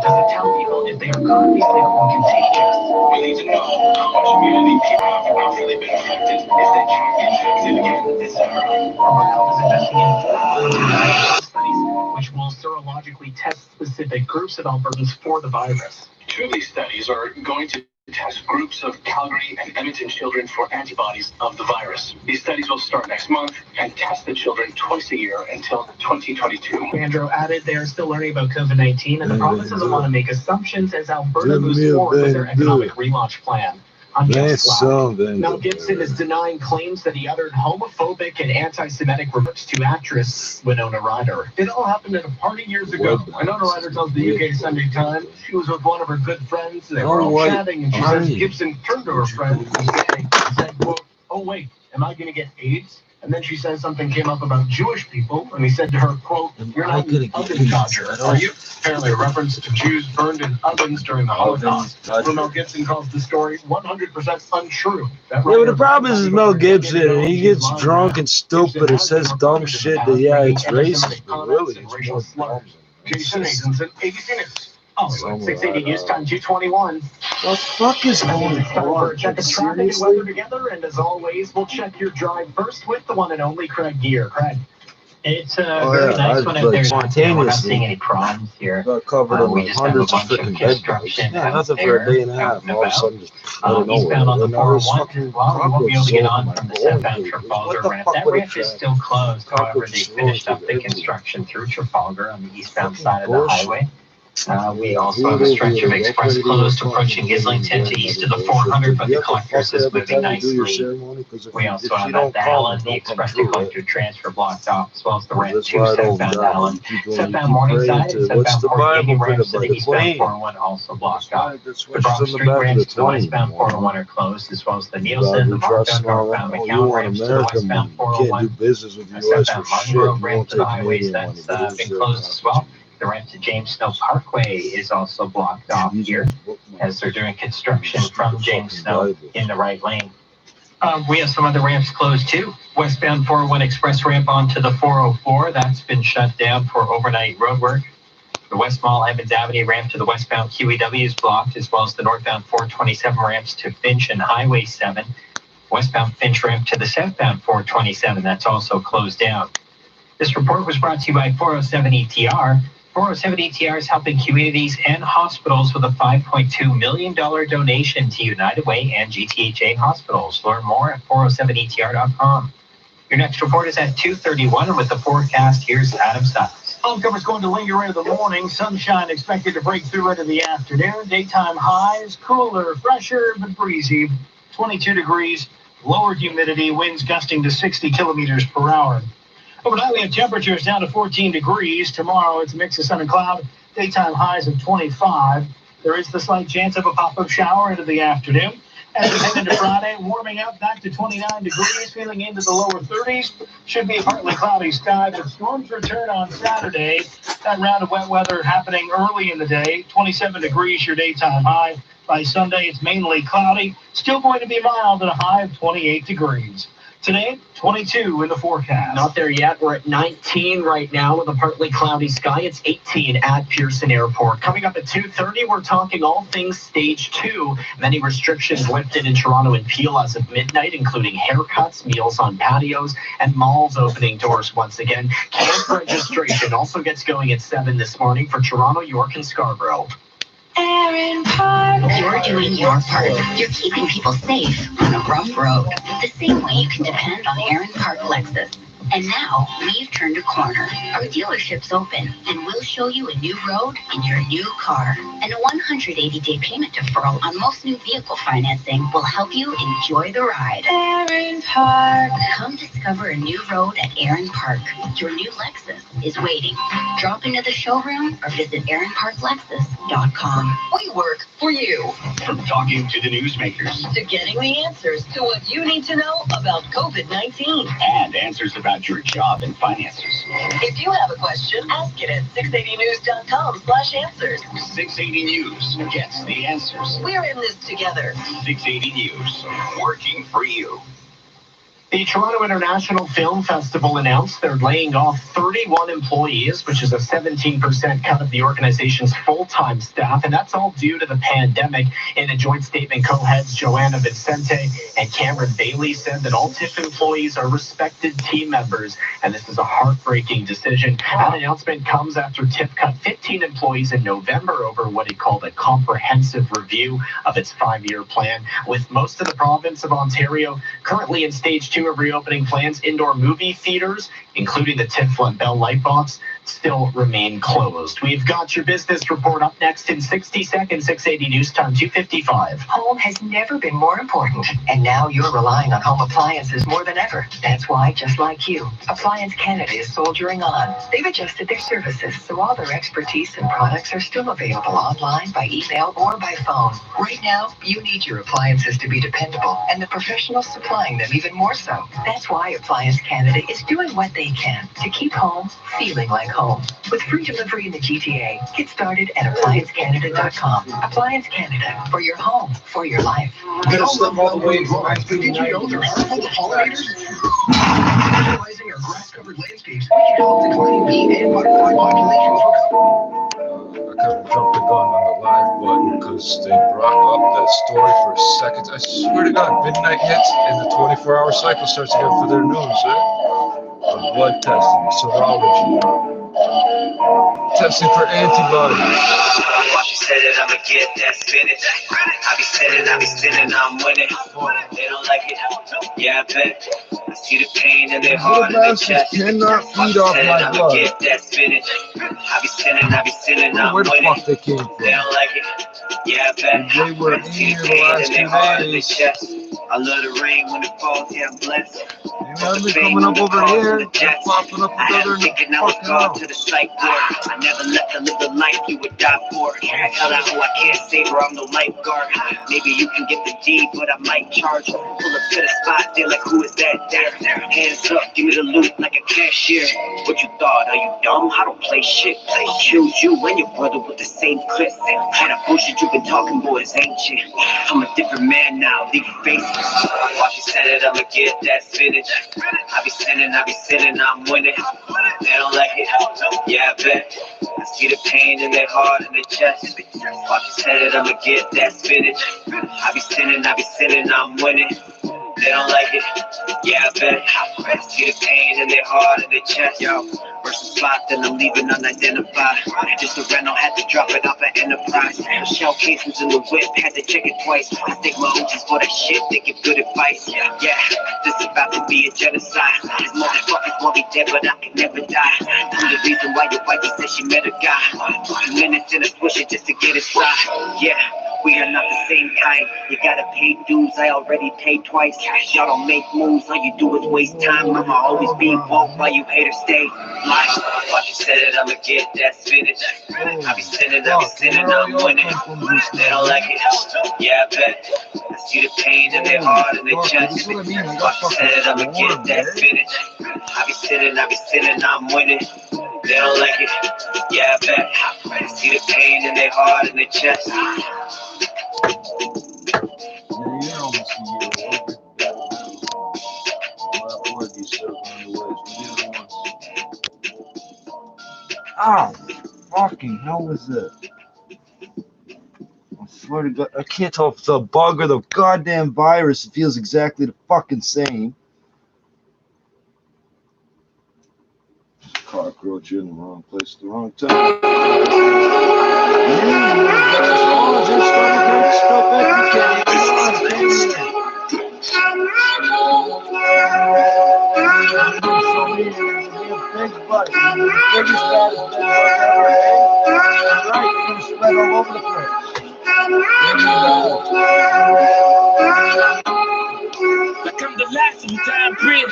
It doesn't tell people if they are currently sick or contagious. We need to know how much immunity people have actually been affected if they can't get tested again, etc. Alberta Health is investigating 4 studies which will serologically test specific groups of Albertans for the virus. 2 of these studies are going to test groups of Calgary and Edmonton children for antibodies of the virus. These studies will start next month and test the children twice a year until 2022. Andrew added they are still learning about COVID-19 and the province doesn't want to make assumptions as Alberta moves forward with their economic relaunch plan. On Mel Gibson is denying claims that he uttered homophobic and anti-Semitic remarks to actress Winona Ryder. It all happened at a party years ago. Winona Ryder tells the UK Sunday Times she was with one of her good friends. They were all chatting, and she says Gibson turned to her friend and said, quote, "Oh wait, am I going to get AIDS?" And then she says something came up about Jewish people, and he said to her, quote, "You're not an oven dodger, are you?" Apparently a reference to Jews burned in ovens during the Holocaust. Mel Gibson calls the story 100% untrue. Yeah, but the problem is Mel Gibson, and he gets drunk and stupid and says dumb shit that, yeah, it's racist, but really, it's more dumb. Jason Nathanson, ABC News. Oh, 680 News Time 221. What the fuck is going on? Check the traffic and weather together, and as always, we'll check your drive first with the one and only Craig Gear. Craig. It's a very nice one out there. We're not seeing any problems here. Got covered on We just have a hundreds of bunch of freaking bed bugs. construction Yeah, out nothing for there, a day and a half. out and All of a about. sudden, just out of Eastbound on the nowhere. 401, well, we won't be able to get on from the southbound Trafalgar ramp. That ramp is still closed. However, they finished up the construction through Trafalgar on the eastbound side of the highway. We also have a stretch of express closed approaching Islington to east of the 400, but the collectors is moving nicely. We also have at the Allen, the express to collector transfer blocked off, as well as the ramp to southbound Allen. Southbound Morningside and southbound Port Union ramps to the eastbound 401 also blocked off. The Brock Street ramps to the westbound 401 are closed, as well as the Nielsen, the Markdown northbound McCown ramps to the westbound 401. Southbound Martin Grove ramp to the highways that's been closed as well. The ramp to James Snow Parkway is also blocked off here as they're doing construction from James Snow in the right lane. We have some other ramps closed too. Westbound 401 express ramp onto the 404, that's been shut down for overnight road work. The West Mall Evans Avenue ramp to the westbound QEW is blocked, as well as the northbound 427 ramps to Finch and Highway 7. Westbound Finch ramp to the southbound 427, that's also closed down. This report was brought to you by 407 ETR. 407 ETR is helping communities and hospitals with a $5.2 million donation to United Way and GTHA hospitals. Learn more at 407etr.com. Your next report is at 2:31, and with the forecast, here's Adam Stiles. All cover's going to linger into the morning. Sunshine expected to break through into the afternoon. Daytime highs, cooler, fresher, but breezy. 22 degrees, lower humidity, winds gusting to 60 kilometers per hour. Overnight, we have temperatures down to 14 degrees. Tomorrow, it's a mix of sun and cloud. Daytime highs of 25. There is the slight chance of a pop-up shower into the afternoon. As we head into Friday, warming up back to 29 degrees, feeling into the lower 30s. Should be a partly cloudy sky, but storms return on Saturday. That round of wet weather happening early in the day. 27 degrees, your daytime high. By Sunday, it's mainly cloudy. Still going to be mild at a high of 28 degrees. Today, 22 in the forecast. Not there yet. We're at 19 right now with a partly cloudy sky. It's 18 at Pearson Airport. Coming up at 2:30, we're talking all things stage 2. Many restrictions lifted in Toronto and Peel as of midnight, including haircuts, meals on patios, and malls opening doors once again. Camp registration also gets going at 7 this morning for Toronto, York, and Scarborough. Erin Park. You're doing your part. You're keeping people safe on a rough road. The same way you can depend on Erin Park Lexus. And now, we've turned a corner. Our dealership's open, and we'll show you a new road in your new car. And a 180-day payment deferral on most new vehicle financing will help you enjoy the ride. Erin Park. Come discover a new road at Erin Park. Your new Lexus is waiting. Drop into the showroom or visit ErinParkLexus.com. We work for you. From talking to the newsmakers To getting the answers to what you need to know about COVID-19. and answers about your job and finances. If you have a question, ask it at 680news.com/answers. 680 News gets the answers. We're in this together. 680 News, working for you. The Toronto International Film Festival announced they're laying off 31 employees, which is a 17% cut of the organization's full-time staff, and that's all due to the pandemic. In a joint statement, co-heads Joanna Vicente and Cameron Bailey said that all TIFF employees are respected team members, and this is a heartbreaking decision. That announcement comes after TIFF cut 15 employees in November over what it called a comprehensive review of its 5-year plan. With most of the province of Ontario currently in stage 2 of reopening plans, indoor movie theaters, including the TIFF Bell Lightbox, still remain closed. We've got your business report up next in 60 seconds, 680 News Time 255. Home has never been more important, and now you're relying on home appliances more than ever. That's why, just like you, Appliance Canada is soldiering on. They've adjusted their services, so all their expertise and products are still available online, by email, or by phone. Right now, you need your appliances to be dependable, and the professionals supplying them even more so. That's why Appliance Canada is doing what they can to keep home feeling like home. With free delivery in the GTA, get started at ApplianceCanada.com. Appliance Canada, for your home, for your life. I'm gonna slip all the way in Did you know they're harmful to pollinators? Fertilizing our grass-covered landscapes, we can help declining bee and butterfly populations recover. I kind of jumped the gun on the live button because they brought up that story for seconds. I swear to God, midnight hits and the 24-hour cycle starts again for their news, blood testing, serology, testing for antibodies. She said that I'ma get that spinach. I be spinning, I'm winning. They don't like it, yeah, I bet. I see the pain in their heart and their chest. Cannot feed off my I'ma blood. get that spinach. I be spinning, I'm Where the winning. fuck they came from? They don't like it, yeah, I bet. They were in I see here the the pain last in their 2 heart and their days. chest. I love the rain when it falls, yeah, I'm blessed. Maybe I've been coming up over here, they're popping up I had together a and thinking I was fucking gone out. to the psych ward. I never left to live the life you would die for. I held out who I can't save her, I'm no lifeguard. Maybe you can get the D, but I might charge. Pull up to the spot, they're like, who is that there? Hands up, give me the loot like a cashier. What you thought, are you dumb? I don't play shit. I killed you and your brother with the same clip. Had a bullshit, you been talking boys, ain't you? I'm a different man now, leave your face. Why she said it, I'ma get that spinach. I be sinning, I'm winning. They don't like it, yeah, I bet. I see the pain in their heart and their chest. Why she said it, I'ma get that spinach. I be sinning, I'm winning. They don't like it, yeah, I bet. I see the pain in their heart and their chest. Yo, versus spot, then I'm leaving unidentified. Just a rental, had to drop it off at Enterprise. The shell case was in the whip, had to check it twice. I think my OGs for that shit, they give good advice. Yeah, this about to be a genocide. These motherfuckers want me dead, but I can never die. I'm the reason why your wife said she met a guy. 2 minutes in a pusher just to get inside. Yeah. We are not the same kind. You gotta pay dues, I already paid twice. Y'all don't make moves, all you do is waste time. I'ma always be woke while you haters stay live. Why you said it, I'ma get that spinach. I be sinning, I'm winning. They don't like it, yeah, I bet. I see the pain in their heart and their chest. Why you said it, I'ma get that spinach. I be sinning, I'm winning. They don't like it, yeah, I bet. I see the pain in their heart and their chest. You're almost a year old. I'll avoid these circling the ways. Ow! Fucking hell was it? I swear to God, I can't tell if it's a bug or the goddamn virus. It feels exactly the fucking same. Cockroach in the wrong place at the wrong time. Like I'm the last of time breed.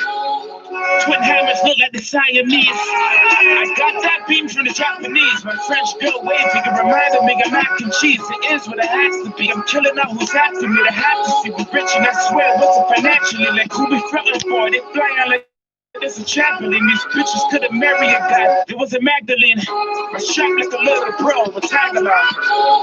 Twin hammers look like the Siamese. I got that beam from the Japanese. My French girl waving a reminder, make a mac and cheese. It is what it has to be. I'm killing out who's after me. They have to see me rich, and I swear it wasn't financially. Like who be frontin' for? They flying like There's a chapel in these bitches couldn't marry a guy. It was a Magdalene. I shot like a little bro with Tagalog.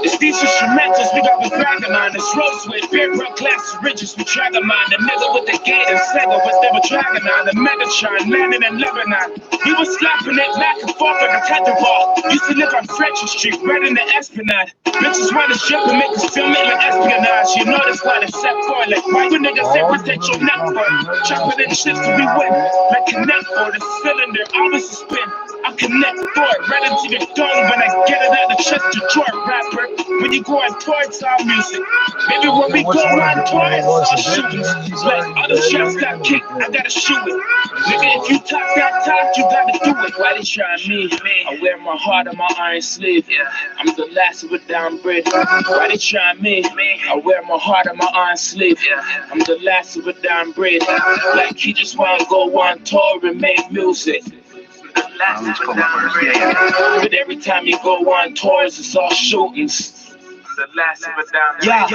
It's these instrumentals we got with bragging on. It's Rose with beer bro class ridges with Dragon on. The nigga with the gate and Sega with they were dragging on. The Megatron landing in Lebanon. He was slapping it back and forth like a tetherball. Used to live on French Street, right in the Esplanade. Bitches wanna ship and make us film it like espionage. You know that's why they set for it. Like why you niggas say protect your neck for it? Chopping in shit so we win. Like connect for the cylinder, always a spin. I connect for it, right into your dome when I get it out of the chest to drawer rapper. When you go on tour, it's all music. Maybe when we go on tour, it's all shootings. Like other shots got kicked, I gotta shoot it. Nigga, if you talk that talk, you gotta do it. Why they try me? I wear my heart on my iron sleeve. I'm the last of a down bread. Why they try me? I wear my heart on my iron sleeve. I'm the last of a down bread. Like he just wanna go on tour and make music. But every time you go on tours, it's all shootings. The last of a dying breed.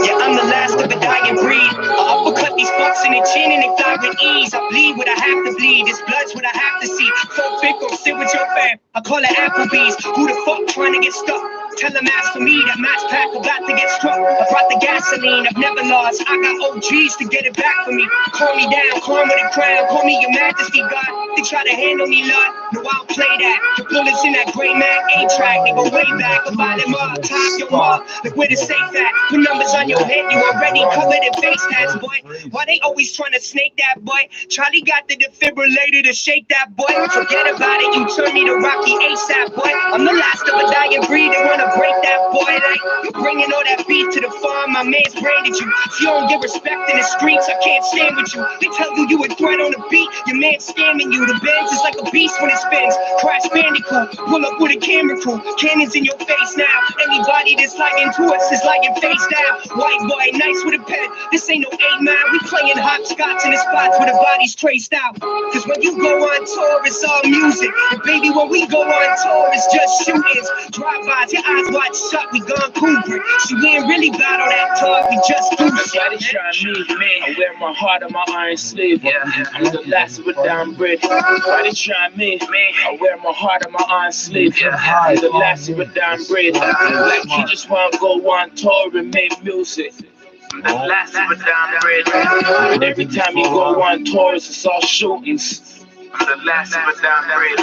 Yeah, I'm the last of a dying breed. I uppercut these fucks in the chin and they fly with ease. I bleed what I have to bleed. This blood's what I have to see. So big, go sit with your fam. I call it Applebee's. Who the fuck trying to get stuck? Tell them ask for me. That match pack about to get struck. I brought the gasoline. I've never lost. I got OGs to get it back for me. Calm me down, calm with a crown. Call me your majesty, God. They try to handle me, Lord. No, I don't play that. The bullets in that gray Mac A-track. They go way back. About them up, top your mom. Look where the safe at. Put numbers on your head. You already covered in face tats, boy. Why they always trying to snake that, boy? Charlie got the defibrillator to shake that, boy. Forget about it. You turn me to Rocky ASAP, boy. I'm the last of a dying breed. They wanna break that, boy. Like you bringing all that beef to the farm. My man's braided you. If you don't get respect in the streets, I can't stand with you. They tell you a threat on the beat. Your man's scamming you. The Benz is like a beast when it spins. Crash Bandicoot. Pull up with a camera crew. Cannons in your face now. Anybody that's lying to us is lying face down. White boy, nice with a pen. This ain't no 8 Mile. We playing hopscotch in the spots where the body's traced out. Cause when you go on tour, it's all music. And baby, when we go on tour, it's just shootings. Drive-bys, your eyes wide shut, we gone Kubrick. See, we ain't really about all that talk, we just do shit. Why they try me? I wear my heart on my iron sleeve. I'm the last of a down bread. Why they try me? I wear my heart on my iron sleeve. I'm the last of a down bread. Like he just wanna go on tour and make music. I'm the last of a down bread. But every time you go on tours, it's all shootings. I'm the last of a down bread.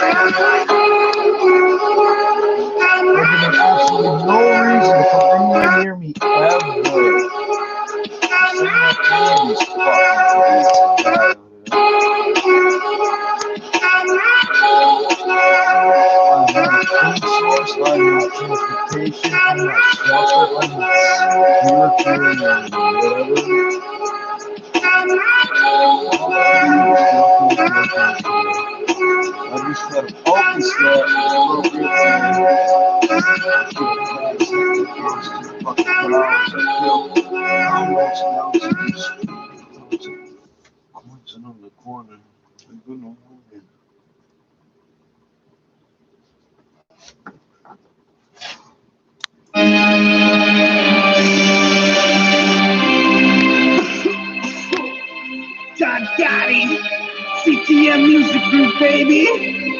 There's been absolutely no reason to come anywhere near me ever. I'm not food source, I'm not transportation, I'm not shelter, I'm not spiritual, whatever. I just gotta focus that on the corner. John Gotti, CTM Music Group, baby.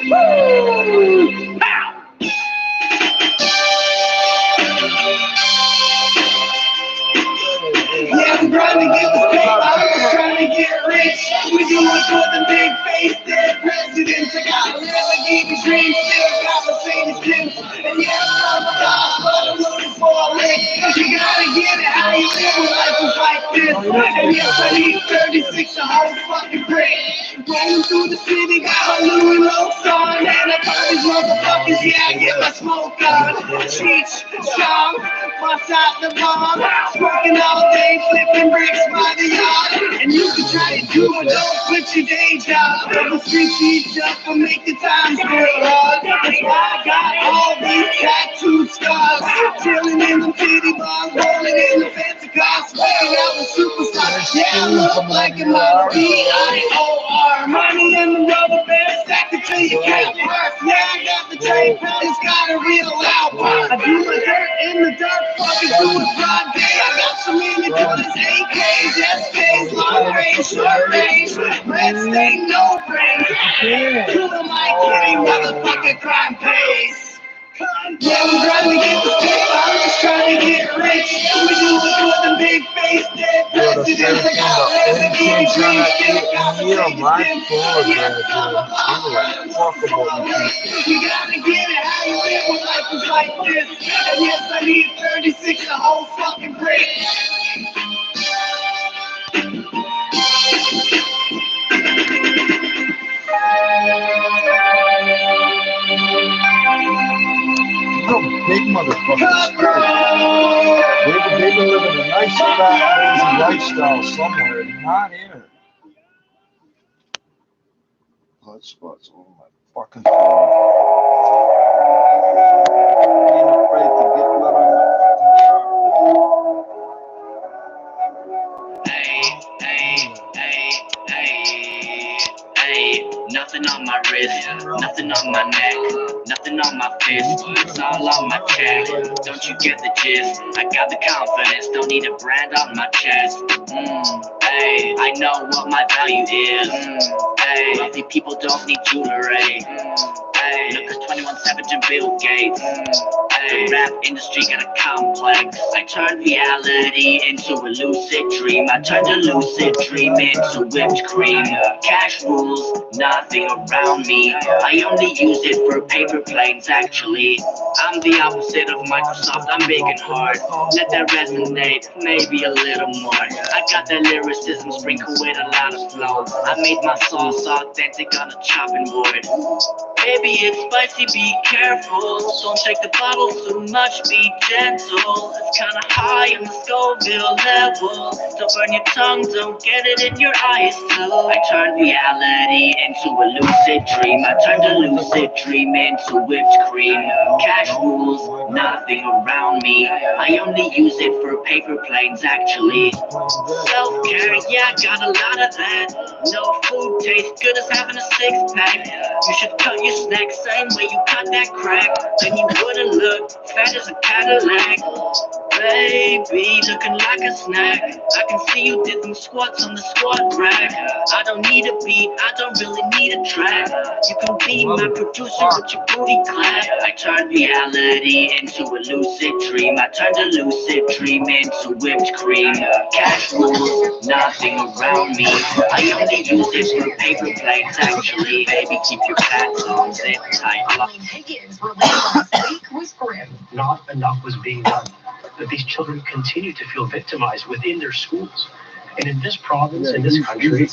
Woo! Pow! Yeah, I'm trying to get the paper, I'm trying to get rich. We do it for the big face, dead presidents. I got a Lamborghini dream, still got Mercedes Benz. And yeah, I'm a dog, but I'm looking for a lick. You gotta get it how you live when life is like this. And yes, I need 36 a whole fucking brick. Rolling through the city, got my Louis Loafs on. And I burn these motherfuckers, yeah, I get my smoke on. Cheech, strong, bust out the bomb. Smoking all day, flipping bricks by the yard. And you can try to do it, don't quit your day job. The streets each up and make the times real hard. That's why I got all these tattooed scars. Chilling in the titty bars, rolling in the fancy cars. Sweating out the superstar. Yeah, I look like a model B-I-O-R. Money in the rubber band, stack it till you can't work. Yeah, I got the tape, it's got a real loud part. I do my dirt in the dirt, fucking do it broad day. I got so many AKs, SKs, long range, short range, red stain, no brain. Kill the mic, kitty, motherfucking crime pays. Yeah, I'm trying to get this paper, I'm just trying to get rich. We do it for the big face, dead presidents. I got presidents, still got the biggest You gotta get it, how you live when life is like this. And yes, I need 36 a whole fucking brick. Big motherfuckers. They've been living a nice, fat, lazy lifestyle somewhere, not here. Blood spots all my fucking face. Ain't afraid to get blood on my Nothing on my wrist, nothing on my neck, nothing on my fist, it's all on my check. Don't you get the gist? I got the confidence, don't need a brand on my chest. I know what my value is. Wealthy people don't need jewelry. Look at 21 Savage and Bill Gates. The rap industry got a complex. I turned reality into a lucid dream. I turned a lucid dream into whipped cream. Cash rules, nothing around me. I only use it for paper planes, actually. I'm the opposite of Microsoft, I'm big and hard. Let that resonate, maybe a little more. I got that lyricism sprinkled with a lot of flow. I made my sauce authentic on a chopping board. Baby, it's spicy, be careful. Don't shake the bottle too much, be gentle. It's kinda high on the Scoville level. Don't burn your tongue, don't get it in your eyes too. I turned reality into a lucid dream. I turned a lucid dream into whipped cream. Cash rules, nothing around me. I only use it for paper planes, actually. Self-care, yeah, I got a lot of that. No food tastes good as having a six-pack. You should cut your snack same way you cut that crack. Then you wouldn't look fat as a Cadillac. Baby, looking like a snack. I can see you did some squats on the squat rack. I don't need a beat, I don't really need a track. You can be my producer with your booty clap. I turned reality into a lucid dream. I turned a lucid dream into whipped cream. Cash rules, nothing around me. I only use it for paper planes, actually. Baby, keep your pants on zip tight. Higgins released last week was grim. Not enough was being done. That these children continue to feel victimized within their schools. And in this province, in this country,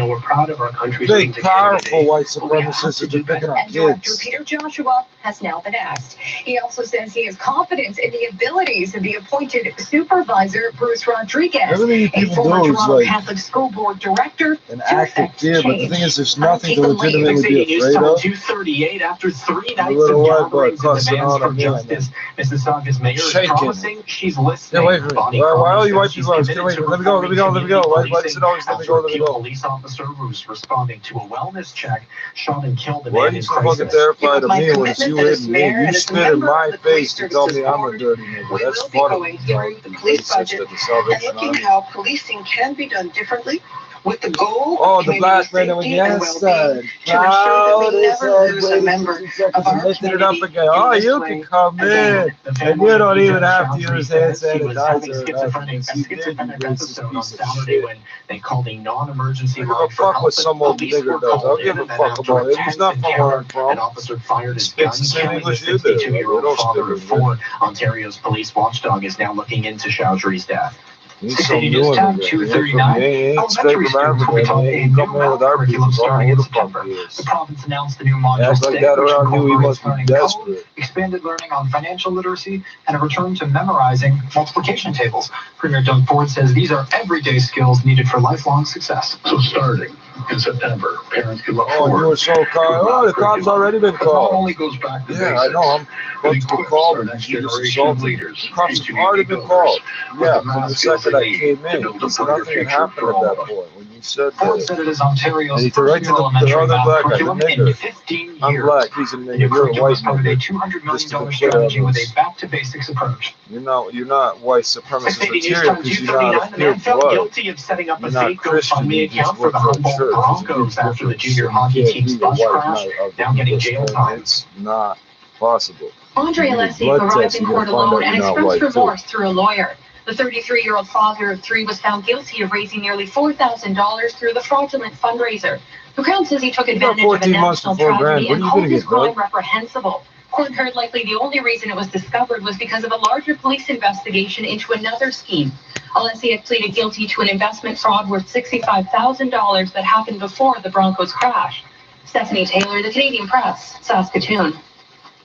we're proud of our country's big, powerful white supremacists that are picking up and Director kids. Peter Joshua has now been asked. He also says he has confidence in the abilities of the appointed supervisor, Bruce Rodriguez, Everything a people former do is Toronto like Catholic School Board director. an active kid, but the thing is, there's nothing to legitimately be afraid of. 238 after 3 A nights little of white boy gatherings and cussing demands on for a man. justice. Mississauga's mayor is Shaking. promising she's listening. Get away from me. Bonnie Why Cronin all you says white she's people are committed still to Let me go, let me go, let me go. Why does it always let me go, let me go? Police officer who's responding to a wellness check shot and killed a Why are man you in so fucking crisis. terrified of My me when it's commitment you as hitting me? mayor and You as a spit in member my of the face Police to tell me Services I'm a Board, dirty nigga. we That's will be funny. going through the police budget The and Salvation looking Army. how policing can be done differently with the goal Oh, of the black man on the community safety and inside. well-being to ensure that we never lose a member of our Lifting it up community again. Oh, in this you way. can come in. The And family you don't of even Ejah have to Chowdhury use hand says he was having sanitizer or nothing. a schizophrenic episode on piece of Saturday shit. when they called a non-emergency I don't line give a for fuck help. what some old Police nigger were does. I called don't give in, a and then fuck after about it. He's intense not from where I'm encounter, from. an officer fired his Speaks gun, the same killing the English you do. 62-year-old They don't father speak of it, 4. Ontario's police watchdog is now looking into Chowdhury's death. He's City some News new Time, immigrant. 239. He ain't straight Elementary from students will be Africa. taught He a ain't new coming in with our curriculum people. starting Who in the fuck September. he The is? province announced the new module Act like 6, that which around you, he incorporates must be learning code, desperate. expanded learning on financial literacy, and a return to memorizing multiplication tables. Premier Doug Ford says these are everyday skills needed for lifelong success. So starting In September, parents can look Oh, forward. you were so kind. Oh, the cop's already been It not called. only goes back to Yeah, I know. I'm about to be called. You just assaulted. The cops have already been called. Yeah, from the second I came in. Because nothing had happened at that point when you said Ford that. said it is Ontario's And he said right to the elementary other math black guy, the curriculum in nigger. 15 I'm years. black. He's a The nigger. new You're a curriculum white is part of a nigger. $200 Just to million put strategy with evidence. a back-to-basics approach. You're not white supremacist 680 News material Time because you're not 239. of The pure man found blood. guilty of setting up a You're not fake Christian. GoFundMe You just account for work the for a Humboldt church. Broncos after the junior You hockey can't team's be a bus white crash, knight of the now getting English jail man. time. It's not possible. Andre You need Alessi blood arrived tests, in you're court gonna find alone out and you're not expressed white, too. remorse through a lawyer. The 33-year-old father of three was found guilty of raising nearly $4,000 through the fraudulent fundraiser. The Crown says he took You got advantage of a 14 months national to $4 grand. tragedy What and are you called gonna his get, bud? crime reprehensible. Court heard likely the only reason it was discovered was because of a larger police investigation into another scheme. Alessi had pleaded guilty to an investment fraud worth $65,000 that happened before the Broncos crash. Stephanie Taylor, The Canadian Press, Saskatoon.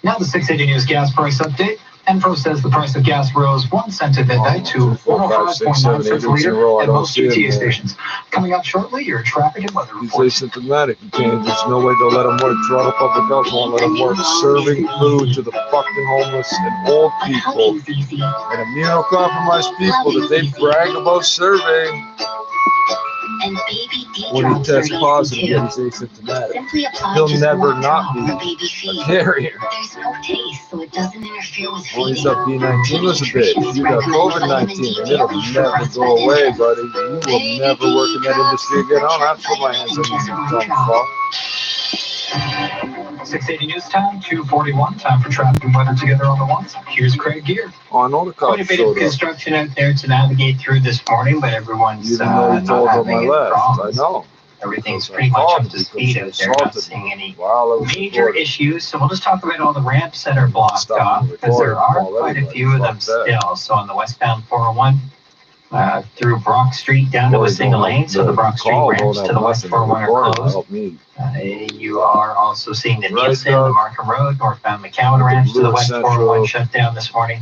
Now the 680 News gas price update. Enpro says the price of gas rose 1 cent at midnight to 105.9 cents a liter at most GTA stations. Coming up shortly, your traffic and weather He's report. asymptomatic. You can't. There's no way they'll let him work. Toronto Public Health won't let him work serving food to the fucking homeless and old people and immunocompromised people that they brag about serving. And baby D When he drops tests are positive, easy that too. he's asymptomatic. Simply apply He'll just never one not drop on be baby feed. a carrier. There's no taste, so it doesn't interfere with Well, feeding. he's up B19 was a bitch. You got COVID-19 and it'll never go away, buddy. You will never work in that industry again. I don't have to put my hands on you, dumb fuck. 680 News Time, 2:41. Time for traffic and weather together on the ones. Here's Craig Gear. Oh, I know the Quite a cops bit of showed up. construction out there to navigate through this morning, but everyone's Even though he not told them I having any left. I problems. know. Everything's Because I pretty much called up to because speed he out there. Not assaulted seeing me any while I was major recording. issues. So we'll just talk about all the ramps that are blocked Stop off the because there recording. are Call quite a everybody. few of them Fuck that. still. So on the westbound 401 through Brock Street down to Well, a they single don't lane. have So the Brock Street call, ramps don't to have the west nothing. 401 are Recording closed. help me. You are also seeing the Right, Nielsen, the Doug. Markham Road, northbound McCowan ramps to the Lewis west Central. 401 shut down this morning.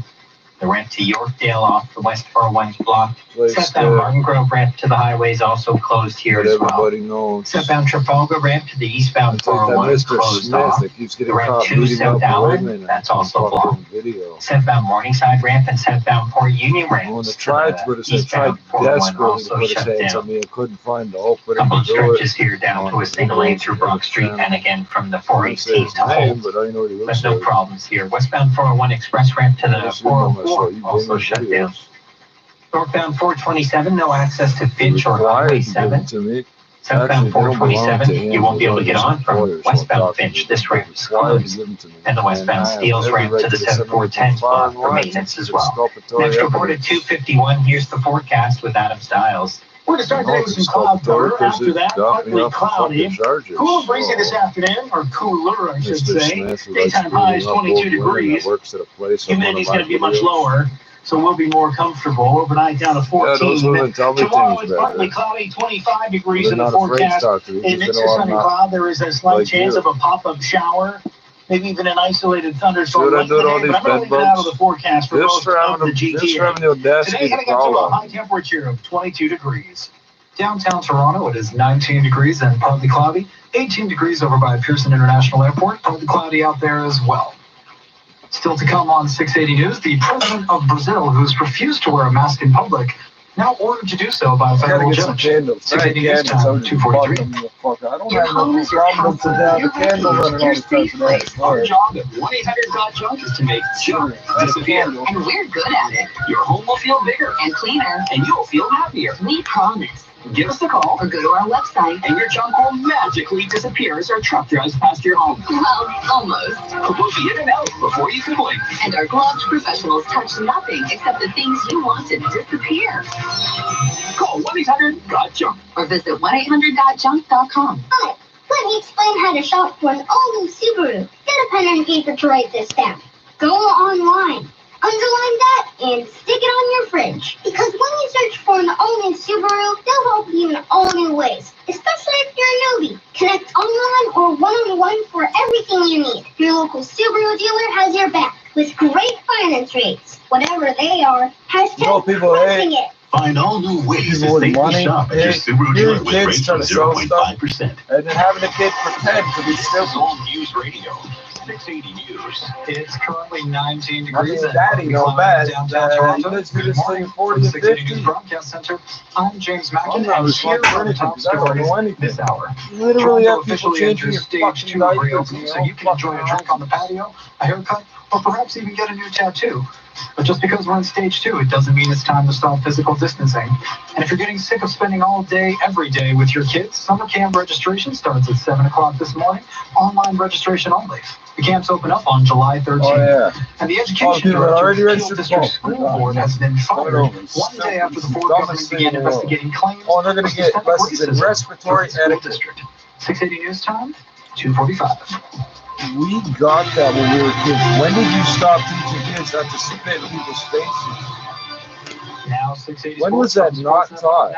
The ramp to Yorkdale off the west 401 is blocked. Place Southbound Martin Grove ramp to the highway is also closed here that as well. everybody knows. Southbound Trafalgar ramp to the eastbound It's like that 401 is Mr. closed Smith off. that keeps The getting ramp caught to beating South up Allen, women. that's on also fucking blocked. video. Southbound Morningside ramp and southbound Port Union ramps. When the to tried the put his head, tried eastbound 401 desperately to also put his shut hands down. on me and couldn't find the opening Couple to do stretches it. here down to a single lane through Brock Street and again from the I didn't say 418 his to name, Holt. but I know what he But looks no like. problems here. Westbound 401 express ramp to the I just remember I saw 404 you also bring shut those down. videos. Northbound 427, no access to Finch or Why Highway did you give 7. it to me? Southbound Actually, they don't belong to 427, him. you won't be able to Those get are on his from employers, so I'm westbound talking Finch. to This you. ramp is Why would you closed. give them to me? And the westbound I have Steeles every ramp right to the to send them 7410 to spot for fire maintenance lines. as well. Exculpatory Next report at evidence. 2:51. Here's the forecast with Adam Stiles. We're to start No, today with it's some cloud exculpatory cover. because After it that, got me partly off the fucking cloudy. charges. Cool breezy this So, afternoon, or cooler, I should Mr. say. Smith, who likes Daytime high is beating up 22 old women degrees. that works at a place on one Humidity's of going my to be much videos. lower, so we'll be more comfortable. Overnight down to Yeah, 14. those women tell me Tomorrow things it's partly better. cloudy, 25 degrees They're in the not afraid to forecast. talk to me A because mix they of know I'm sunny not cloud. There is a slight like chance you. of a pop-up shower, maybe even an isolated thunderstorm. See what I late did in the on day, these but I'm going to bed leave it out of bugs? the forecast for Just most for of the having the GTA. audacity Today, to heading up call to a on high me. temperature of 22 degrees. Downtown Toronto, it is 19 degrees and partly cloudy. 18 degrees over by Pearson International Airport. Partly cloudy out there as well. Still to come on 680 News, the president of Brazil, who's refused to wear a mask in public, now ordered to do so by a I gotta federal get some judge. candles. 680 Thank News candles. Time, I'm just 2:43. fucking motherfucker. I don't Your have home no is your problem castle. to have Your the candle refuge, running your all the safe time. place. Our job at 1-800-GOT-JUNK is to make junk disappear. And we're good at it. Your home will feel bigger, And cleaner. and you'll feel happier. We promise. Give us a call, Or go to our website. and your junk will magically disappear as our truck drives past your home. Well, almost. We'll be in and out before you can blink. And our gloved professionals touch nothing except the things you want to disappear. Call 1-800-GOT-JUNK. Or visit 1-800-GOT-JUNK.com. Hi, let me explain how to shop for an all-new Subaru. Get a pen and paper to write this down. Go online, underline that, and stick it on your fridge. Because when you search for an all-new Subaru, they'll help you in all new ways. Especially if you're a newbie. Connect online or one-on-one for everything you need. Your local Subaru dealer has your back with great finance rates. Whatever they are, hashtag You know, people pricing hate it. Find all new ways to People with safely money, shop at your Subaru dealer with kids rates trying from to sell stuff, 0.5%. and then having a kid pretend to be stupid. Soul News Radio, 680 News. It's currently 19 I degrees. mean, daddy, no bad. Downtown Toronto. Let's do Good this morning thing 40 from and 680 News 50. Broadcast Center. I'm James Mackin, I'm not and responsible here for are the anything top because I don't stories know anything. this hour. You literally Toronto have people officially changing enters your stage fucking 2 of diapers, reopening, you so know, you can enjoy a drink on the patio, a haircut, or perhaps even get a new tattoo. But just because we're in stage 2, it doesn't mean it's time to stop physical distancing. And if you're getting sick of spending all day, every day with your kids, summer camp registration starts at 7 o'clock this morning. Online registration only. The camps open up on July 13th. Oh, yeah. And the education dude, I director already of the registered District the School phone. Board has been fired over. one day after the It's the Ford dumbest government thing began in the world. investigating claims Oh, they're going of to get systemic lessons in racism respiratory for the school etiquette. district. 680 News Time, 2:45. We got that when we were kids. When did you stop teaching kids not to spit in people's faces? Now 680 When was that not taught?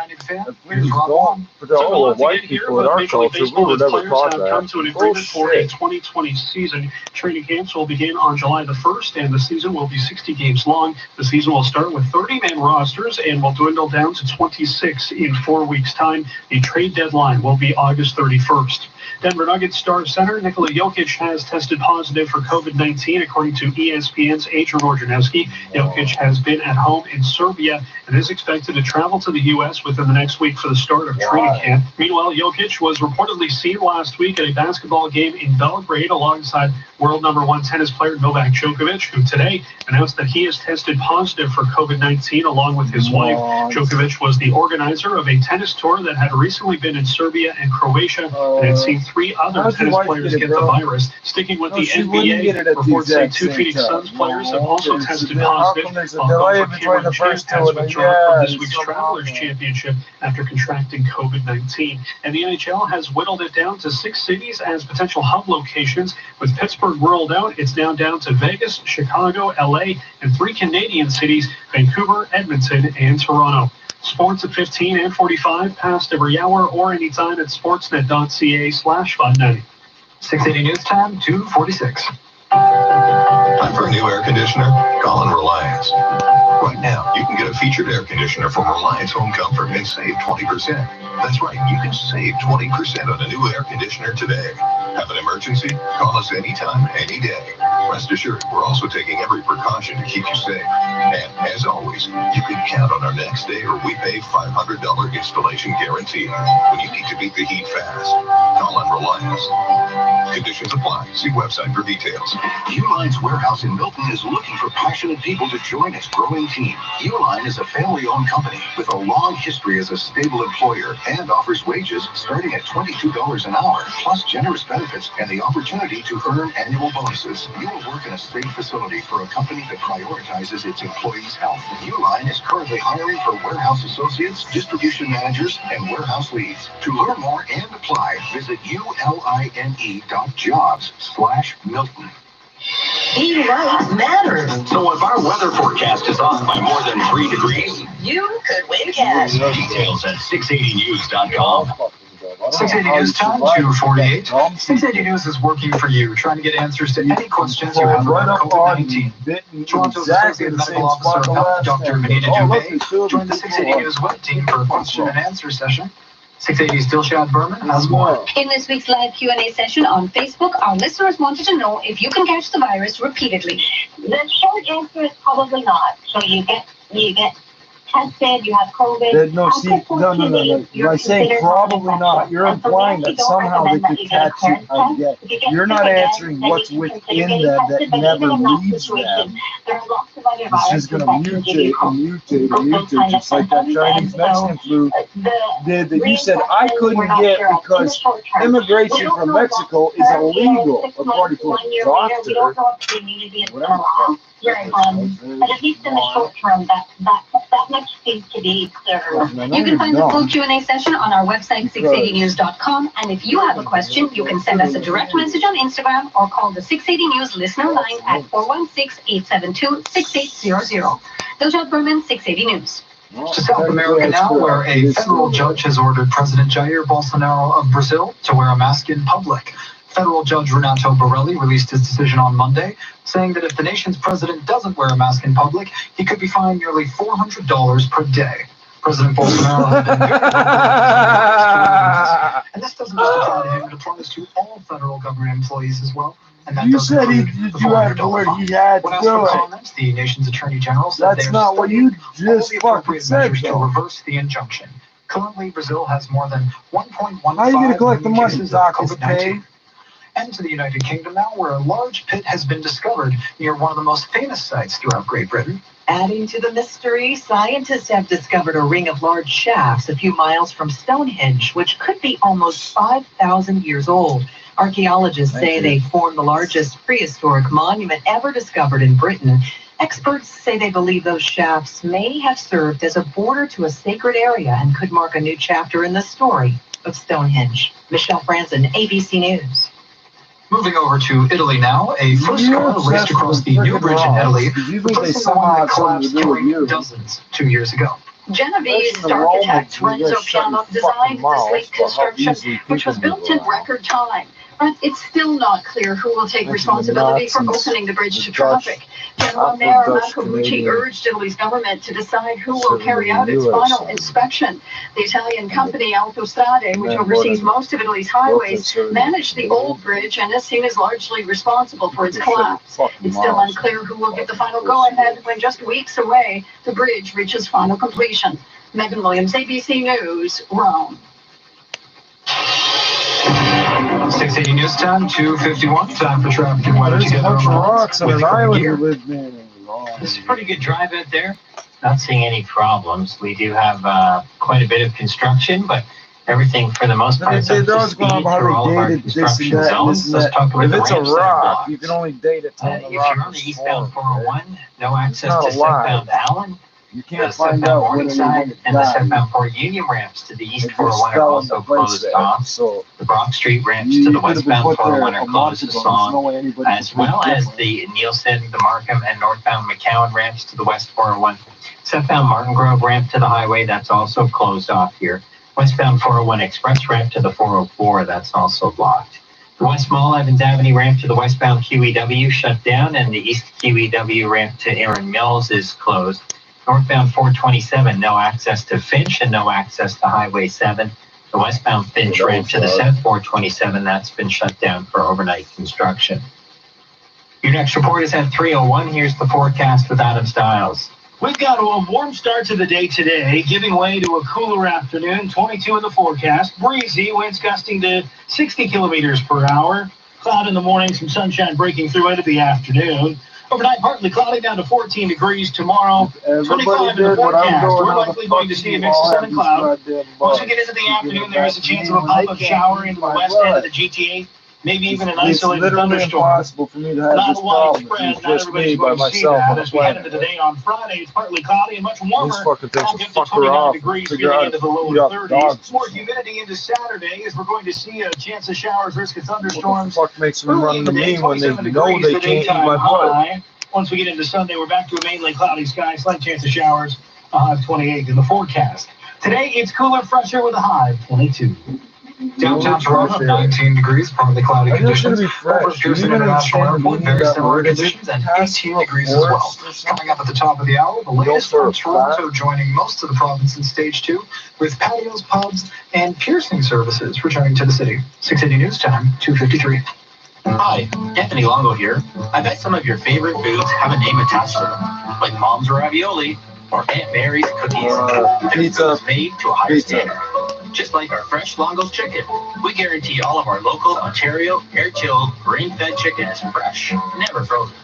Please don't. Oh, white people in our culture, we were never taught that. Come to an agreement for a 2020 season. Training camps will begin on July the 1st, and the season will be 60 games long. The season will start with 30-man rosters and will dwindle down to 26 in 4 weeks' time. The trade deadline will be August 31st. Denver Nuggets star center Nikola Jokic has tested positive for COVID-19, according to ESPN's Adrian Wojnarowski. Jokic has been at home in Serbia and is expected to travel to the U.S. within the next week for the start of training camp. Meanwhile, Jokic was reportedly seen last week at a basketball game in Belgrade alongside world number 1 tennis player Novak Djokovic, who today announced that he has tested positive for COVID-19 along with his wife. Djokovic was the organizer of a tennis tour that had recently been in Serbia and Croatia and had seen 3 other tennis players get the virus. Sticking with the NBA, reports say 2 Phoenix Suns players have also tested positive. Although Cameron Champ has withdrawn from this week's Travelers Championship after contracting COVID-19. And the NHL has whittled it down to 6 cities as potential hub locations. With Pittsburgh ruled out, it's now down to Vegas, Chicago, LA, and 3 Canadian cities, Vancouver, Edmonton, and Toronto. Sports at 15 and 45, past every hour or anytime at sportsnet.ca/590. 680 News Time, 2:46. Time for a new air conditioner? Call on Reliance. Right now, you can get a featured air conditioner from Reliance Home Comfort and save 20%. That's right, you can save 20% on a new air conditioner today. Have an emergency? Call us anytime, any day. Rest assured, we're also taking every precaution to keep you safe. And as always, you can count on our next day or we pay $500 installation guarantee. When you need to beat the heat fast, call on Reliance. Conditions apply. See website for details. Uline's warehouse in Milton is looking for passionate people to join its growing team. Uline is a family-owned company with a long history as a stable employer and offers wages starting at $22 an hour, plus generous benefits and the opportunity to earn annual bonuses. You will work in a safe facility for a company that prioritizes its employees' health. Uline is currently hiring for warehouse associates, distribution managers, and warehouse leads. To learn more and apply, visit uline.jobs/Milton. Be right matters. So if our weather forecast is off by more than 3 degrees, You could win cash. details at 680news.com. 680 News Time, 2:48. 680 News is working for you, trying to get answers to any questions you have about COVID-19. Toronto's Associate Medical Officer of Health, Dr. Vanita Dubé, joined the 680 News web team for a question and answer session. 680's Dilshad Berman has more. In this week's live Q&A session on Facebook, our listeners wanted to know if you can catch the virus repeatedly. The short answer is probably not. So you get tested, you have COVID. There's no, By saying probably not, you're implying that somehow they could catch you again. You're not answering what's within them that never leaves them. There are lots of other It's just going to mutate and mutate and mutate, just like that Chinese Mexican flu did that you said I couldn't get because immigration from Mexico is illegal, according to a doctor. But at least in the short term, that much seems to be clear. You can find the full Q&A session on our website, 680news.com. And if you have a question, you can send us a direct message on Instagram or call the 680 News listener line at 416-872-6800. Dilshad Berman, 680 News. To South America now, where a federal judge has ordered President Jair Bolsonaro of Brazil to wear a mask in public. Federal Judge Renato Borelli released his decision on Monday, saying that if the nation's president doesn't wear a mask in public, he could be fined nearly $400 per day. President Bolsonaro has been and this doesn't just apply to him, it applies to all federal government employees as well. And that You doesn't said include the you had to $400 where fine. he had When to asked for do it. comments, the nation's attorney general said That's they're not what studying you all just the fucking appropriate said, measures to though. reverse the injunction. Currently, Brazil has more than 1.15 How are you going to collect the million money? cases of Doc is COVID-19. paid. And to the United Kingdom now, where a large pit has been discovered near one of the most famous sites throughout Great Britain. Adding to the mystery, scientists have discovered a ring of large shafts a few miles from Stonehenge, which could be almost 5,000 years old. Archaeologists say they form the largest prehistoric monument ever discovered in Britain. Experts say they believe those shafts may have served as a border to a sacred area and could mark a new chapter in the story of Stonehenge. Michelle Franzen, ABC News. Moving over to Italy now, a first car raced across the new bridge in Italy, replacing the one that collapsed, killing dozens 2 years ago. Genevieve's architect Renzo Piano designed this lake construction, which was built in record time. But it's still not clear who will take responsibility for opening the bridge to traffic. General Mayor Marco Bucci urged Italy's government to decide who will carry out its final inspection. The Italian company Autostrade, which oversees most of Italy's highways, managed the old bridge and is seen as largely responsible for its collapse. It's still unclear who will get the final go-ahead when just weeks away the bridge reaches final completion. Megan Williams, ABC News, Rome. 680 News Time, 2:51. Time for traffic and weather There's a together. bunch of rocks on with an island gear. you live in. It's a pretty good drive out there. Not seeing any problems. We do have quite a bit of construction, but everything for the most part is up to speed through all of our construction zones. Let's talk about If the it's a ramps that are rock, blocked. you can only date it till If the you're rock on the is eastbound formed, 401, no access not to alive. southbound Allen. You The can't find southbound out whether you're Morningside going to and the die. southbound Port Union ramps to the east It 401 just are fell also into place closed there. off. So The Brock Street ramps you to the could have been westbound put there 401 a are month closed ago. as There's no long, way anybody as could well get as one. the Nielsen, the Markham, and northbound McCowan ramps to the west 401. Southbound Martin Grove ramp to the highway, that's also closed off here. Westbound 401 Express ramp to the 404, that's also blocked. The West Mall Evans Avenue ramp to the westbound QEW shut down, and the East QEW ramp to Erin Mills is closed. Northbound 427, no access to Finch and no access to Highway 7. The westbound Finch ramp to the South 427, that's been shut down for overnight construction. Your next report is at 3:01. Here's the forecast with Adam Stiles. We've got a warm start to the day today, giving way to a cooler afternoon, 22 in the forecast. Breezy, winds gusting to 60 kilometers per hour. Cloud in the morning, some sunshine breaking through into the afternoon. Overnight, partly cloudy down to 14 degrees tomorrow. 25 in the forecast. We're likely going to see a mix of sun and cloud. Once we get into the afternoon, there is a chance of a pop-up shower into the west end of the GTA. Maybe even an It's isolated literally thunderstorm. impossible for me to have Not this a wide problem. spread, It's not just me everybody's by going to see myself that. on the As we head planet. into the day on Friday, it's partly cloudy and much warmer. These fucking things I'll will get to fuck her 29 off. degrees, Figure getting out into the if lower you got 30s. dogs. More humidity into Saturday as we're going to see a chance of showers, risk of What the thunderstorms. fuck makes them Early run in to the day, me when they 27 know degrees, they the can't eat daytime my butt? high. Once we get into Sunday, we're back to a mainly cloudy sky, slight chance of showers, 28 in the forecast. Today, it's cooler, fresher with a high of 22. Downtown Toronto, 19 degrees, partly cloudy I just conditions. gonna be fresh. Over Pearson You even International understand the Airport, meaning very of that similar word? Is it conditions, and task 18 degrees as well. force or something? Coming up at the top of the hour, the latest for from a Toronto joining most of the province in stage 2, with patios, pubs, and piercing services returning to the city. 680 News Time, 2:53. Hi, Anthony Longo here. I bet some of your favorite foods have a name attached to them, like Mom's Ravioli or Aunt Mary's Cookies. They're pizza. foods made to a higher Pizza. standard. Just like our fresh Longo's chicken, we guarantee all of our local Ontario air-chilled, grain-fed chicken is fresh, never frozen.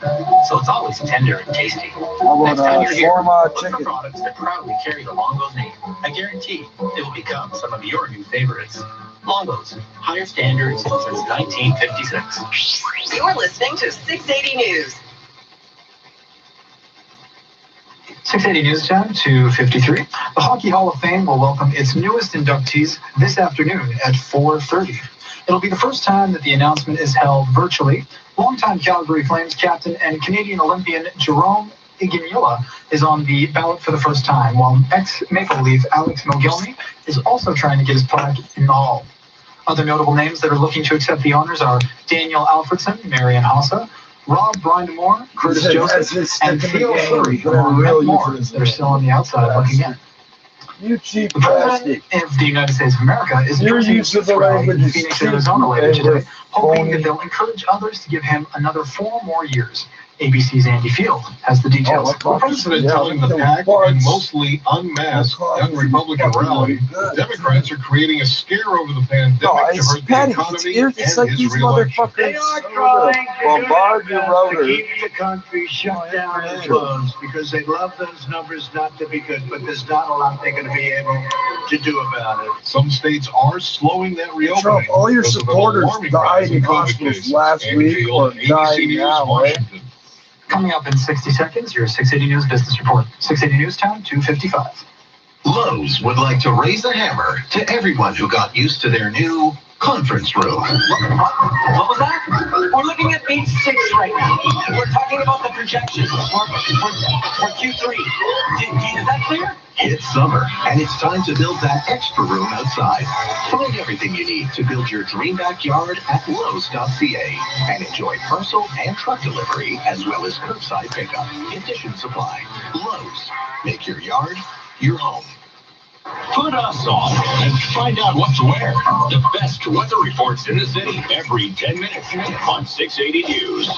So it's always tender and tasty. How Next about time you're here, Forma look for chicken? products that proudly carry the Longo's name. I guarantee it will become some of your new favorites. Longo's, higher standards since 1956. You're listening to 680 News. 680 News Time, 2:53. The Hockey Hall of Fame will welcome its newest inductees this afternoon at 4:30. It'll be the first time that the announcement is held virtually. Longtime Calgary Flames captain and Canadian Olympian Jerome Iginula is on the ballot for the first time, while ex-Maple Leaf Alex Mogilny is also trying to get his plaque in the hall. Other notable names that are looking to accept the honors are Daniel Alfredson, Marian Hossa, Rob Brindamore, Curtis Joseph, and Theo Fleury, among many more that are still on the outside looking in. You cheap The President bastard. of the United States of America is Your endorsing use of the Youth Rally language in is Phoenix, cheap, Arizona later you today, hoping phony. that they'll encourage others to give him another 4 more years. ABC's Andy Field has the details. The president telling the packed and mostly unmasked young Republican rally, the Democrats are creating a scare over the pandemic No, to it's hurt the petty. economy It's and like his these reelection. motherfuckers They are trying to bombard your to router. keep the country shut down and closed because they love those numbers not to be good, but there's not a lot they're going to be able to do about it. Some states are slowing that reopening. Trump, all your because of an supporters alarming died rise in COVID hospitals cases. last Andy week Field, or ABC dying News, now, right? Washington. Coming up in 60 seconds, your 680 News Business Report. 680 News Time, 2:55. Lowe's would like to raise the hammer to everyone who got used to their new conference room. What was that? We're looking at page 6 right now. We're talking about the projections for Q3. Is that clear? It's summer, and it's time to build that extra room outside. Find everything you need to build your dream backyard at Lowe's.ca and enjoy parcel and truck delivery as well as curbside pickup. Conditions apply. Lowe's. Make your yard your home. Put us on and find out what to wear. The best weather reports in the city every 10 minutes on 680 News.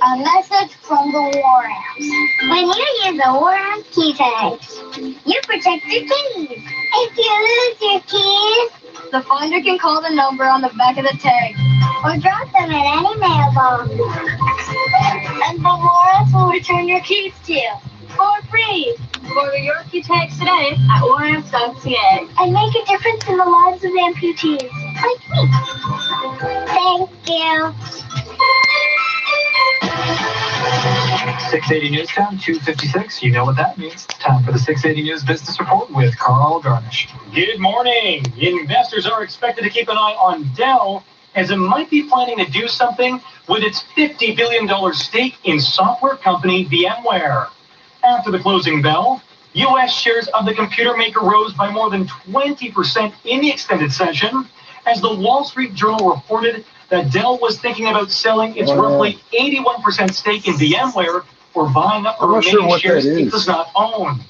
A message from the War Amps. When you use the War Amp key tags, you protect your keys. If you lose your keys, the finder can call the number on the back of the tag or drop them in any mailbox. And the War Amps will return your keys to you for free. Order your key tags today at waramps.ca and make a difference in the lives of amputees like me. Thank you. 680 News Time, 2:56. You know what that means. Time for the 680 News Business Report with Carl Garnish. Good morning. Investors are expected to keep an eye on Dell as it might be planning to do something with its $50 billion stake in software company VMware. After the closing bell, U.S. shares of the computer maker rose by more than 20% in the extended session as the Wall Street Journal reported that Dell was thinking about selling its roughly 81% stake in VMware or buying up the remaining shares it does not own.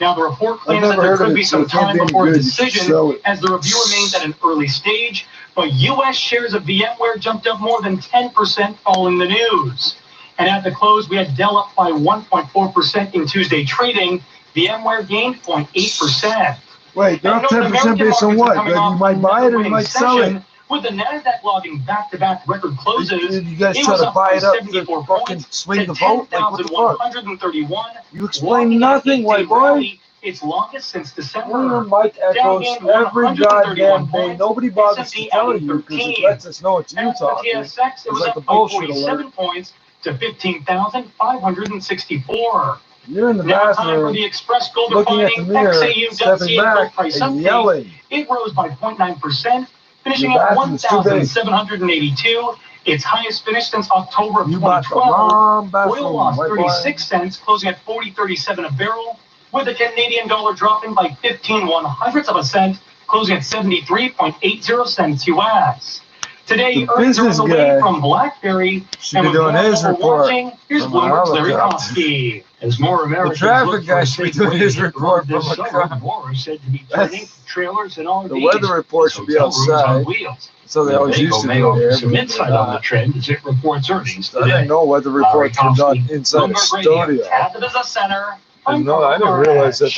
Now, the report claims that there could be some time before a decision as the review remains at an early stage, but U.S. shares of VMware jumped up more than 10% following the news. And at the close, we had Dell up by 1.4% in Tuesday trading. VMware gained 0.8%. Wait, they're up 10% based on what? That you might buy it or you might sell it. With the NASDAQ logging back-to-back record closes, You guys try to buy it up to fucking swing the vote? Like, what the fuck? You explain nothing, white boy. Its longest since December. William Mike echoes every goddamn day. Nobody bothers to tell you because it lets us know it's you talking. It was like a bullshit 47 points to 15,564. You're in the Now time for bathroom the Express Gold looking at Refining the mirror, XAU.ca stepping back price and update. yelling. It rose by 0.9%, finishing Your at bathroom's too big. 1,782. Its highest finish since October of You bought the 2012. wrong bathroom, Oil lost white boy. 36 cents, closing at 40.37 a barrel, with the Canadian dollar dropping by 15/100ths of a cent, closing at 73.80 cents US. Today, The earnings are business on the way guy from BlackBerry, should and be with doing more his people report watching, here's from a Bloomberg's Larry helicopter. Kosky. As more Americans The traffic look for guy a should be safe doing way his to hit the report road this from a summer, car. more is said to be That's- turning trailers and RVs. The weather report should be Hotel rooms on outside. wheels. So they always used to may do offer it some here. insight on the trend as it reports earnings I today. didn't know weather reports were done inside a studio. At the Business Center. No, I didn't realize that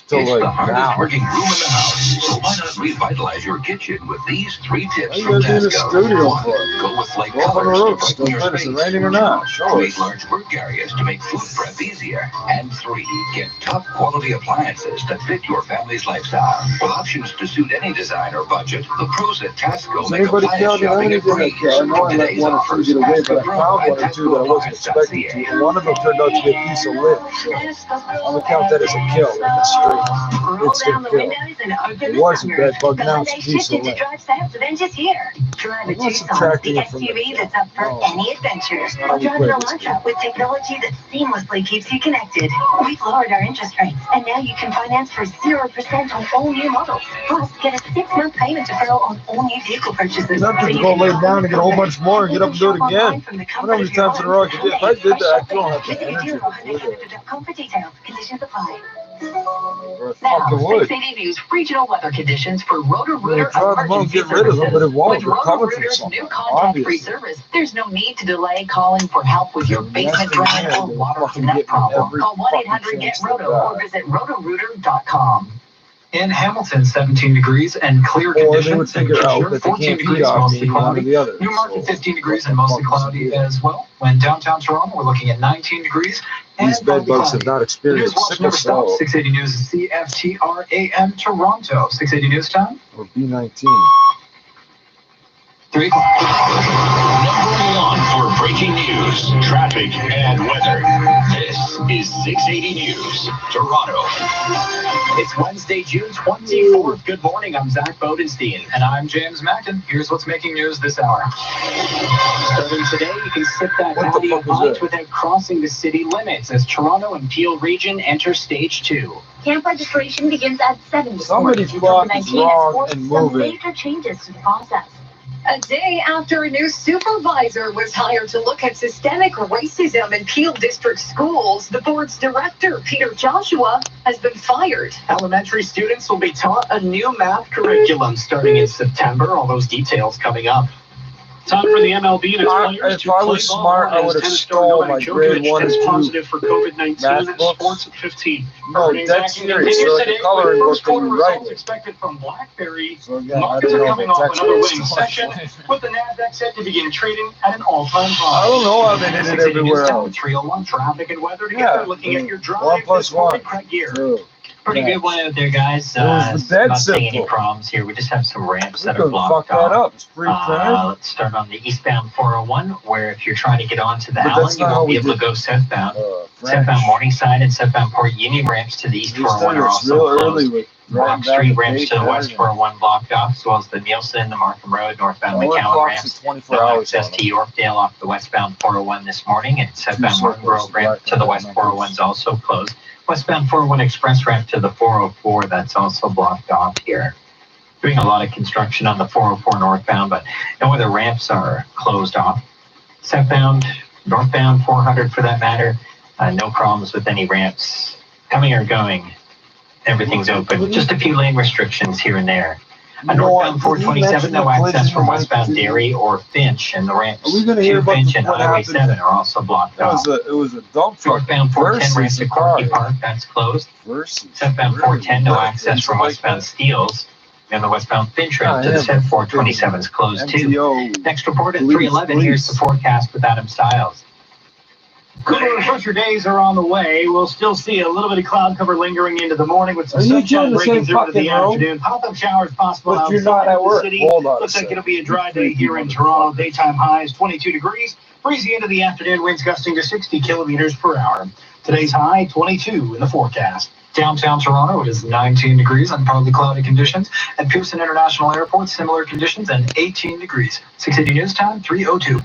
till It's like the hardest now. working room in the house, so why not revitalize your kitchen with these 3 tips What from are you guys in the Tasco? studio 1, for? go with light Go up on the colors roof, to brighten still your it's space. raining or not. Show Create us. large work areas to make food prep easier. And 3, get top quality appliances that fit your family's lifestyle. With options to suit any design or budget, the pros at Tasco Does make anybody appliance count shopping a anything like breeze. that? I know I let Today's one or two offers, get away, Tasco but I Pro found at one or two that I wasn't expecting to. And one of them turned out to be a piece of lid. So I'm gonna count that as a kill, like a straight instant kill. It was a bed bug, now it's a piece of lid. Drive Sam's Adventures here. Drive a I'm not Tucson, subtracting the it from the SUV that's up for any adventures. Not Or only drive an quick, it's Elantra with technology that seamlessly keeps you connected. We've lowered our interest rates, and now you can finance for 0% on all new models. Plus, get a 6-month payment deferral on all new vehicle purchases. Nothing to you go can lay shop down and get a whole bunch more and get up and do it online again. from the I wonder how many times in a row I could do it. If I did that, I don't have the Visit energy to do it. HoundaiCanada.com for details. details. Conditions apply. Now, 680 News regional weather conditions for Roto-Rooter emergency get rid of them, but it won't. With They're coming from Roto-Rooter's something, new contact-free service, there's no need to delay calling for help with your basement drain or water connect problem. Call 1-800-GET-ROTO or visit rotorooter.com. In Hamilton, 17 degrees and clear Or they would conditions. And figure out Kitchener, that they 14 can't feed degrees, off mostly me one or cloudy. the other. Newmarket, 15 degrees and mostly cloudy as well. When downtown Toronto, we're looking at 19 degrees. These bed bugs have not experienced News sickle never stops. cell 680 News is CFTR AM Toronto. 680 News time. or B19. 3 o'clock. Number one for breaking news, traffic, and weather. This is 680 News, Toronto. It's Wednesday, June 24th. Good morning. I'm Zach Bodenstein. And I'm James Mackin. Here's what's making news this hour. Starting today, you can sip that patio pint without crossing the city limits as Toronto and Peel region enter stage 2. Camp registration begins at 7 this morning. Somebody's block is COVID-19 wrong has forced and some moving. major changes to the process. A day after a new supervisor was hired to look at systemic racism in Peel District schools, the board's director, Peter Joshua, has been fired. Elementary students will be taught a new math curriculum starting in September. All those details coming up. Time for the MLB and its players If to I play was ball smart, I as would have tennis star stole Novak my Djokovic grade 1 and tests 2 positive for COVID-19 math at books. Sports at 15. No, Earnings dead action serious. continues So the today coloring with book first quarter didn't write results it. expected from BlackBerry. So again, I Markets don't are know coming if off it's another actually winning session with the Nasdaq set to begin trading at an all-time high. I don't know how they did it everywhere else. 301 traffic and weather Yeah, together. Looking at your drive. 1 plus 1. Craig Gear. Pretty good one out there, guys. It was the dead Not seeing any simple. problems here. We just have some ramps We that are could fuck blocked that off. up. It's free credit. Let's start on the eastbound 401, where if you're trying to get onto the But Allen, that's you not how won't be we able to did go southbound. French. Southbound Morningside and southbound Port Union ramps to the east We started 401 are this real also early closed. with Brock writing Street down the ramps date to the and west everything. 401 blocked off, as well as the Nielsen, the Markham Road, northbound Our McCowan clock's ramps. at 24 No hours access on to Yorkdale off the westbound 401 this morning, and southbound Martin Grove ramp to the west 401 is also closed. Westbound 401 express ramp to the 404, that's also blocked off here. Doing a lot of construction on the 404 northbound, but no other ramps are closed off. Southbound, northbound 400 for that matter, no problems with any ramps coming or going. Everything's open. Just a few lane restrictions here and there. Northbound 427, no access from westbound Derry or Finch, and the ramps Are we gonna to hear about Finch and what Highway happened? 7 are also blocked off. It was a dump truck Northbound 410 ramp versus to a Corky car. Park, that's closed. Versus Southbound 410, no access from westbound Steeles. And the westbound Finch ramp to the South 427 is closed too. MTO. Next report at 311, here's the forecast with Adam Stiles. Cooler and fresher days are on the way. We'll still see a little bit of cloud cover lingering into the morning with some Are you sunshine doing the breaking same through into the fucking room? afternoon. Pop-up showers possible But outside you're not at of the work. city. Hold on a Looks like second. it'll be a dry day here in Toronto. Daytime highs 22 degrees. Breezy into the afternoon. Winds gusting to 60 kilometers per hour. Today's high 22 in the forecast. Downtown Toronto, it is 19 degrees and partly cloudy conditions. At Pearson International Airport, similar conditions and 18 degrees. 680 News Time, 3:02.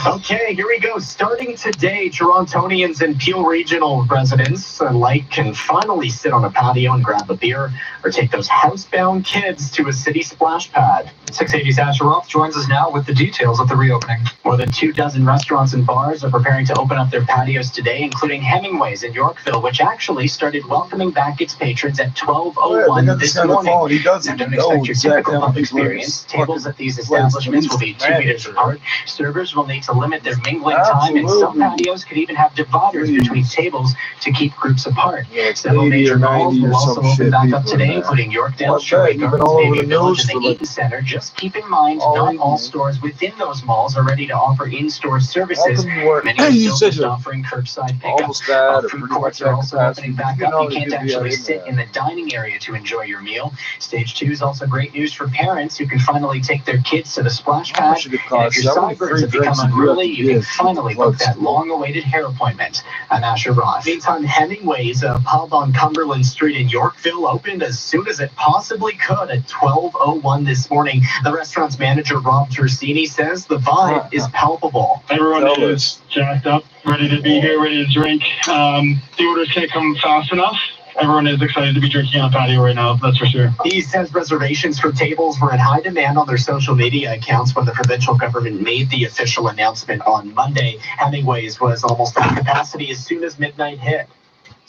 Okay, here we go. Starting today, Torontonians and Peel Regional residents alike can finally sit on a patio and grab a beer or take those housebound kids to a city splash pad. 680's Asher Roth joins us now with the details of the reopening. More than 24 restaurants and bars are preparing to open up their patios today, including Hemingway's in Yorkville, which actually started welcoming back its patrons at 12:01 this morning. He doesn't Don't know expect your exactly typical how pub people experience. fucking Tables at these establishments will be 2 meters apart. Servers will need to limit their mingling time, and some Absolutely. patios could even have dividers between tables to keep groups apart. it's Several 80 major or malls 90 or will also some open shit back up people today, in there. including Yorkdale, Well, Sherway you've been Gardens, all over Navy the Village, news and for the like Eaton Center. Just keep in mind, all not evening. all stores within those malls are ready to offer in-store How services. come you weren't? Many are You still said just you're offering curbside pickup. almost at or Food pretty courts much are at also capacity. opening back You up. know You they can't could be actually in sit there. in the dining area to enjoy your meal. Stage 2 is also great news for parents who can finally take their kids to the splash How pad. much did it And if cost? your That was sideburns free have become drinks and you unruly, have to you can give finally book that long-awaited hair appointment at Asher Roth. Meantime, Hemingway's, a pub on Cumberland Street in Yorkville, opened as soon as it possibly could at 12:01 this morning. The restaurant's manager, Rob Tersini, says the vibe is palpable. Everyone is jacked up, ready to be here, ready to drink. The orders can't come fast enough. Everyone is excited to be drinking on the patio right now, that's for sure. He says reservations for tables were in high demand on their social media accounts when the provincial government made the official announcement on Monday. Hemingway's was almost at capacity as soon as midnight hit.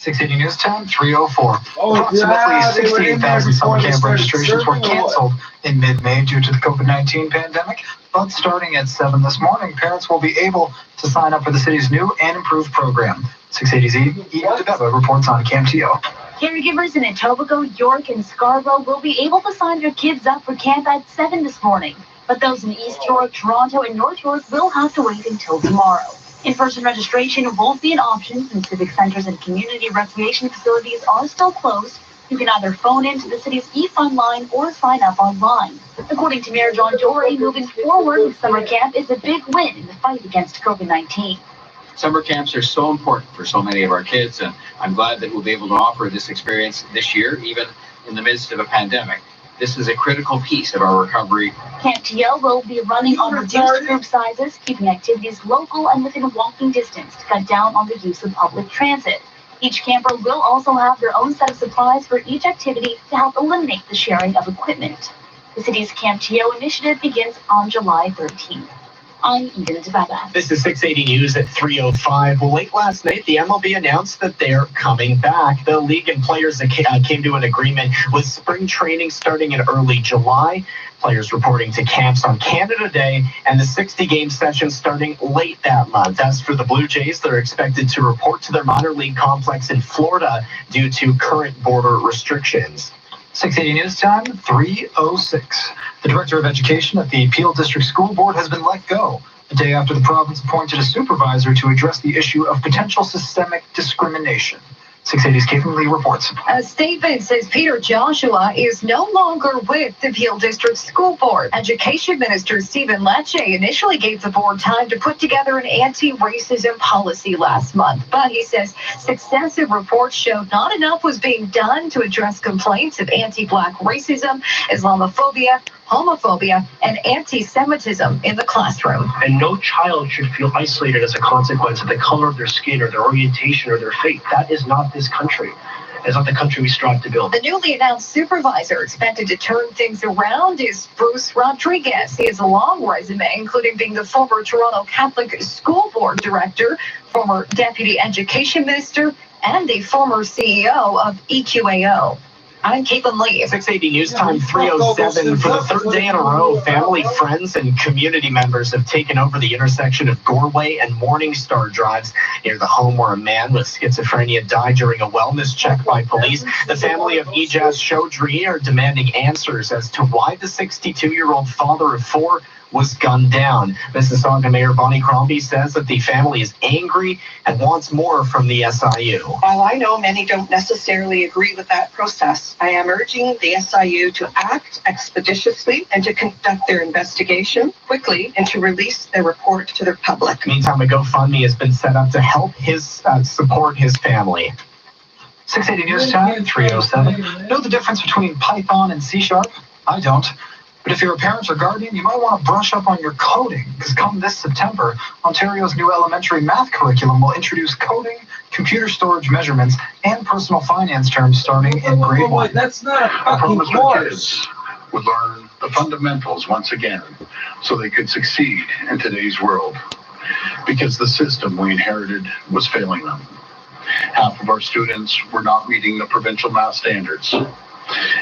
680 News Time, 3:04. Oh, Approximately yeah, they were in there 68,000 summer before they camp started registrations were serving or what? canceled in mid-May due to the COVID-19 pandemic. But starting at 7 this morning, parents will be able to sign up for the city's new and improved program. 680's Eden DeBeva reports on Camp TO. Caregivers in Etobicoke, York, and Scarborough will be able to sign their kids up for camp at 7 this morning. But those in East York, Toronto, and North York will have to wait until tomorrow. In-person registration won't be an option since civic centers and community recreation facilities are still closed. You can either phone into the city's eFund line or sign up online. According to Mayor John Tory, moving forward with summer camp is a big win in the fight against COVID-19. Summer camps are so important for so many of our kids, and I'm glad that we'll be able to offer this experience this year, even in the midst of a pandemic. This is a critical piece of our recovery. Camp TL will be running on reduced group sizes, keeping activities local and within walking distance to cut down on the use of public transit. Each camper will also have their own set of supplies for each activity to help eliminate the sharing of equipment. The city's Camp TO initiative begins on July 13th. I'm Eden DeBeva. This is 680 News at 3:05. Well, late last night, the MLB announced that they're coming back. The league and players came to an agreement with spring training starting in early July. Players reporting to camps on Canada Day and the 60-game session starting late that month. As for the Blue Jays, they're expected to report to their minor league complex in Florida due to current border restrictions. 680 News Time, 3:06. The Director of Education at the Peel District School Board has been let go, a day after the province appointed a supervisor to address the issue of potential systemic discrimination. 680's Caitlin Lee reports. A statement says Peter Joshua is no longer with the Peel District School Board. Education Minister Stephen Lecce initially gave the board time to put together an anti-racism policy last month, but he says successive reports showed not enough was being done to address complaints of anti-Black racism, Islamophobia, homophobia, and anti-Semitism in the classroom. And no child should feel isolated as a consequence of the color of their skin or their orientation or their faith. That is not this country. It's not the country we strive to build. The newly announced supervisor expected to turn things around is Bruce Rodriguez. He has a long resume, including being the former Toronto Catholic School Board Director, former Deputy Education Minister, and the former CEO of EQAO. I'm Caitlin Lee. 680 News Time, 3:07. For the third day in a row, family, friends, and community members have taken over the intersection of Goreway and Morningstar drives near the home where a man with schizophrenia died during a wellness check by police. The family of Ijaz Chaudhry are demanding answers as to why the 62-year-old father of four was gunned down. Mississauga Mayor Bonnie Crombie says that the family is angry and wants more from the SIU. While I know many don't necessarily agree with that process, I am urging the SIU to act expeditiously and to conduct their investigation quickly and to release their report to the public. Meantime, a GoFundMe has been set up to help support his family. 680 News Time, 3:07. Know the difference between Python and C#? I don't. But if you're a parent or guardian, you might want to brush up on your coding, because come this September, Ontario's new elementary math curriculum will introduce coding, computer storage measurements, and personal finance terms starting in grade 1. That's not a fucking Kids course. would learn the fundamentals once again so they could succeed in today's world, because the system we inherited was failing them. Half of our students were not meeting the provincial math standards.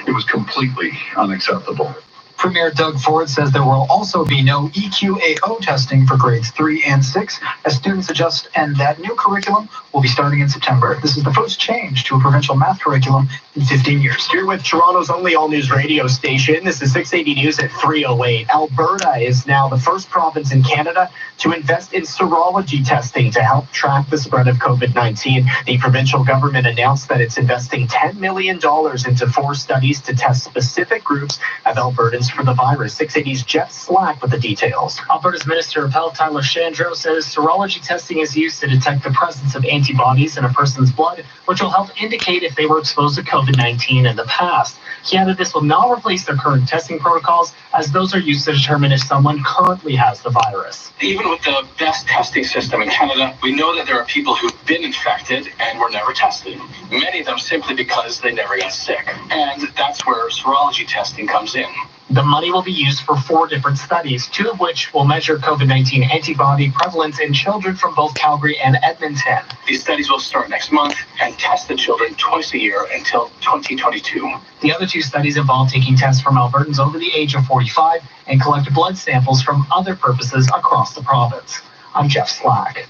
It was completely unacceptable. Premier Doug Ford says there will also be no EQAO testing for grades 3 and 6 as students adjust, and that new curriculum will be starting in September. This is the first change to a provincial math curriculum in 15 years. Here with Toronto's only all-news radio station, this is 680 News at 3:08. Alberta is now the first province in Canada to invest in serology testing to help track the spread of COVID-19. The provincial government announced that it's investing $10 million into 4 studies to test specific groups of Albertans for the virus. 680's Jeff Slack with the details. Alberta's Minister of Health, Tyler Shandro, says serology testing is used to detect the presence of antibodies in a person's blood, which will help indicate if they were exposed to COVID-19 in the past. He added this will not replace their current testing protocols, as those are used to determine if someone currently has the virus. Even with the best testing system in Canada, we know that there are people who've been infected and were never tested. Many of them simply because they never got sick. And that's where serology testing comes in. The money will be used for 4 different studies, 2 of which will measure COVID-19 antibody prevalence in children from both Calgary and Edmonton. These studies will start next month and test the children twice a year until 2022. The other 2 studies involve taking tests from Albertans over the age of 45 and collect blood samples from other purposes across the province. I'm Jeff Slack.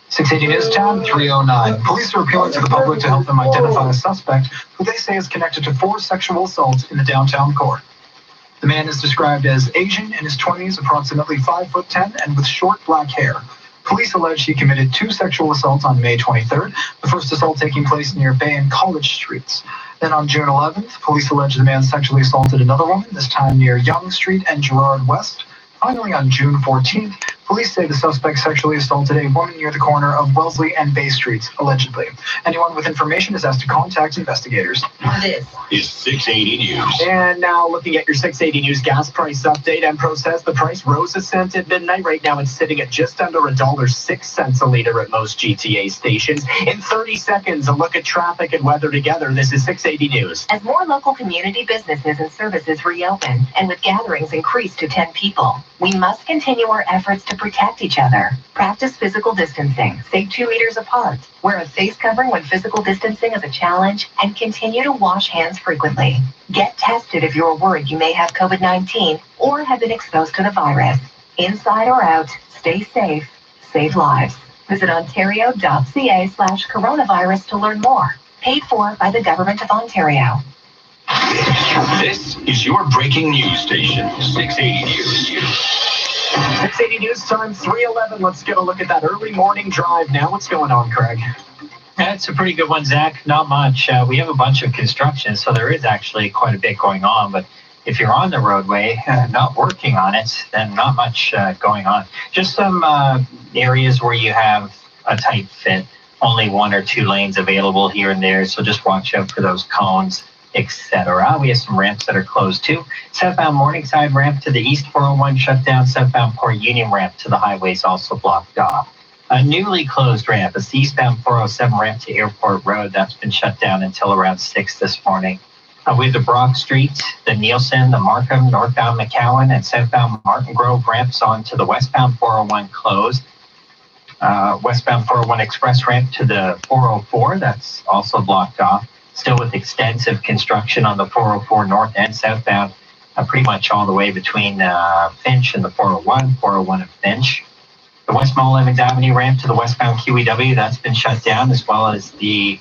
680 News Time, 309. Police are appealing to the public to help them identify a suspect who they say is connected to 4 sexual assaults in the downtown core. The man is described as Asian, in his 20s, approximately 5'10", and with short black hair. Police allege he committed 2 sexual assaults on May 23rd, the first assault taking place near Bay and College Streets. Then on June 11th, police allege the man sexually assaulted another woman, this time near Yonge Street and Gerrard West. Finally, on June 14th, police say the suspect sexually assaulted a woman near the corner of Wellesley and Bay Streets, allegedly. Anyone with information is asked to contact investigators. This is 680 News. And now looking at your 680 News gas price update, Empro says the price rose a cent at midnight. Right now it's sitting at just under $1.06 a liter at most GTA stations. In 30 seconds, a look at traffic and weather together. This is 680 News. As more local community businesses and services reopen, and with gatherings increased to 10 people, we must continue our efforts to protect each other. Practice physical distancing. Stay 2 meters apart. Wear a face covering when physical distancing is a challenge, and continue to wash hands frequently. Get tested if you're worried you may have COVID-19 or have been exposed to the virus. Inside or out, stay safe, save lives. Visit ontario.ca/coronavirus to learn more. Paid for by the Government of Ontario. This is your breaking news station, 680 News. 680 News Time, 311. Let's get a look at that early morning drive now. What's going on, Craig? That's a pretty good one, Zach. Not much. We have a bunch of construction, so there is actually quite a bit going on. But if you're on the roadway, not working on it, then not much going on. Just some areas where you have a tight fit, only 1 or 2 lanes available here and there. So just watch out for those cones, etc. We have some ramps that are closed too. Southbound Morningside ramp to the East 401 shut down. Southbound Port Union ramp to the highways also blocked off. A newly closed ramp is the eastbound 407 ramp to Airport Road. That's been shut down until around 6 this morning. We have the Brock Street, the Nielsen, the Markham, northbound McCowan, and southbound Martin Grove ramps onto the westbound 401 closed. Westbound 401 express ramp to the 404, that's also blocked off. Still with extensive construction on the 404 north and southbound, pretty much all the way between Finch and the 401 and Finch. The West Mall Evans Avenue ramp to the westbound QEW, that's been shut down, as well as the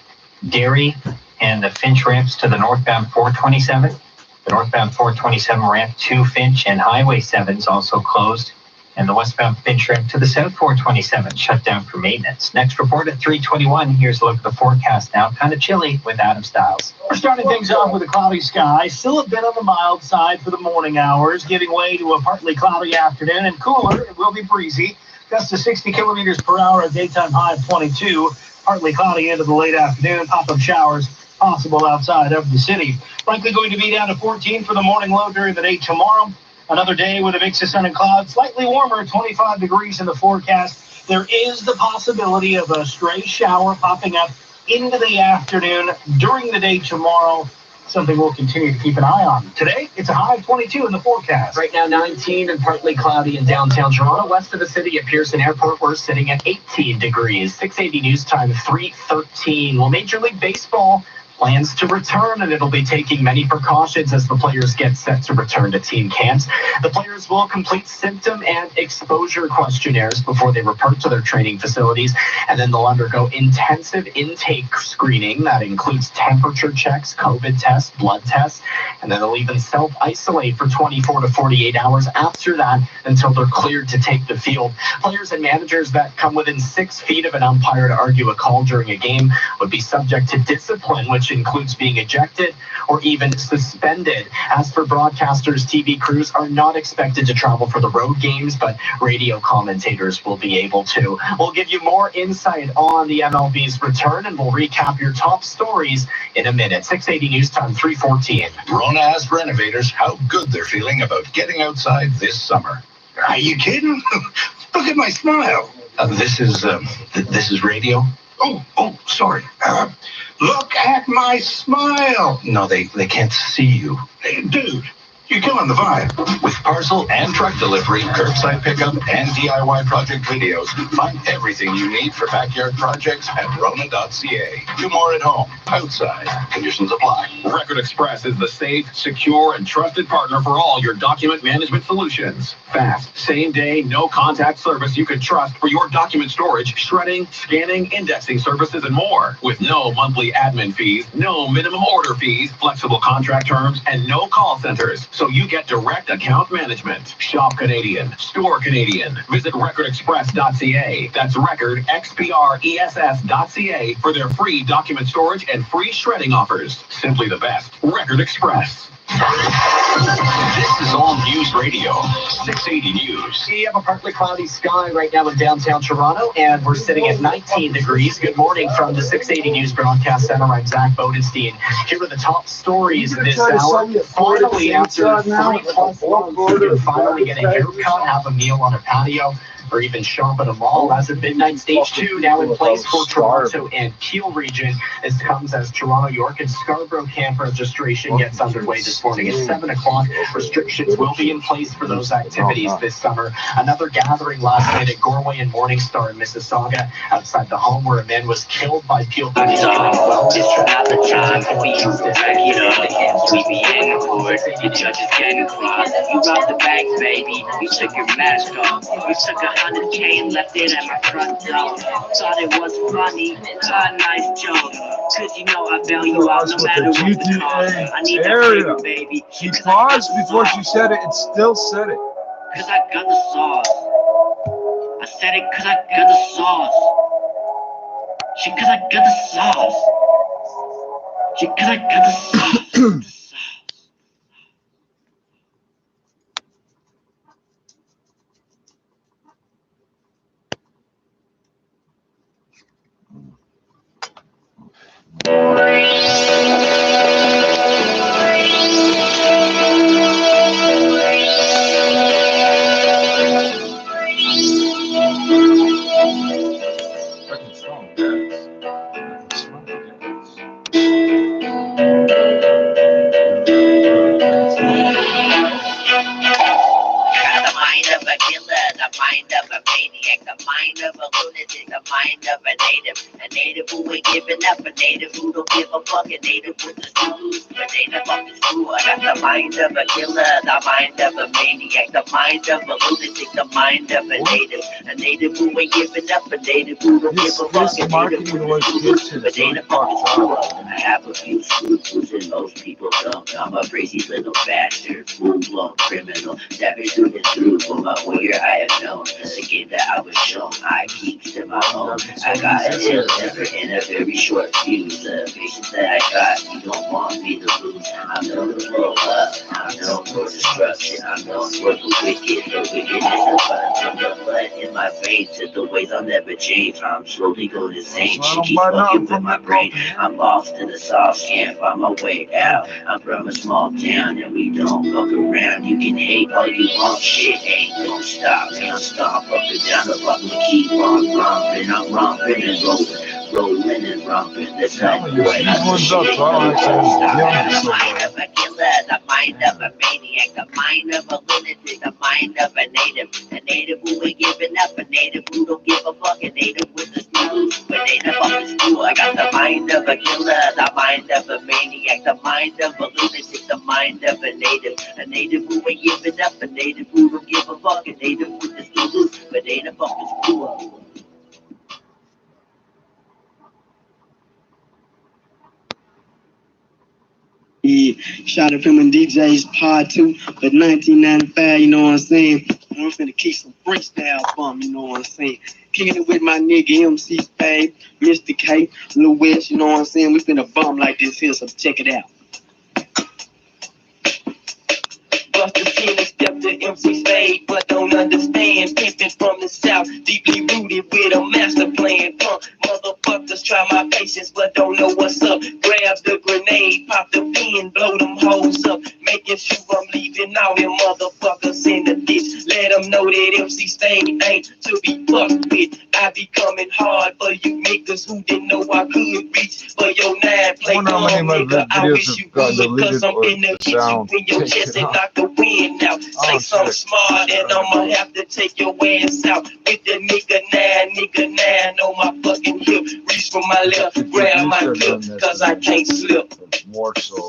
Derry and the Finch ramps to the northbound 427. The northbound 427 ramp to Finch and Highway 7 is also closed. And the westbound Finch ramp to the south 427 shut down for maintenance. Next report at 3:21. Here's a look at the forecast now. Kind of chilly with Adam Stiles. We're starting things off with a cloudy sky. Still a bit on the mild side for the morning hours, giving way to a partly cloudy afternoon and cooler. It will be breezy. Gusts to 60 kilometers per hour, a daytime high of 22. Partly cloudy into the late afternoon. Pop-up showers possible outside of the city. Likely going to be down to 14 for the morning low during the day tomorrow. Another day with a mix of sun and clouds, slightly warmer, 25 degrees in the forecast. There is the possibility of a stray shower popping up into the afternoon during the day tomorrow, something we'll continue to keep an eye on. Today, it's a high of 22 in the forecast. Right now, 19 and partly cloudy in downtown Toronto. West of the city at Pearson Airport, we're sitting at 18 degrees. 680 News Time, 3:13. Well, Major League Baseball plans to return, and it'll be taking many precautions as the players get set to return to team camps. The players will complete symptom and exposure questionnaires before they report to their training facilities, and then they'll undergo intensive intake screening. That includes temperature checks, COVID tests, blood tests, and then they'll even self-isolate for 24 to 48 hours after that until they're cleared to take the field. Players and managers that come within 6 feet of an umpire to argue a call during a game would be subject to discipline, which includes being ejected or even suspended. As for broadcasters, TV crews are not expected to travel for the road games, but radio commentators will be able to. We'll give you more insight on the MLB's return, and we'll recap your top stories in a minute. 680 News Time, 3:14. Rona asked renovators how good they're feeling about getting outside this summer. Are you kidding? Look at my smile. This is radio? Oh, sorry. Look at my smile. No, they can't see you. Hey, dude, You're killing the vibe. With parcel and truck delivery, curbside pickup, and DIY project videos, find everything you need for backyard projects at Rona.ca. Do more at home, outside. Conditions apply. Record Express is the safe, secure, and trusted partner for all your document management solutions. Fast, same-day, no-contact service you can trust for your document storage, shredding, scanning, indexing services, and more. With no monthly admin fees, no minimum order fees, flexible contract terms, and no call centers. So you get direct account management. Shop Canadian. Store Canadian. Visit recordexpress.ca. That's recordexpress.ca for their free document storage and free shredding offers. Simply the best. Record Express. This is All News Radio, 680 News. We have a partly cloudy sky right now in downtown Toronto, and we're sitting at 19 degrees. Good morning from the 680 News Broadcast Center. I'm Zach Bodenstein. Here are the top stories this hour. Finally, after 3+ months, you can finally get a haircut, have a meal on a patio, or even shop at a mall. As of midnight, stage 2 now in place for Toronto and Peel region. This comes as Toronto, York, and Scarborough camp registration gets underway this morning at 7 o'clock. Restrictions will be in place for those activities this summer. Another gathering last night at Goreway and Morningstar in Mississauga, outside the home where a man was killed by Peel police during Just not the time for you to back it up. The camps we be in court. Your judges getting crossed. You robbed the bank, baby. You took your mask off. You took 100K and left it at my front door. Thought it was funny, nice joke. Cause you know I bail you out no matter what the cost. I need that paper, baby. She paused before she said it and still said it. Cause I got the sauce. I said it cause I got the sauce. She cause I got the sauce. She cause I got the sauce. A native who ain't giving up, a native who don't give a fuck, a native with the screws, a native off the screw. I got the mind of a killer, the mind of a maniac, the mind of a lunatic, the mind of a native who ain't giving up, a native who don't give a fuck, a native with the screws, a native off the screw. I have a few scruples and most people don't. I'm a crazy little bastard, full-blown criminal, savage through and through. For my warrior I have known, the game that I was shown, I keep to my own. I got an ill temper and a very short fuse. The patience that I got, you don't want me to lose. I'm known to blow up, I'm known for destruction, I'm known for the wicked. The wickedness of fun from the blood in my veins to the ways I'll never change. I'm slowly going insane, she keeps fucking with my brain. I'm lost in the sauce, can't find my way out. I'm from a small town and we don't fuck around. You can hate all you want, shit ain't gonna stop. And I'm stomp up and down the block and keep on romping. I'm romping and rolling and romping. That's how you do it. I'm the mind of a killer, the mind of a maniac, the mind of a lunatic, the mind of a native who ain't giving up, a native who don't give a fuck, a native with the screws, a native off the screw. I got the mind of a killer, the mind of a maniac, the mind of a lunatic, the mind of a native who ain't giving up, a native who don't give a fuck, a native with the screws, a native off the screw. Yeah, shot it from a DJ's Pod 2, but 1995, you know what I'm saying? I'm finna keep some freestyle bum, you know what I'm saying? Kicking it with my nigga MC Spade, Mr. K, Lil West, you know what I'm saying? We finna bum like this here, so check it out. Buster King stepped to MC Spade, but don't understand. Pimpin' from the south, deeply rooted with a master plan. Motherfuckers try my patience, but don't know what's up. Grab the grenade, pop the pin, blow them hoes up. Making sure I'm leaving all them motherfuckers in the ditch. Let them know that MC Spade ain't to be fucked with. I be coming hard for you niggas who didn't know I could reach for your 9 play. I wonder how many of my videos have got deleted or the sound taken off. Knock the wind out. Say something smart and I'ma have to take your ass out. With the nigga nine on my fucking hip. Reach for my left, grab my cup, cause I can't slip. More so.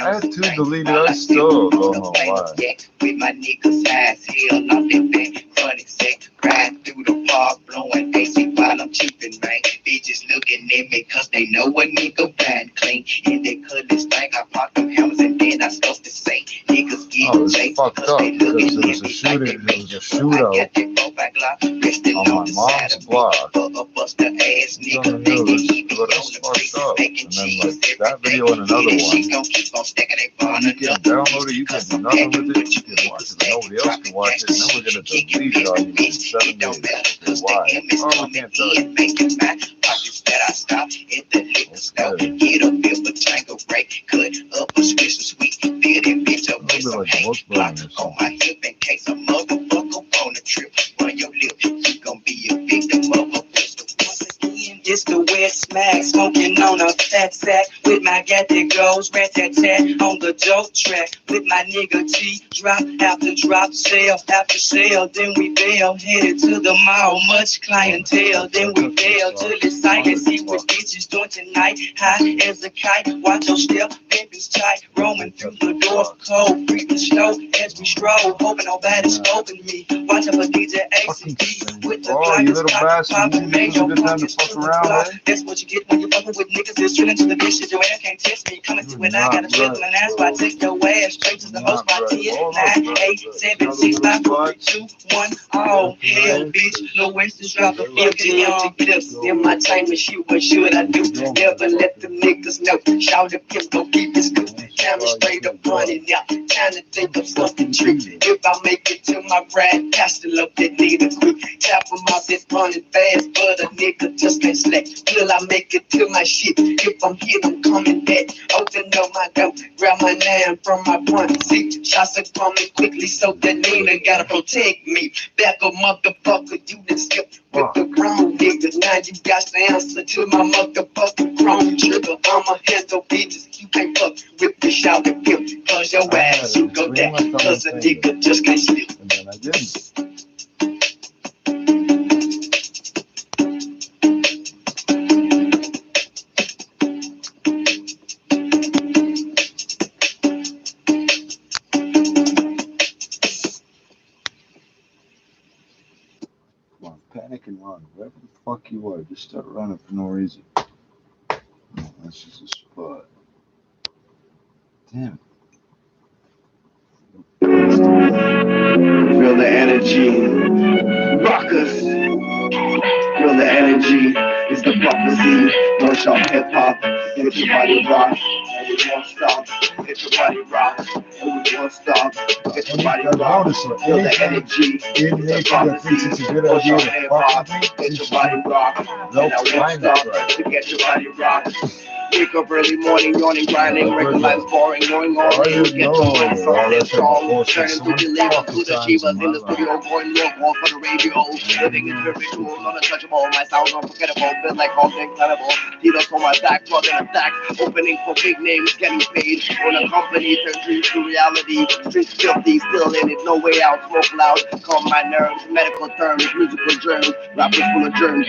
I had two deleted, I still don't know why. With my niggas eyes held off their back, funny sack, ride through the park, blowing AC while I'm cheaping, man. Bitches looking at me cause they know a nigga bad clean. And they cut this thing, I pop them hammers and then I start to say, niggas get chased fucked up because it was a shooting, it was a shootout on my mom's block. It's on the news, but it's fucked up. And then like that video and another one. You can download it, you can do nothing with it, you can watch it, nobody else can watch it, and then we're gonna delete it on you in 7 days. Why? Oh, we can't tell you. That I stop at the liquor store, get a bill for tango break, cut up a special sweet, fill that bitch up with some hate blocks on my hip in case a motherfucker on a trip. Run your lip, you gon' be a victim of a pistol. Once again, it's the wet smack, smoking on a fat sack with my gat that goes rat-tat-tat on the dope track with my nigga T. Drop after drop, sale after sale, then we bail, headed to the mall, much clientele, then we bail to the site and see what bitches doing tonight. High as a kite, watch your step, pimpin's tight, roaming through the door, cold, breathing slow as we stroll, hoping nobody's scoping me. Watch out for DJ ACD with the blockers, popping, make your pockets full of block. That's what you get when you fucking with niggas that's drilling to the bitch shit. Your ass can't test me. Coming to when I got a flip and ass, so I take your ass straight to the host by 10, 9, 8, 7, 6, 5, 4, 2, 1. Oh, hell, bitch. No Winston's drop a 50 empty clips in my time machine. What should I do? Never let them niggas know. Shout the pimp, go keep this good. Camera straight up running out. Time to think of something tricky. If I make it to my ride, castle up that nigga quick. Tap him out that running fast, but a nigga just can't slack. Till I make it to my shit. If I'm hit, I'm coming back. Open up my door, grab my name from my front seat. Shots are coming quickly, so that Nina gotta protect me. Back a motherfucker, you done skipped with the wrong nigga. Now you got to answer to my motherfucking chrome trigger. I'ma handle bitches, you can't fuck with the shout and pimp. Cause your ass, you go down. Cause a nigga just can't sleep. And then I didn't. Panic and run. Wherever the fuck you are, just start running for no reason. No, that's just a spot. Damn it. Feel the energy. Rockers. Feel the energy. It's the prophecy. Don't shop hip hop. Get your body rock. And we won't stop. Get your body rock. And we won't stop. Get your body rock. Feel the energy. Any that thinks it's a good idea to fuck with me, get your body rock. And I won't stop to get your body rock. Wake up early morning, yawning, grinding, recognize boring, knowing all things, get to my song and strong, turning to the label to the achievers in the studio, going low, all for the radio, living is virtual, untouchable, my sound's unforgettable, feel like all incredible, Tito's on my back, plugging a stack, opening for big names, getting paid, on a company, turn dreams to reality, streets filthy, still in it, no way out, smoke loud, calm my nerves, medical terms, musical germs, rappers full of germs,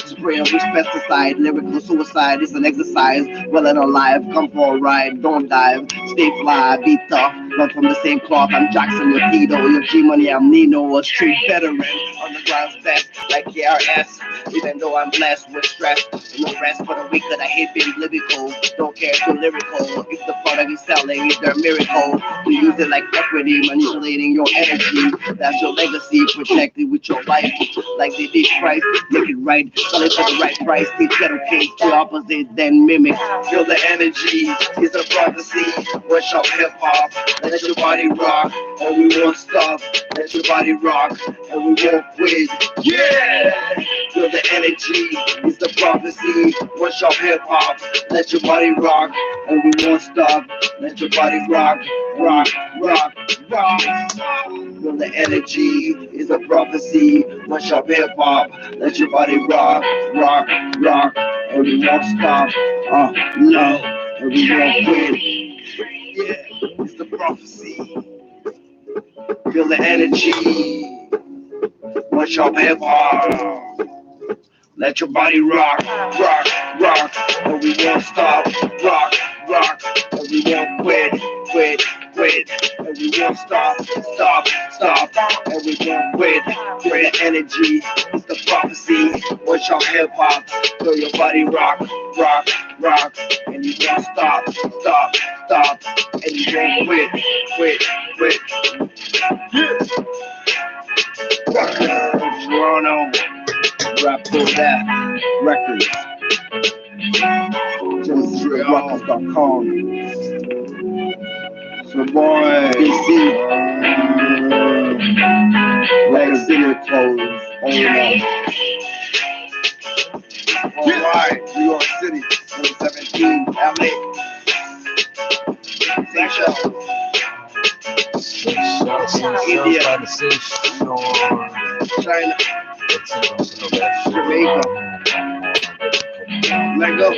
spray with pesticide, lyrical suicide. It's an exercise, well and alive, come for a ride, don't dive, stay fly, be tough, not from the same cloth, I'm Jackson, your Tito, your G-Money, I'm Nino, a street veteran, underground's best, like KRS, even though I'm blessed with stress, no rest for the week that I hate being lyrical, don't care if you're lyrical, if the product is selling, it's their miracle, you use it like equity, manipulating your energy, that's your legacy, protected with your life, like they did Christ, make it right, sell it for the right price, teach ghetto kids to opposite, then mimic. Feel the energy, it's a prophecy. Watch out hip hop, let your body rock, and we won't stop. Let your body rock, and we won't quit. quit. Yeah! Feel the energy, it's the prophecy. Watch your hip hop, let your body rock, and we won't stop. Let your body rock, rock, rock, rock. Feel the energy, it's a prophecy. Watch your hip hop, let your body rock, rock, rock, and we won't stop. No, and we won't quit. Yeah, it's the prophecy. Feel the energy. Watch your hip hop. Let your body rock, rock, rock, and we won't stop. Rock, rock, and we won't quit, quit, quit, and we won't stop, stop, stop, and we won't quit. Feel the energy, it's the prophecy. Watch your hip hop, feel your body rock, rock, rock, and you won't stop, stop, stop, and you won't quit, quit, quit. Toronto, rap for that records. JustStreetRecords.com. So boy, DC, Lake City clothes, alright, New York City, 2017, LA. India, China, Jamaica, Lego.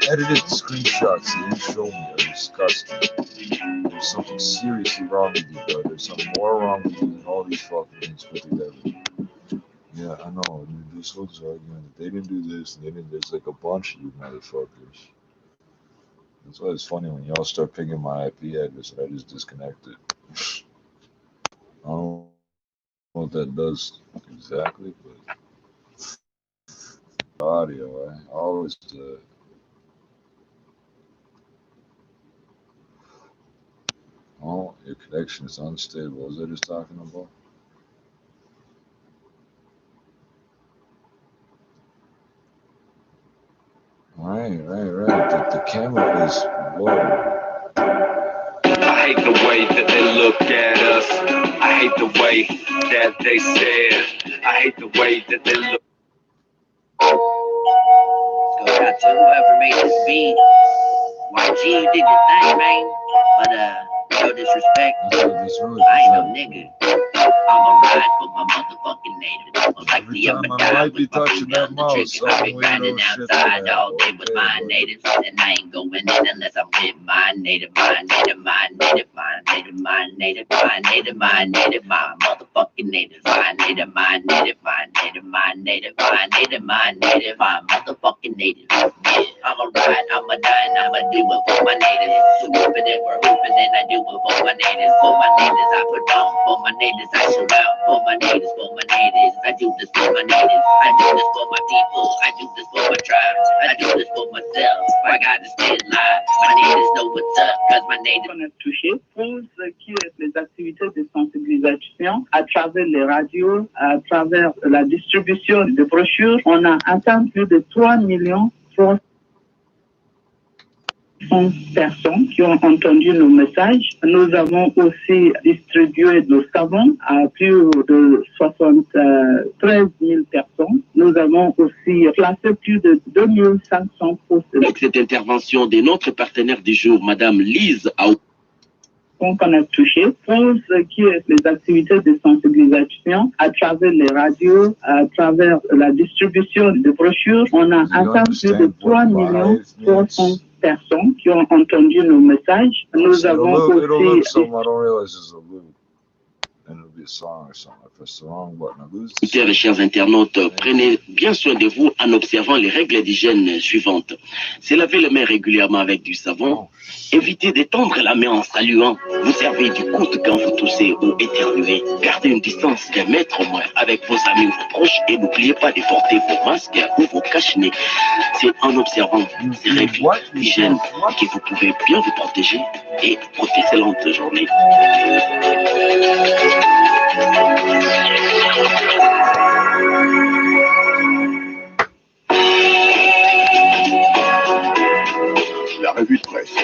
Edited screenshots that you showed me are disgusting. There's something seriously wrong with you, bro. There's something more wrong with you than all these fucking things put together. Yeah, I know. These folks are arguing that they didn't do this, and they didn't. There's like a bunch of you motherfuckers. That's why it's funny when y'all start pinging my IP address and I just disconnect it. I don't know what that does exactly, but audio, I always do it. Oh, your connection is unstable. What was I just talking about? Right. The camera is low. I hate the way that they look at us. I hate the way that they stare. I hate the way that they look. Go out to whoever made this beat. YG, you did your thing, man. But no disrespect, I ain't no nigga. I'ma ride for my motherfucking natives. Most likely I'ma die with my feet on the trigger. I've been grinding outside all day with my natives, and I ain't going in unless I'm with my native, my native, my native, my native, my native, my native, my native, my motherfucking natives, my native, my native, my native, my native, my native, my native, my motherfucking natives. Yeah, I'ma ride, I'ma die, and I'ma do it for my natives. We're hooping and we're hooping, and I do it for my natives. For my natives, I put on. For my natives, I shoot out. For my natives, for my natives. I do this for my natives. I do this for my people. I do this for my tribe. I do this for myself. I gotta stay alive. My natives know what's up, cause my natives. On a touché pour ce qui est les activités de sensibilisation à travers les radios, à travers la distribution de brochures. On a atteint plus de 3 millions 300 personnes qui ont entendu nos messages. Nous avons aussi distribué nos savons à plus de 73 000 personnes. Nous avons aussi placé plus de 2500 postes. Avec cette intervention de notre partenaire du jour, Madame Lise Aou. qu'on a touché pour ce qui est les activités de sensibilisation à travers les radios, à travers la distribution de brochures. On a atteint plus de 3 millions 300 personnes qui ont entendu nos messages. Nous avons aussi... Chers internautes, prenez bien soin de vous en observant les règles d'hygiène suivantes. Se laver les mains régulièrement avec du savon. Évitez d'étendre la main en saluant. Vous servez du coude quand vous toussez ou éternuez. Gardez une distance d'un mètre au moins avec vos amis ou vos proches et n'oubliez pas de porter vos masques ou vos cache-nez. C'est en observant ces règles d'hygiène que vous pouvez bien vous protéger et profiter d'excellente journée. la revue de presse.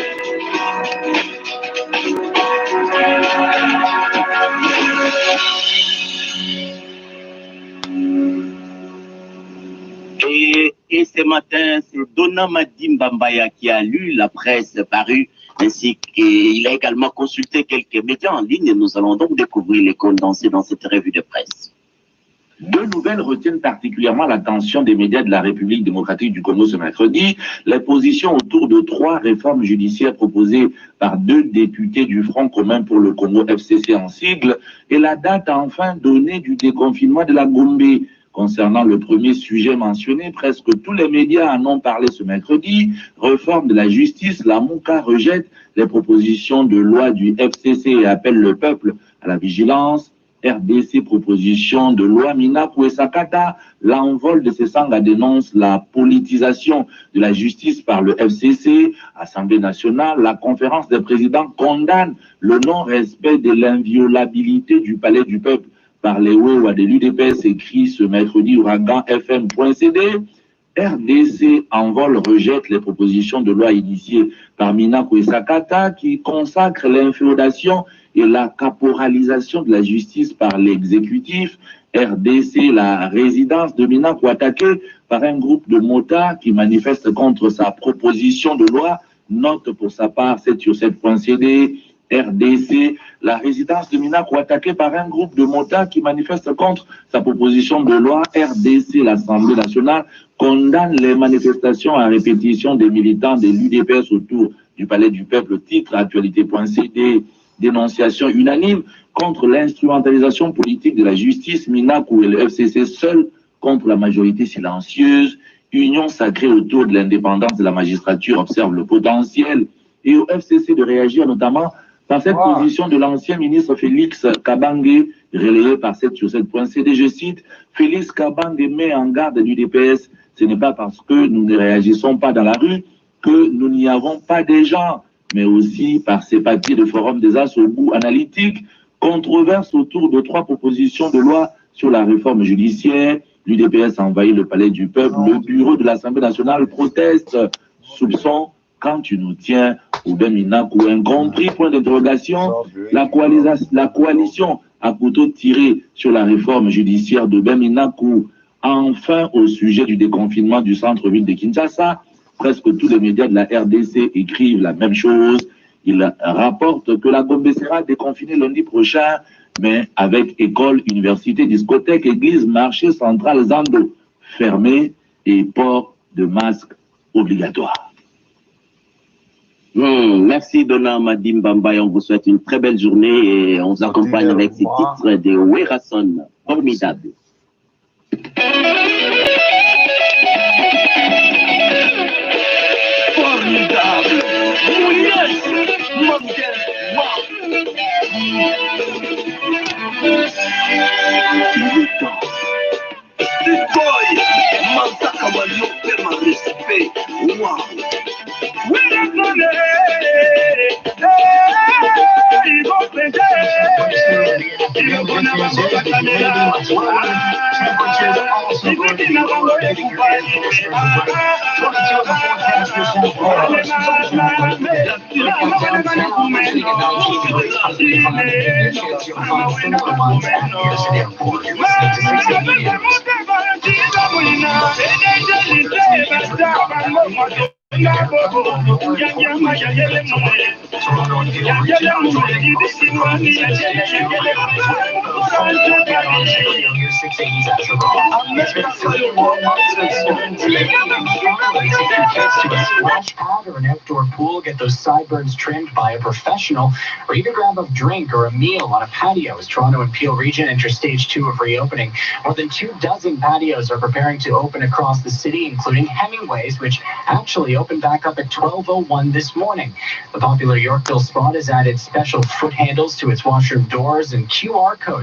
Et ce matin, c'est Dona Madimbambaya qui a lu la presse parue, ainsi qu'il a également consulté quelques médias en ligne et nous allons donc découvrir les condensés dans cette revue de presse. Deux nouvelles retiennent particulièrement l'attention des médias de la République démocratique du Congo ce mercredi. Les positions autour de 3 réformes judiciaires proposées par 2 députés du Front commun pour le Congo, FCC en sigle, et la date enfin donnée du déconfinement de la Gombe. Concernant le premier sujet mentionné, presque tous les médias en ont parlé ce mercredi. Réforme de la justice, la MOUCA rejette les propositions de loi du FCC et appelle le peuple à la vigilance. RDC, proposition de loi Minakou et Sakata, l'envol de ces sangs dénonce la politisation de la justice par le FCC. Assemblée nationale, la conférence des présidents condamne le non-respect de l'inviolabilité du palais du peuple par les Wewa de l'UDPS, écrit ce mercredi Ouragan FM.cd. RDC envol rejette les propositions de loi initiées par Minakou et Sakata qui consacrent l'inféodation et la caporalisation de la justice par l'exécutif. RDC, la résidence de Minakou attaquée par un groupe de motards qui manifeste contre sa proposition de loi, note pour sa part 7sur7.cd. RDC, la résidence de Minakou attaquée par un groupe de motards qui manifeste contre sa proposition de loi. RDC, l'Assemblée nationale, condamne les manifestations à répétition des militants de l'UDPS autour du Palais du Peuple. Titre actualité.cd. Dénonciation unanime contre l'instrumentalisation politique de la justice. Minakou et le FCC seuls contre la majorité silencieuse. Union sacrée autour de l'indépendance de la magistrature observe le potentiel. Et au FCC de réagir notamment par cette position de l'ancien ministre Félix Kabange, relayée par 7sur7.cd. Je cite, Félix Kabange met en garde du DPS. Ce n'est pas parce que nous ne réagissons pas dans la rue que nous n'y avons pas des gens, mais aussi par ces papiers de Forum des As au goût analytique, controverse autour de 3 propositions de loi sur la réforme judiciaire. L'UDPS envahit le palais du peuple. Le bureau de l'Assemblée nationale proteste. Soupçon, quand tu nous tiens au Minakou, incompris, point d'interrogation. La coalition à couteau tiré sur la réforme judiciaire de Minakou. Enfin, au sujet du déconfinement du centre-ville de Kinshasa, presque tous les médias de la RDC écrivent la même chose. Ils rapportent que la Gombe sera déconfinée lundi prochain, mais avec école, université, discothèque, église, marché central, Zando fermé et port de masque obligatoire. Merci Dona Madimbambaya, on vous souhaite une très belle journée et on vous accompagne avec ces titres de Werason. Formidable. Formidable. Oh yes, Big boy, Mantaka Walio, pay my respect. Wow. Or an outdoor pool, get those sideburns trimmed by a professional, or even grab a drink or a meal on a patio as Toronto and Peel region enter stage 2 of reopening. More than 24 patios are preparing to open across the city, including Hemingway's, which actually opened back up at 12:01 this morning. The popular Yorkville spot has added special foot handles to its washroom doors and QR codes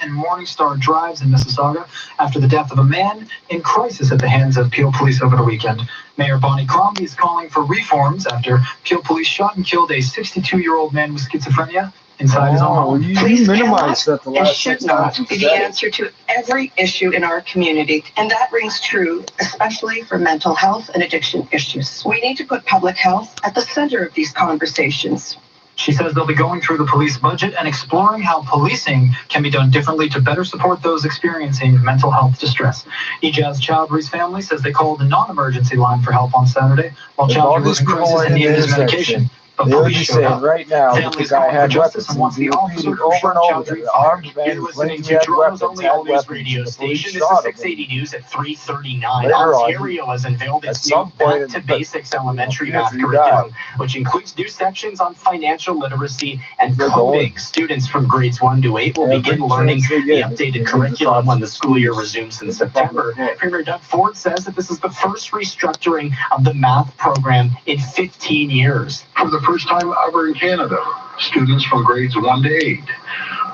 and Morningstar Drives in Mississauga after the death of a man in crisis at the hands of Peel Police over the weekend. Mayor Bonnie Crombie is calling for reforms after Peel Police shot and killed a 62-year-old man with schizophrenia inside his own home. You minimized that the and last should 6 not times. be the answer to every issue in our community. And that rings true, especially for mental health and addiction issues. We need to put public health at the center of these conversations. She says they'll be going through the police budget and exploring how policing can be done differently to better support those experiencing mental health distress. Ijaz Chowdhury's family says they called the non-emergency line for help on Saturday while Chowdhury was in crisis and needed his medication. They would be saying right now that the guy had weapons, and he repeated over and over that the armed man claimed he had weapons, radio and the police station. This is shot him. 680 News at 3:39. Later on, Ontario has unveiled at its some new point Back to in the- Basics elementary math he curriculum, which includes new sections on financial literacy and They're coding. going. Students from grades 1 to 8 will begin learning the updated curriculum when the school year resumes in September. Premier Doug Ford says that this is the first restructuring of the math program in 15 years. For the first time ever in Canada, students from grades 1 to 8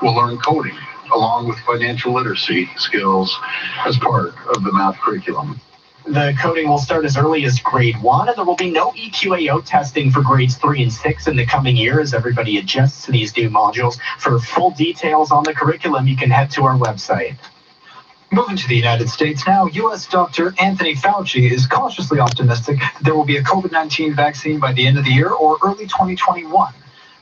will learn coding along with financial literacy skills as part of the math curriculum. The coding will start as early as grade 1, and there will be no EQAO testing for grades 3 and 6 in the coming year as everybody adjusts to these new modules. For full details on the curriculum, you can head to our website. Moving to the United States now, U.S. Dr. Anthony Fauci is cautiously optimistic that there will be a COVID-19 vaccine by the end of the year or early 2021.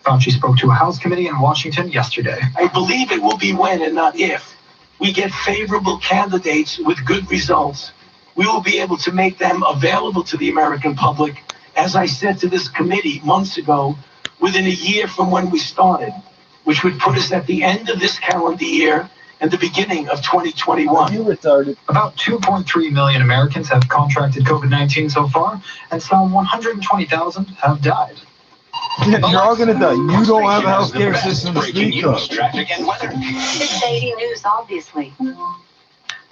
Fauci spoke to a House committee in Washington yesterday. I believe it will be when and not if we get favorable candidates with good results. We will be able to make them available to the American public, as I said to this committee months ago, within a year from when we started, which would put us at the end of this calendar year and the beginning of 2021. You retarded. About 2.3 million Americans have contracted COVID-19 so far, and some 120,000 have died. Yeah, you're all gonna die. You don't have a healthcare system to speak of. Traffic and weather. 680 News, obviously.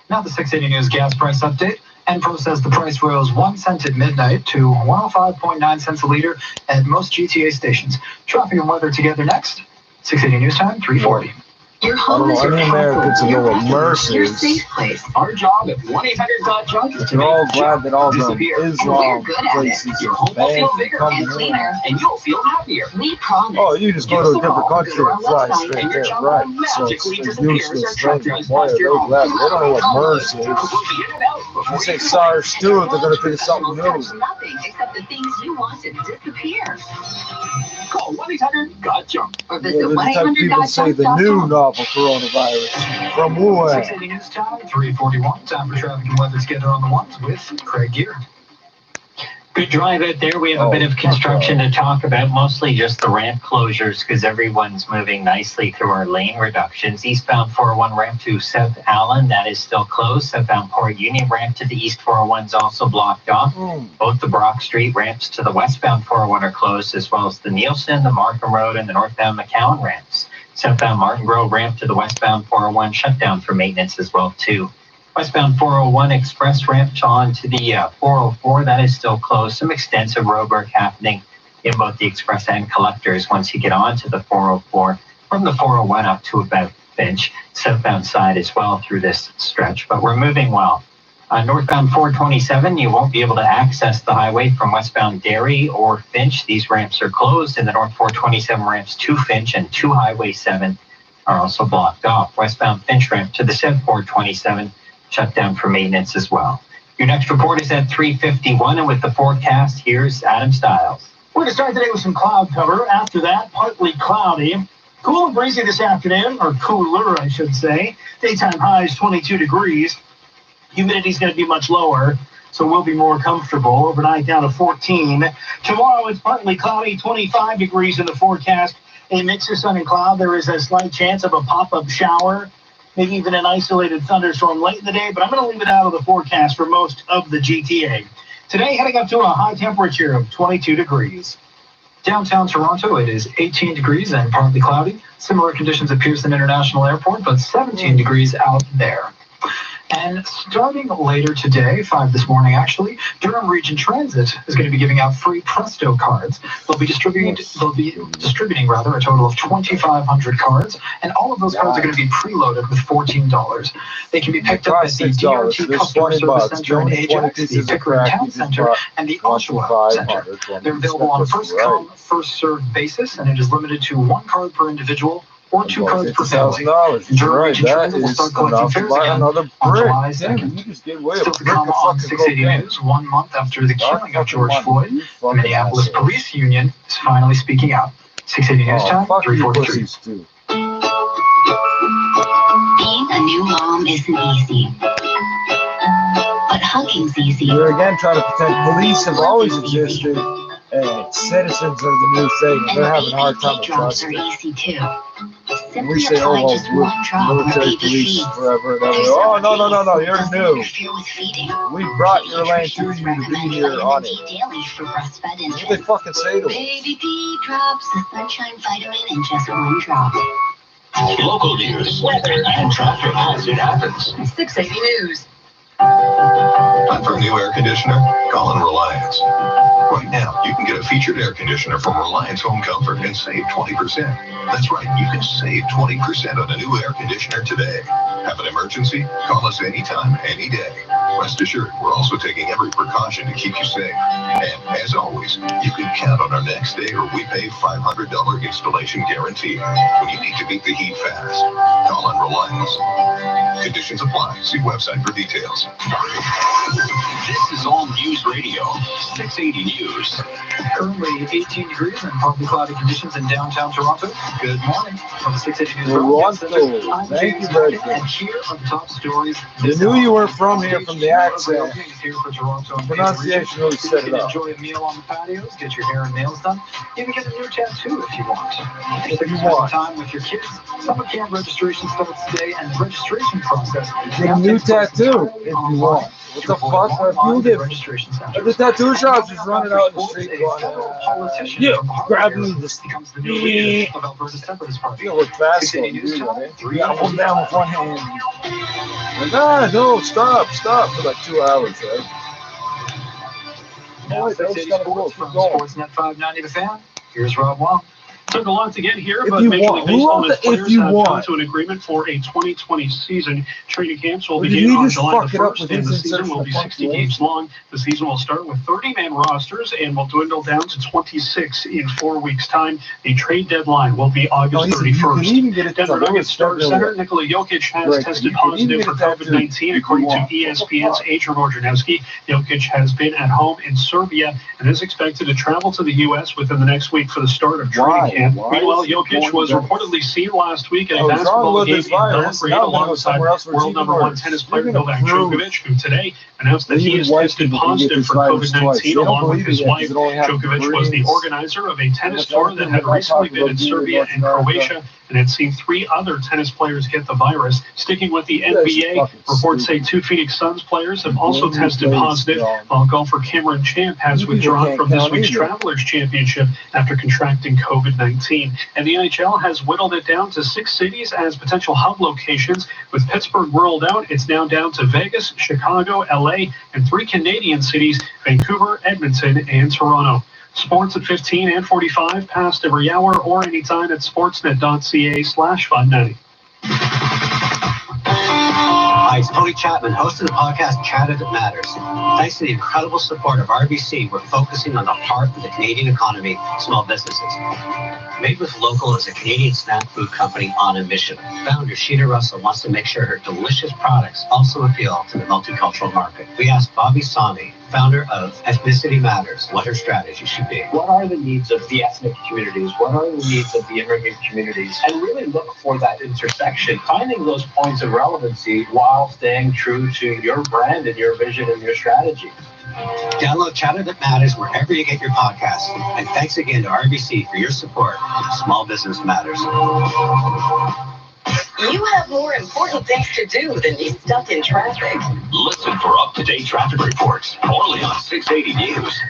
Now the 680 News gas price update. Enpro says the price rose 1 cent at midnight to 105.9 cents a liter at most GTA stations. Traffic and weather together next. 680 News time, 3:40. Your home is your Americans know what MERS your is. safe place. Our job at 1-800-GOT-JUNK is to They're all make glad that all the disappear. Islam good at it. places Your are home will feel banned bigger from and coming in. cleaner, and you'll feel happier. We promise. Oh, you just go to a different country and fly straight and your there, junk right? home So it's magically a disappears useless or truck thing. drives Boy, past are your they home. glad. They don't know what MERS We'll be is. in and out before You say you SARS Stewart, they're gonna think something new. Nothing except the things you want to disappear. call 1-800-GOT-JUNK. Or Yeah, visit but the time people say the new 1-800-GOT-JUNK.com. novel coronavirus from Wuhan. 680 News time, 3:41. Time for traffic and weather together on the ones with Craig Gear. Good drive out there. We have a bit of construction to talk about, mostly just the ramp closures because everyone's moving nicely through our lane reductions. Eastbound 401 ramp to South Allen, that is still closed. Southbound Port Union ramp to the East 401 is also blocked off. Both the Brock Street ramps to the westbound 401 are closed, as well as the Nielsen, the Markham Road, and the northbound McCowan ramps. Southbound Martin Grove ramp to the westbound 401 shut down for maintenance as well, too. Westbound 401 express ramp on to the 404, that is still closed. Some extensive road work happening in both the express and collectors once you get on to the 404, from the 401 up to about Finch, southbound side as well through this stretch, but we're moving well. Northbound 427, you won't be able to access the highway from westbound Derry or Finch. These ramps are closed, and the North 427 ramps to Finch and to Highway 7 are also blocked off. Westbound Finch ramp to the South 427 shut down for maintenance as well. Your next report is at 3:51, and with the forecast, here's Adam Stiles. We're going to start the day with some cloud cover. After that, partly cloudy. Cool and breezy this afternoon, or cooler, I should say. Daytime highs 22 degrees. Humidity's going to be much lower, so we'll be more comfortable. Overnight down to 14. Tomorrow it's partly cloudy, 25 degrees in the forecast. A mix of sun and cloud. There is a slight chance of a pop-up shower, maybe even an isolated thunderstorm late in the day, but I'm going to leave it out of the forecast for most of the GTA. Today, heading up to a high temperature of 22 degrees. Downtown Toronto, it is 18 degrees and partly cloudy. Similar conditions at Pearson International Airport, but 17 degrees out there. And starting later today, 5 this morning actually, Durham Region Transit is going to be giving out free Presto cards. They'll be distributing a total of 2,500 cards, and all of those cards are going to be preloaded with $14. They can be picked up at the DRT Customer Service Center in Ajax, the Pickering Town Center, and the Oshawa Center. They're available on a first-come, first-served basis, and it is limited to 1 card per individual or 2 cards per family. Durham Region Transit will start collecting fares again on July 2nd. Still to come on 680 News, 1 month after the killing of George Floyd, the Minneapolis Police Union is finally speaking out. 680 News Time, 343. Being a new mom isn't easy, but hugging's easy. They're again trying to pretend police have always existed and citizens are the new thing. And they're having a hard time with trust. Are easy too. We say, oh, well, we're military police forever and ever. Oh, no, you're new. We brought your land to you to be here on it. What they fucking say to us? Baby P drops the sunshine vitamin in just one drop. Local news, weather, and traffic as it happens. 680 News. Time for a new air conditioner? Call in Reliance. Right now, you can get a featured air conditioner from Reliance Home Comfort and save 20%. That's right, you can save 20% on a new air conditioner today. Have an emergency? Call us anytime, any day. Rest assured, we're also taking every precaution to keep you safe. And as always, you can count on our next day or we pay $500 installation guarantee. When you need to beat the heat fast, call on Reliance. Conditions apply. See website for details. This is All News Radio, 680 News. Currently 18 degrees and partly cloudy conditions in downtown Toronto. Good morning from the 680 News. Toronto. Thank you very much. And here are the top stories. They knew you were from here from the accent. Here for Toronto. Pronunciation really set it up. Enjoy a meal on the patios, get your hair and nails done, even get a new tattoo if you want. If you want. Time with your kids. Summer camp registration starts today, and the registration process. Get a new tattoo if you want. What the fuck? Our fuel did. The tattoo shop's just running out in the street going, yeah, grab me this. You gotta look fast on you, man. You gotta hold down with one hand. Like, no, stop for like 2 hours, right? Now, 680 Sports from Sportsnet 590 The Fan. Here's Rob Wong. Took a lot to get here, If but you Major want. League Baseball and its If players you have want. come to an agreement for a 2020 season. Training camps will Well, did begin he on just July the fuck it up 1st, with and his the season insertion will be of 60 punctuation? games long. The season will start with 30-man rosters and will dwindle down to 26 in 4 weeks' time. The trade deadline will be August You 31st. can even get it to Denver the Nuggets star lowest center level. Nikola Jokic has Right, tested you can even positive get for it to COVID-19, according to ESPN's Adrian Wojnarowski. Jokic has been at home in Serbia and is expected to travel to the U.S. within the next week for the start of training camp. Meanwhile, Jokic was reportedly seen last week at a I was wrong basketball with game this in virus. Belgrade Now I'm gonna go alongside somewhere else where it's world even number one worse. tennis player You're gonna Novak prove Djokovic, who today announced that he even has white tested people can get positive this for virus twice. COVID-19 They don't along with believe his it yet, 'cause wife. it only happens Djokovic was the Koreans. organizer of a tennis That's tour everything that had that I recently talked been about in doing in Serbia North and America. Croatia and had seen 3 other tennis players get the virus. Sticking with the You guys NBA, fucking reports say stupid. 2 Phoenix Suns players have also Only tested players positive, strong. while golfer Cameron Champ has You people withdrawn can't from this count week's either. Travelers Championship after contracting COVID-19. And the NHL has whittled it down to 6 cities as potential hub locations. With Pittsburgh ruled out, it's now down to Vegas, Chicago, LA, and 3 Canadian cities, Vancouver, Edmonton, and Toronto. Sports at 15 and 45, past every hour or anytime at sportsnet.ca/590. Hi, it's Tony Chapman, host of the podcast Chatter That Matters. Thanks to the incredible support of RBC, we're focusing on the heart of the Canadian economy, small businesses. Made with Local is a Canadian snack food company on a mission. Founder Sheena Russell wants to make sure her delicious products also appeal to the multicultural market. We asked Bobby Sami, founder of Ethnicity Matters, what her strategy should be. What are the needs of the ethnic communities? What are the needs of the immigrant communities? And really look for that intersection, finding those points of relevancy while staying true to your brand and your vision and your strategy. Download Chatter That Matters wherever you get your podcasts. And thanks again to RBC for your support of Small Business Matters. You have more important things to do than be stuck in traffic. Listen for up-to-date traffic reports only on 680 News.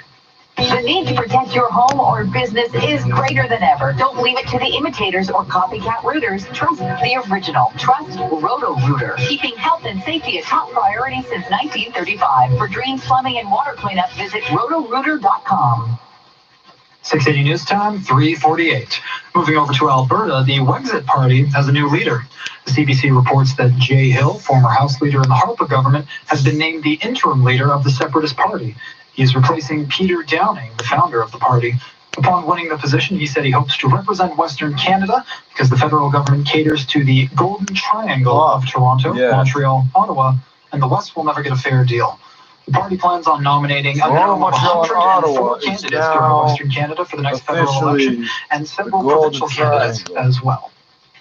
The need to protect your home or business is greater than ever. Don't leave it to the imitators or copycat routers. Trust the original. Trust Roto-Rooter. Keeping health and safety a top priority since 1935. For Dreams Plumbing and Water Cleanup, visit rotorooter.com. 680 News Time, 3:48. Moving over to Alberta, the Wexit Party has a new leader. The CBC reports that Jay Hill, former House Leader in the Harper government, has been named the interim leader of the Separatist Party. He is replacing Peter Downing, the founder of the party. Upon winning the position, he said he hopes to represent Western Canada because the federal government caters to the Golden Triangle of Toronto, Montreal, Ottawa, and the West will never get a fair deal. The party plans on nominating a minimum of 104 candidates throughout Western Canada for the next federal election and several provincial candidates as well.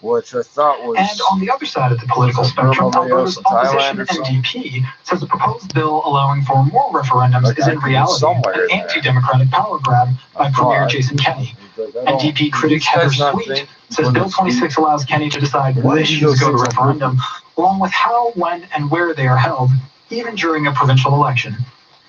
Which I thought was. And on the other side of the political spectrum, Alberta's opposition NDP says the proposed bill allowing for more referendums is in reality an anti-democratic power grab by Premier Jason Kenney. NDP critic Heather Sweet says Bill 26 allows Kenney to decide what issues go to referendum, along with how, when, and where they are held, even during a provincial election.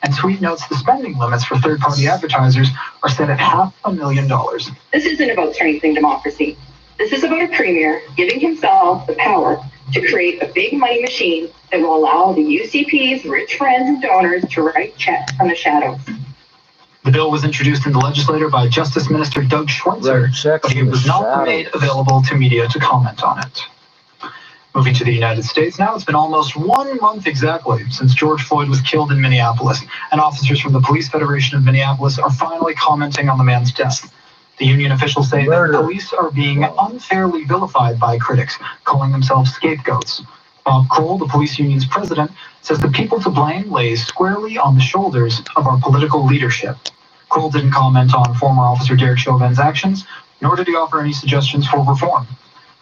And Sweet notes the spending limits for third-party advertisers are set at $500,000. This isn't about strengthening democracy. This is about a premier giving himself the power to create a big money machine that will allow the UCP's rich friends and donors to write checks from the shadows. The bill was introduced in the legislature by Justice Minister Doug Schweitzer, but it was not made available to media to comment on it. Moving to the United States now, it's been almost 1 month exactly since George Floyd was killed in Minneapolis, and officers from the Police Federation of Minneapolis are finally commenting on the man's death. The union officials say that police are being unfairly vilified by critics, calling themselves scapegoats. Bob Kroll, the police union's president, says the people to blame lays squarely on the shoulders of our political leadership. Kroll didn't comment on former officer Derek Chauvin's actions, nor did he offer any suggestions for reform.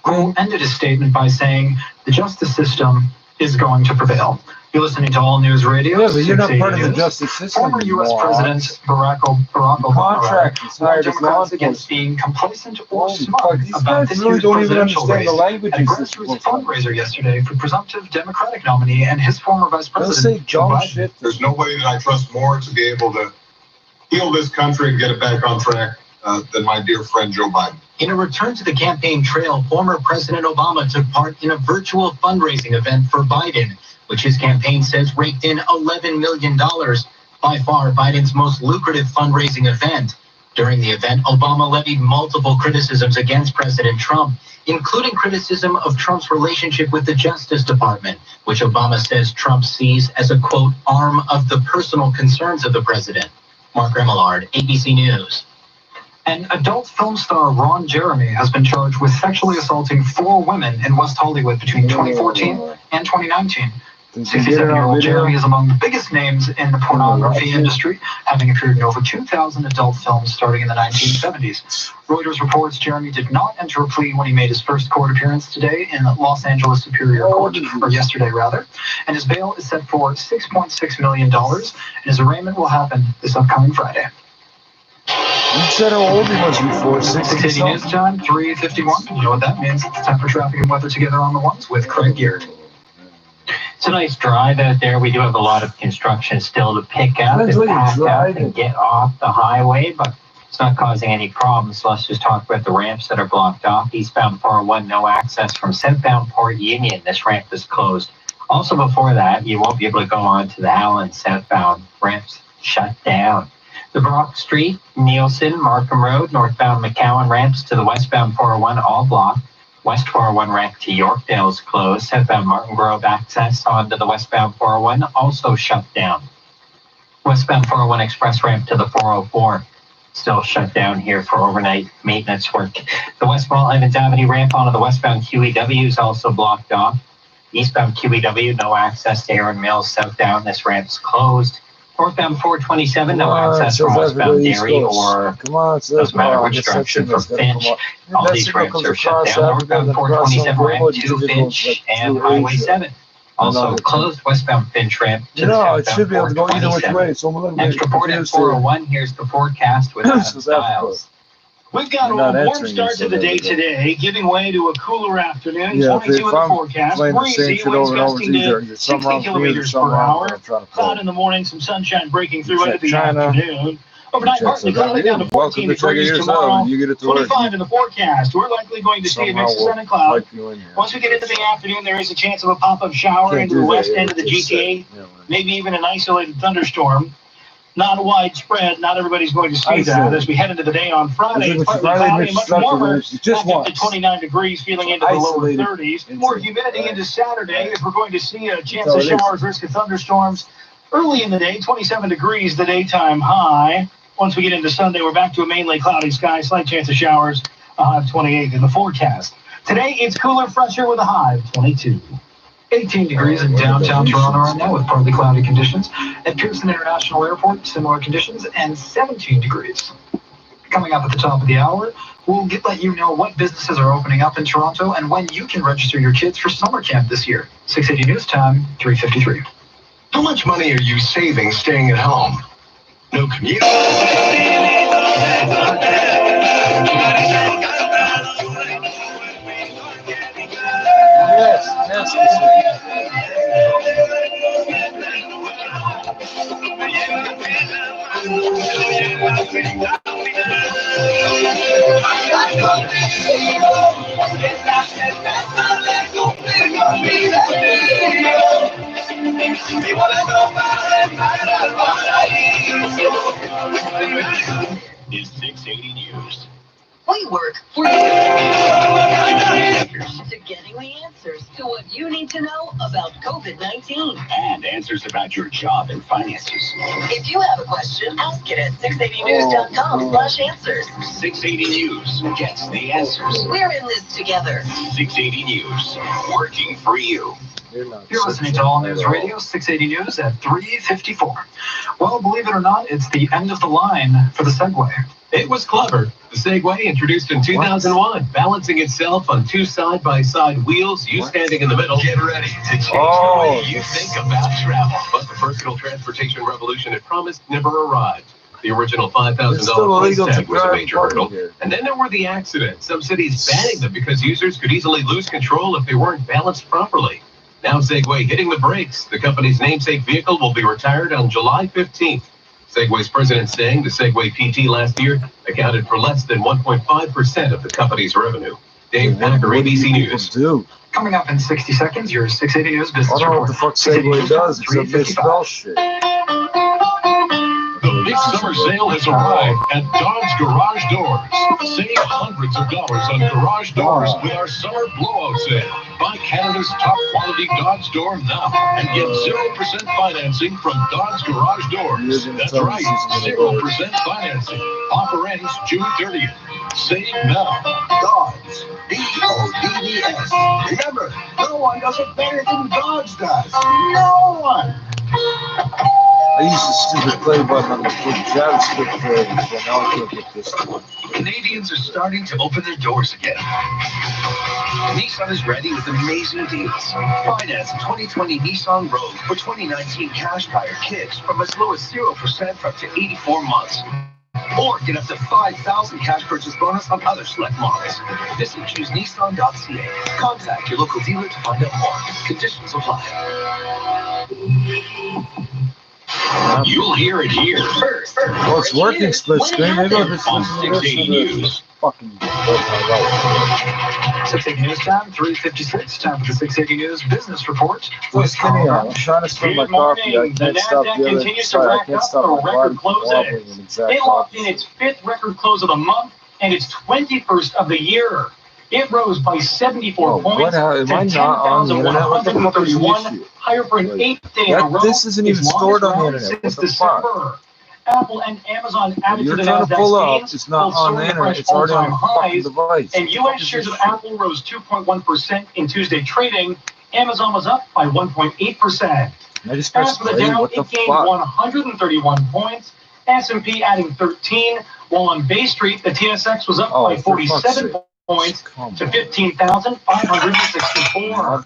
Kroll ended his statement by saying the justice system is going to prevail. You're listening to All News Radio. Yeah, but you're not part of the justice system. Former U.S. President Barack Obama warned Democrats against being complacent or smug about this year's presidential race at a grassroots fundraiser yesterday for presumptive Democratic nominee and his former Vice President, Joe Biden. There's nobody that I trust more to be able to heal this country and get it back on track than my dear friend Joe Biden. In a return to the campaign trail, former President Obama took part in a virtual fundraising event for Biden, which his campaign says raked in $11 million, by far Biden's most lucrative fundraising event. During the event, Obama levied multiple criticisms against President Trump, including criticism of Trump's relationship with the Justice Department, which Obama says Trump sees as a, quote, arm of the personal concerns of the president. Mark Remillard, ABC News. And adult film star Ron Jeremy has been charged with sexually assaulting 4 women in West Hollywood between 2014 and 2019. 67-year-old Jeremy is among the biggest names in the pornography industry, having appeared in over 2,000 adult films starting in the 1970s. Reuters reports Jeremy did not enter a plea when he made his first court appearance today in Los Angeles Superior Court, or yesterday rather, and his bail is set for $6.6 million, and his arraignment will happen this upcoming Friday. You said how old he was before, 60 News Time, 3:51. You know what that means. It's time for traffic and weather together on the ones with Craig Geard. It's a nice drive out there. We do have a lot of construction still to pick up and pack up and get off the highway, but it's not causing any problems. So let's just talk about the ramps that are blocked off. Eastbound 401, no access from southbound Port Union. This ramp is closed. Also before that, you won't be able to go on to the Allen southbound ramps shut down. The Brock Street, Nielsen, Markham Road, northbound McCowan ramps to the westbound 401 all blocked. West 401 ramp to Yorkdale is closed. Southbound Martin Grove access onto the westbound 401 also shut down. Westbound 401 express ramp to the 404 still shut down here for overnight maintenance work. The West Mall Evans Avenue ramp onto the westbound QEW is also blocked off. Eastbound QEW, no access to Aaron Mills southbound. This ramp's closed. Northbound 427, no access from westbound Derry or doesn't matter which direction from Finch. All these ramps are shut down. Northbound 427 ramp to Finch and Highway 7. Also closed westbound Finch ramp to the southbound 427. Next report at 401, here's the forecast with Adam Stiles. We've got a warm start to the day today, giving way to a cooler afternoon. 22 in the forecast, breezy, winds gusting to 60 kilometers per hour. Cloud in the morning, some sunshine breaking through into the afternoon. Overnight, partly cloudy down to 14 degrees tomorrow. 25 in the forecast. We're likely going to see a mix of sun and cloud. Once we get into the afternoon, there is a chance of a pop-up shower into the west end of the GTA, maybe even an isolated thunderstorm. Not widespread. Not everybody's going to see that. As we head into the day on Friday, it's partly cloudy and much warmer. Up to 29 degrees, feeling into the lower 30s. More humidity into Saturday, as we're going to see a chance of showers, risk of thunderstorms early in the day. 27 degrees, the daytime high. Once we get into Sunday, we're back to a mainly cloudy sky. Slight chance of showers. A high of 28 in the forecast. Today, it's cooler, fresher with a high of 22. 18 degrees in downtown Toronto right now with partly cloudy conditions. At Pearson International Airport, similar conditions and 17 degrees. Coming up at the top of the hour, we'll let you know what businesses are opening up in Toronto and when you can register your kids for summer camp this year. 680 News Time, 3:53. How much money are you saving staying at home? No commute? Is 680 News. We work for you. To getting the answers to what you need to know about COVID-19. And answers about your job and finances. If you have a question, ask it at 680news.com/answers. 680 News gets the answers. We're in this together. 680 News, working for you. You're listening to All News Radio, 680 News at 3:54. Well, believe it or not, it's the end of the line for the Segway. It was clever. The Segway, introduced in 2001, balancing itself on two side-by-side wheels, you standing in the middle. Get ready to change the way you think about travel. But the personal transportation revolution it promised never arrived. The original $5,000 price tag was a major hurdle. And then there were the accidents, some cities banning them because users could easily lose control if they weren't balanced properly. Now Segway hitting the brakes. The company's namesake vehicle will be retired on July 15th. Segway's president saying the Segway PT last year accounted for less than 1.5% of the company's revenue. Dave Packer, ABC News. Coming up in 60 seconds, your 680 News business I don't know what the fuck Segway does except they spell shit. The big summer sale has arrived at Dodge Garage Doors. Save hundreds of dollars on garage doors with our summer blowout sale. Buy Canada's top quality Dodge door now and get 0% financing from Dodge Garage Doors. That's right, 0% financing. Offer ends June 30th. Save now. Dodge. D-O-D-D-S. Remember, no one does it better than Dodge does. No one. I used the stupid play button on the JavaScript page, but now I can't get this one. Canadians are starting to open their doors again. Nissan is ready with amazing deals. Finance a 2020 Nissan Rogue for 2019 cash buyer kits from as low as 0% for up to 84 months. Or get up to 5,000 cash purchase bonus on other select models. Visit choosenissan.ca. Contact your local dealer to find out more. Conditions apply. You'll hear it here first. Well, it's working split screen. Maybe I'll just listen to this News. Fucking 680 News Time, 3:56. Time for the 680 News Business Report. What's going on? I'm trying to spill my coffee. I can't stop the other side. I can't stop my body from wobbling in exact It locked in its 5th record close of the month and its 21st of the year. It rose by 74 points to 10,131, higher for an 8th day in a row. This isn't even stored on the internet. What the fuck? Apple and Amazon added You're to the trying to pull up. Nasdaq It's not on the internet. It's already on the fucking device. And U.S. shares of Apple rose 2.1% in Tuesday trading. Amazon was up by 1.8%. As for the Dow, it gained 131 points. S&P adding 13, while on Bay Street, the TSX was up by 47 points to 15,564.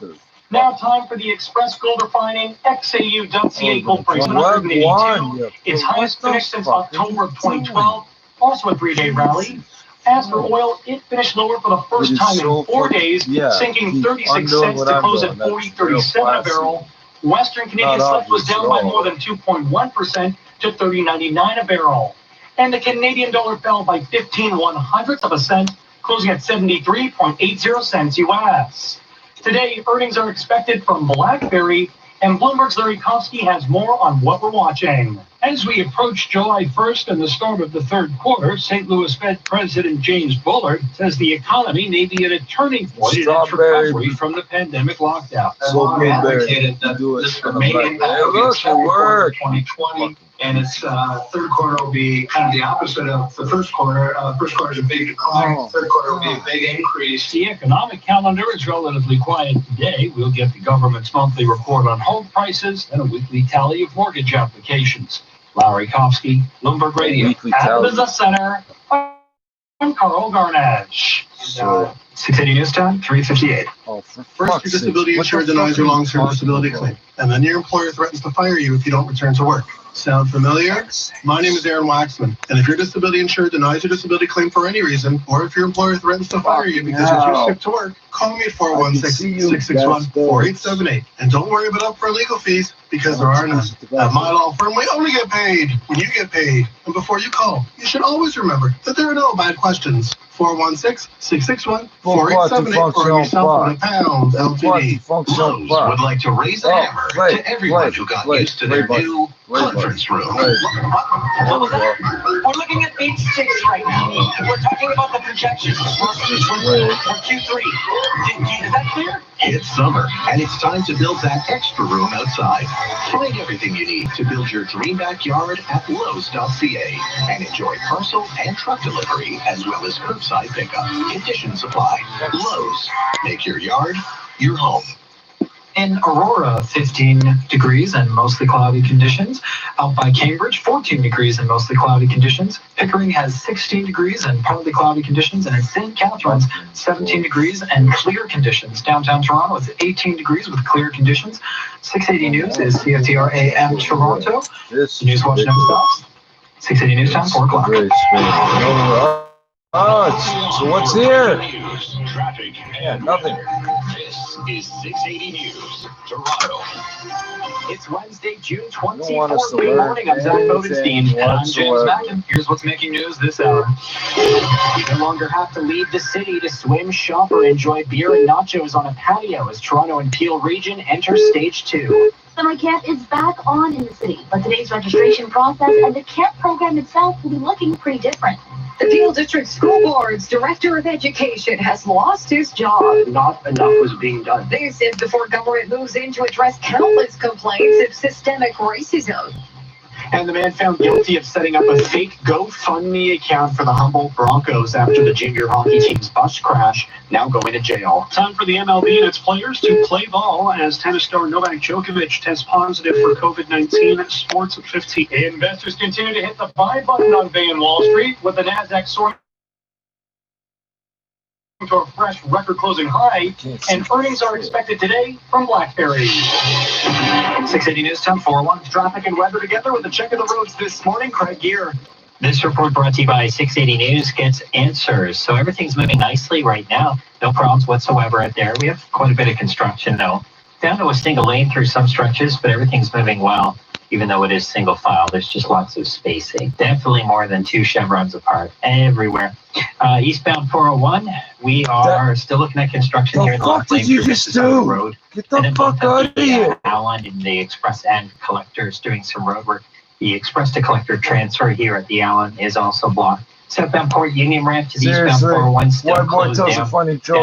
Now time for the Express Gold Refining XAU.ca gold price 182. Its highest finish since October of 2012. Also a 3-day rally. As for oil, it finished lower for the first time in 4 days, sinking 36 cents to close at 40.37 a barrel. Western Canadian Select was down by more than 2.1% to 30.99 a barrel. And the Canadian dollar fell by 15/100ths of a cent, closing at 73.80 cents US. Today, earnings are expected from BlackBerry, and Bloomberg's Larry Kofsky has more on what we're watching. As we approach July 1st and the start of the third quarter, St. Louis Fed President James Bullard says the economy may be at a turning point in its recovery from the pandemic lockdown. So advocated that this remain 2020 And it's third quarter will be kind of the opposite of the first quarter. First quarter is a big decline. Third quarter will be a big increase. The economic calendar is relatively quiet today. We'll get the government's monthly report on home prices and a weekly tally of mortgage applications. Larry Kofsky, Bloomberg Radio. At the Business Center, I'm Carl Garnage. 680 News Time, 3:58. First, your disability insurer denies your long-term disability claim, and then your employer threatens to fire you if you don't return to work. Sound familiar? My name is Aaron Waxman, and if your disability insurer denies your disability claim for any reason, or if your employer threatens to fire you because you refuse to work, call me at 416-661-4878. And don't worry about upfront legal fees, because there are none. At my law firm, we only get paid when you get paid. And before you call, you should always remember that there are no bad questions. 416-661-4878 or yourself on £1 LTD. Lowe's would like to raise the hammer to everyone who got used to their new conference room. What was that? We're looking at beach sticks right now. We're talking about the projections for Q3. Is that clear? It's summer, and it's time to build that extra room outside. Find everything you need to build your dream backyard at Lowe's.ca and enjoy parcel and truck delivery as well as curbside pickup. Conditions apply. Lowe's. Make your yard your home. In Aurora, 15 degrees and mostly cloudy conditions. Out by Cambridge, 14 degrees and mostly cloudy conditions. Pickering has 16 degrees and partly cloudy conditions. And in St. Catharines, 17 degrees and clear conditions. Downtown Toronto is 18 degrees with clear conditions. 680 News is CFTR AM Toronto. Newswatch never stops. 680 News Time, 4 o'clock. So what's here? Traffic. Yeah, nothing. This is 680 News, Toronto. It's Wednesday, June 24th. Good morning. I'm Zach Bovenstein. And I'm James Mackin. Here's what's making news this hour. You no longer have to leave the city to swim, shop, or enjoy beer and nachos on a patio as Toronto and Peel region enter stage 2. Summer camp is back on in the city, but today's registration process and the camp program itself will be looking pretty different. The Peel District School Board's Director of Education has lost his job. Not enough was being done. This is before government moves in to address countless complaints of systemic racism. And the man found guilty of setting up a fake GoFundMe account for the Humboldt Broncos after the junior hockey team's bus crash, now going to jail. Time for the MLB and its players to play ball as tennis star Novak Djokovic tests positive for COVID-19. Sports at 15. Investors continue to hit the buy button on Bay and Wall Street with the Nasdaq soaring to a fresh record-closing high, and earnings are expected today from BlackBerry. 680 News Time, 401 traffic and weather together with a check of the roads this morning. Craig Gear. This report brought to you by 680 News gets answers. So everything's moving nicely right now. No problems whatsoever out there. We have quite a bit of construction though. Down to a single lane through some stretches, but everything's moving well. Even though it is single file, there's just lots of spacing. Definitely more than 2 chevrons apart everywhere. Eastbound 401, we are still looking at construction here in the left lane through Mississauga Road. Get the fuck out of here. Allen and the Express and Collectors doing some road work. The Express to Collector transfer here at the Allen is also blocked. Southbound Port Union ramp to the eastbound 401 still closed down. Down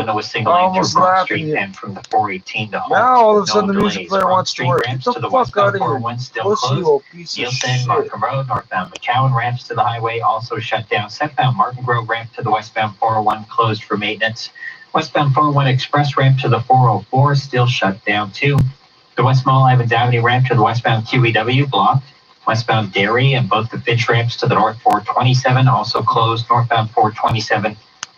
to a single lane through Broad Street and from the 418 to home. Now all of a sudden the music player wants to work. Get the fuck out of here. Still closed. Nielsen, Markham Road, northbound McCowan ramps to the highway also shut down. Southbound Martin Grove ramp to the westbound 401 closed for maintenance. Westbound 401 Express ramp to the 404 still shut down too. The West Mall Evans Avenue ramp to the westbound QEW blocked. Westbound Derry and both the Finch ramps to the north 427 also closed. Northbound 427,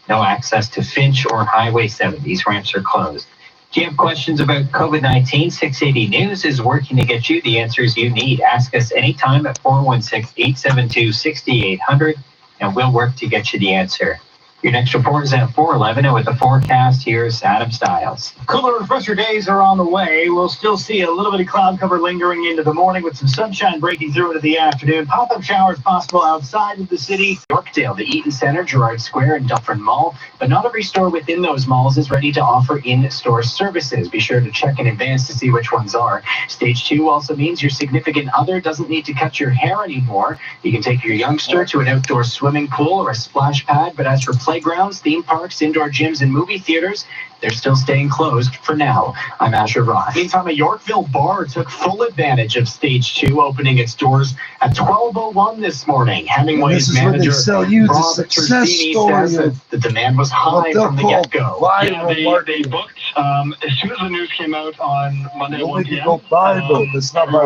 no access to Finch or Highway 7. These ramps are closed. Do you have questions about COVID-19? 680 News is working to get you the answers you need. Ask us anytime at 416-872-6800, and we'll work to get you the answer. Your next report is at 4:11, and with the forecast, here's Adam Stiles. Cooler and fresher days are on the way. We'll still see a little bit of cloud cover lingering into the morning with some sunshine breaking through into the afternoon. Pop-up showers possible outside of the city. Yorkdale, the Eaton Center, Gerrard Square, and Dufferin Mall. But not every store within those malls is ready to offer in-store services. Be sure to check in advance to see which ones are. Stage 2 also means your significant other doesn't need to cut your hair anymore. You can take your youngster to an outdoor swimming pool or a splash pad, but as for playgrounds, theme parks, indoor gyms, and movie theaters, they're still staying closed for now. I'm Asher Ross. Meantime, a Yorkville bar took full advantage of Stage 2, opening its doors at 12:01 this morning. Hemingway's manager, Robert Tersini, says that the demand was high from the get-go. Yeah, they booked. As soon as the news came out on Monday at 1 p.m., everyone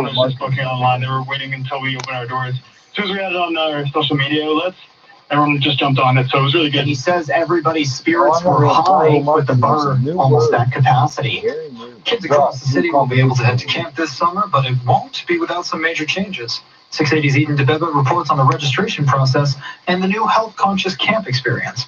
was just booking online. They were waiting until we opened our doors. As soon as we had it on our social media outlets, everyone just jumped on it, so it was really good. And he says everybody's spirits were high with the bar almost at capacity. Kids across the city will be able to head to camp this summer, but it won't be without some major changes. 680's Eden DeBeba reports on the registration process and the new health-conscious camp experience.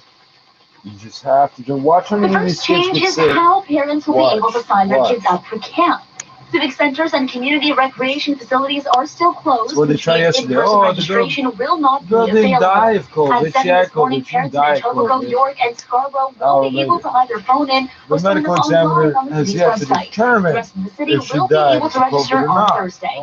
You just have to watch on the first change is how parents will be able to sign their kids up for camp. Civic centers and community recreation facilities are still closed, which means in-person registration will not be available. At 7 this morning, parents in Etobicoke, York, and Scarborough will be able to either phone in or sign up online on the city's website. The rest of the city will be able to register on Thursday.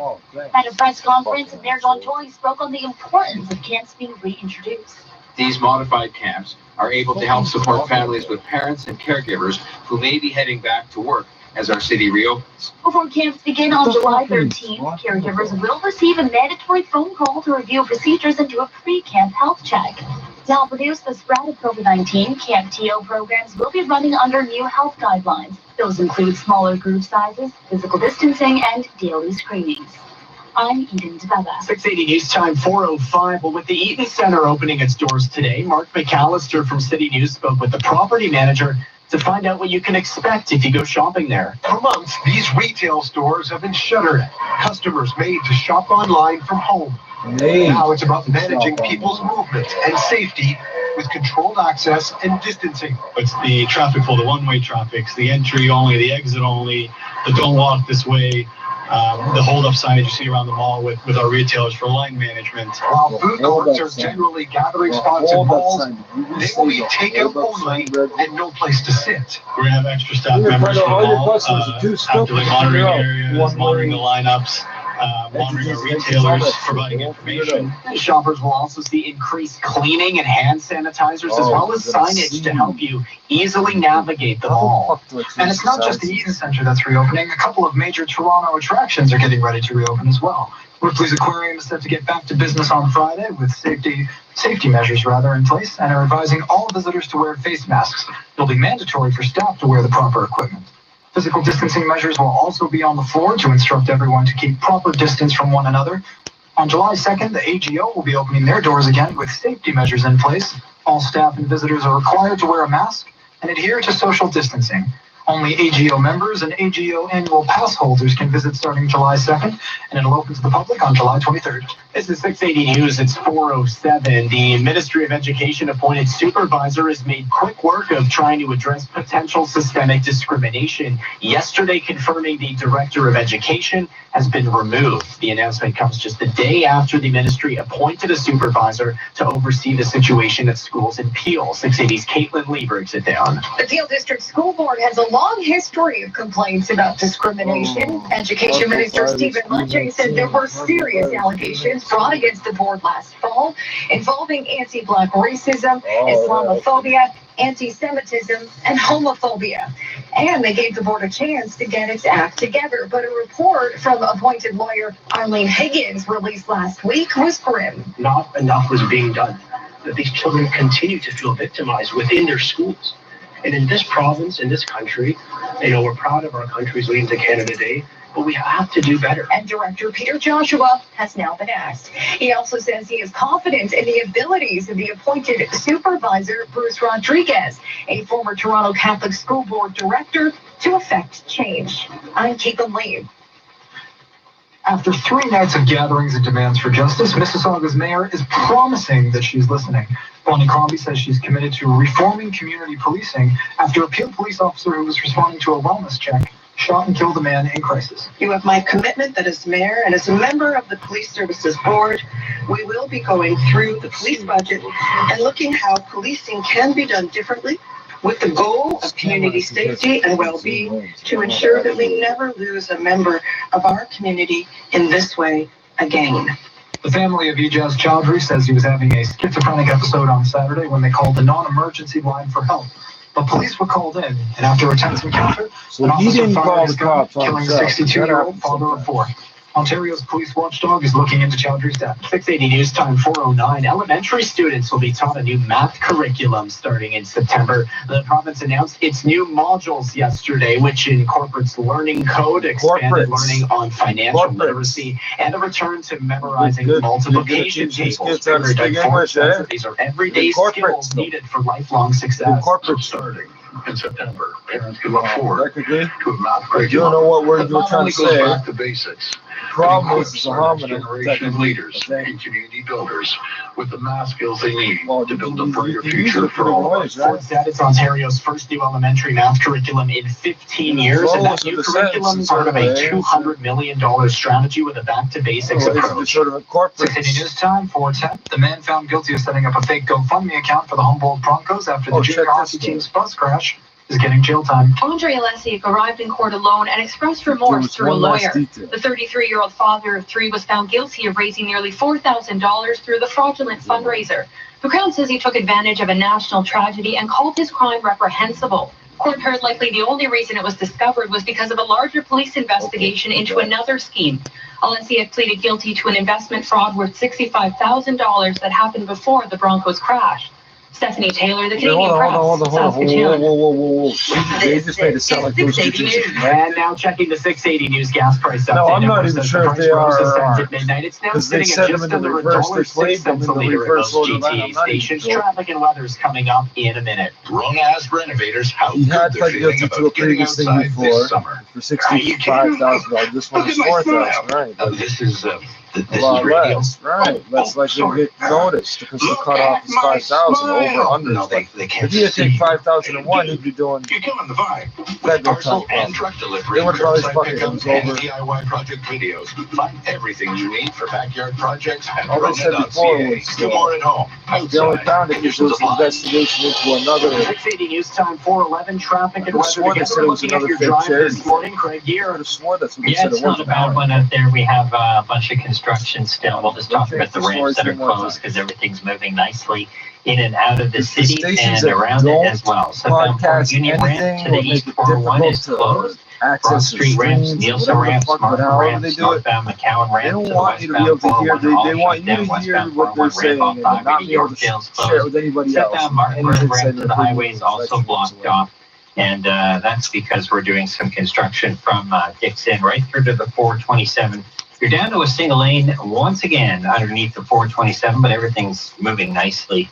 At a press conference, Mayor John Tory spoke on the importance of camps being reintroduced. These modified camps are able to help support families with parents and caregivers who may be heading back to work as our city reopens. Before camps begin on July 13th, caregivers will receive a mandatory phone call to review procedures and do a pre-camp health check. To help reduce the spread of COVID-19, Camp TO programs will be running under new health guidelines. Those include smaller group sizes, physical distancing, and daily screenings. I'm Eden DeBeba. 680 News Time 4:05. Well, with the Eaton Center opening its doors today, Mark McAllister from City News spoke with the property manager to find out what you can expect if you go shopping there. For months, these retail stores have been shuttered. Customers made to shop online from home. Now it's about managing people's movement and safety with controlled access and distancing. It's the traffic flow, the one-way traffic, the entry only, the exit only, the don't walk this way. The hold-up signage you see around the mall with our retailers for line management. While food courts are generally gathering spots in malls, they will be takeout only and no place to sit. We're going to have extra staff members from the mall actively monitoring areas, monitoring the lineups, monitoring our retailers, providing information. Shoppers will also see increased cleaning and hand sanitizers as well as signage to help you easily navigate the mall. And it's not just the Eaton Center that's reopening. A couple of major Toronto attractions are getting ready to reopen as well. Ripley's Aquarium is set to get back to business on Friday with safety measures in place, and are advising all visitors to wear face masks. It'll be mandatory for staff to wear the proper equipment. Physical distancing measures will also be on the floor to instruct everyone to keep proper distance from one another. On July 2nd, the AGO will be opening their doors again with safety measures in place. All staff and visitors are required to wear a mask and adhere to social distancing. Only AGO members and AGO annual pass holders can visit starting July 2nd, and it'll open to the public on July 23rd. This is 680 News. It's 4:07. The Ministry of Education appointed supervisor has made quick work of trying to address potential systemic discrimination. Yesterday, confirming the Director of Education has been removed. The announcement comes just the day after the ministry appointed a supervisor to oversee the situation at schools in Peel. 680's Caitlin Lee breaks it down. The Peel District School Board has a long history of complaints about discrimination. Education Minister Stephen Lecce said there were serious allegations brought against the board last fall involving anti-Black racism, Islamophobia, anti-Semitism, and homophobia. And they gave the board a chance to get its act together. But a report from appointed lawyer Arlene Higgins released last week was grim. Not enough was being done. That these children continue to feel victimized within their schools. And in this province, in this country, we're proud of our country's leading to Canada Day, but we have to do better. And Director Peter Joshua has now been asked. He also says he is confident in the abilities of the appointed supervisor, Bruce Rodriguez, a former Toronto Catholic School Board director, to effect change. I'm Caitlin Lee. After 3 nights of gatherings and demands for justice, Mississauga's mayor is promising that she's listening. Bonnie Crombie says she's committed to reforming community policing after a Peel police officer who was responding to a wellness check shot and killed a man in crisis. You have my commitment that as mayor and as a member of the Police Services Board, we will be going through the police budget and looking how policing can be done differently with the goal of community safety and well-being to ensure that we never lose a member of our community in this way again. The family of Ijaz Chowdhury says he was having a schizophrenic episode on Saturday when they called the non-emergency line for help. The police were called in, and after a tense encounter, an officer fired his gun, killing the 62-year-old father of 4. Ontario's police watchdog is looking into Chowdhury's death. 680 News Time 409. Elementary students will be taught a new math curriculum starting in September. The province announced its new modules yesterday, which incorporates learning code, expanded learning on financial literacy, and a return to memorizing multiplication tables. These are everyday skills needed for lifelong success. Starting in September, parents can look forward to a math curriculum. I don't know what word you're trying to say. Back to basics. Problem is the generation of leaders and community builders with the math skills they need to build a brighter future for all of us. Ford said it's Ontario's first new elementary math curriculum in 15 years, and that new curriculum is part of a $200 million strategy with a back-to-basics approach. 680 News Time 410. The man found guilty of setting up a fake GoFundMe account for the Humboldt Broncos after the junior hockey team's bus crash is getting jail time. Andre Alesiak arrived in court alone and expressed remorse through a lawyer. The 33-year-old father of 3 was found guilty of raising nearly $4,000 through the fraudulent fundraiser. The Crown says he took advantage of a national tragedy and called his crime reprehensible. Court heard likely the only reason it was discovered was because of a larger police investigation into another scheme. Alesiak pleaded guilty to an investment fraud worth $65,000 that happened before the Broncos crash. Stephanie Taylor, the Canadian Press, Saskatoon. Whoa. They just made it sound like those two things. And now checking the 680 News gas price update. No, I'm not even sure if they are. At midnight. It's now sitting at just under $1.06 a liter at most GTA stations. Traffic and weather's coming up in a minute. Rona asked renovators how he had pled guilty to a previous thing before for $65,000. This one is $4,000, right? This is a lot less, right? That's like they get noticed because the cutoff is 5,000 over under. No, they if you take 5,001, he'd be doing federal parcel time. and truck delivery. They would probably fucking pickup comes and over. DIY project videos. Find everything you need for backyard projects at All they said before Rona.ca. was Do more at home. the only found it was this investigation into another. 680 News Time 411 traffic and weather together. Looking at your fake drive charity. this morning, Craig Gear. I swore that's what they Yeah, said it's it was. not a bad one out there. We have a bunch of construction still. We'll just talk about the ramps that are closed because everything's moving nicely in and out of the city and around it as well. So the Union ramp to the East 401 is closed. Cross Street ramps, Nielsen ramps, Markham ramps, northbound McCowan ramp to the westbound 401 They want you to hear what they're saying and not be able to share it with anybody else. Southbound Markham ramp to the highway is also blocked off. And that's because we're doing some construction from Dixon right through to the 427. You're down to a single lane once again underneath the 427, but everything's moving nicely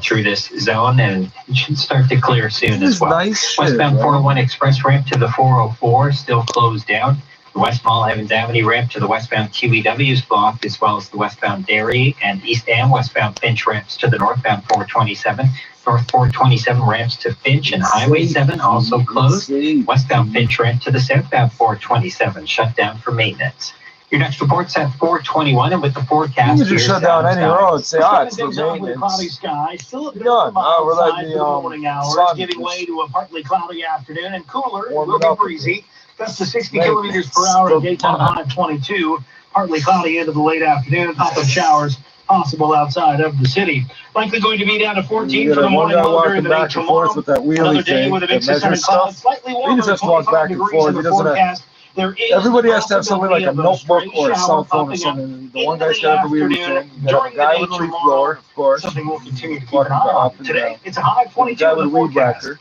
through this zone, and it should start to clear soon as well. Nice Westbound 401 express ramp to the 404 still closed down. The West Mall Evans Avenue ramp to the westbound QEW is blocked, as well as the westbound Dairy and east and westbound Finch ramps to the northbound 427. North 427 ramps to Finch and Highway 7 also closed. Westbound Finch ramp to the southbound 427 shut down for maintenance. Your next report's at 421, and with the forecast, you can just shut down any road. Say, it's for Cloudy maintenance. sky, still a bit Done. we're letting the morning hours, sun giving way to a partly cloudy afternoon and cooler. It warm will it be up. breezy. Gusts to 60 kilometers per hour, daytime high of 22. Partly cloudy into the late afternoon. Pop-up showers possible outside of the city. Likely going to be down to 14 for the morning low during the day tomorrow. With that wheelie Another day thing with a that mix of sun and measures clouds. stuff. Slightly warmer. He just has to walk back and forth. He doesn't have. Everybody has to have something like a notebook or a cell phone or something. The one guy's got the wheelie thing. You got a guy with a leaf blower, of course. Something we'll continue to keep an eye on. Today, it's a high of 22 guy in with the a weed forecast. whacker.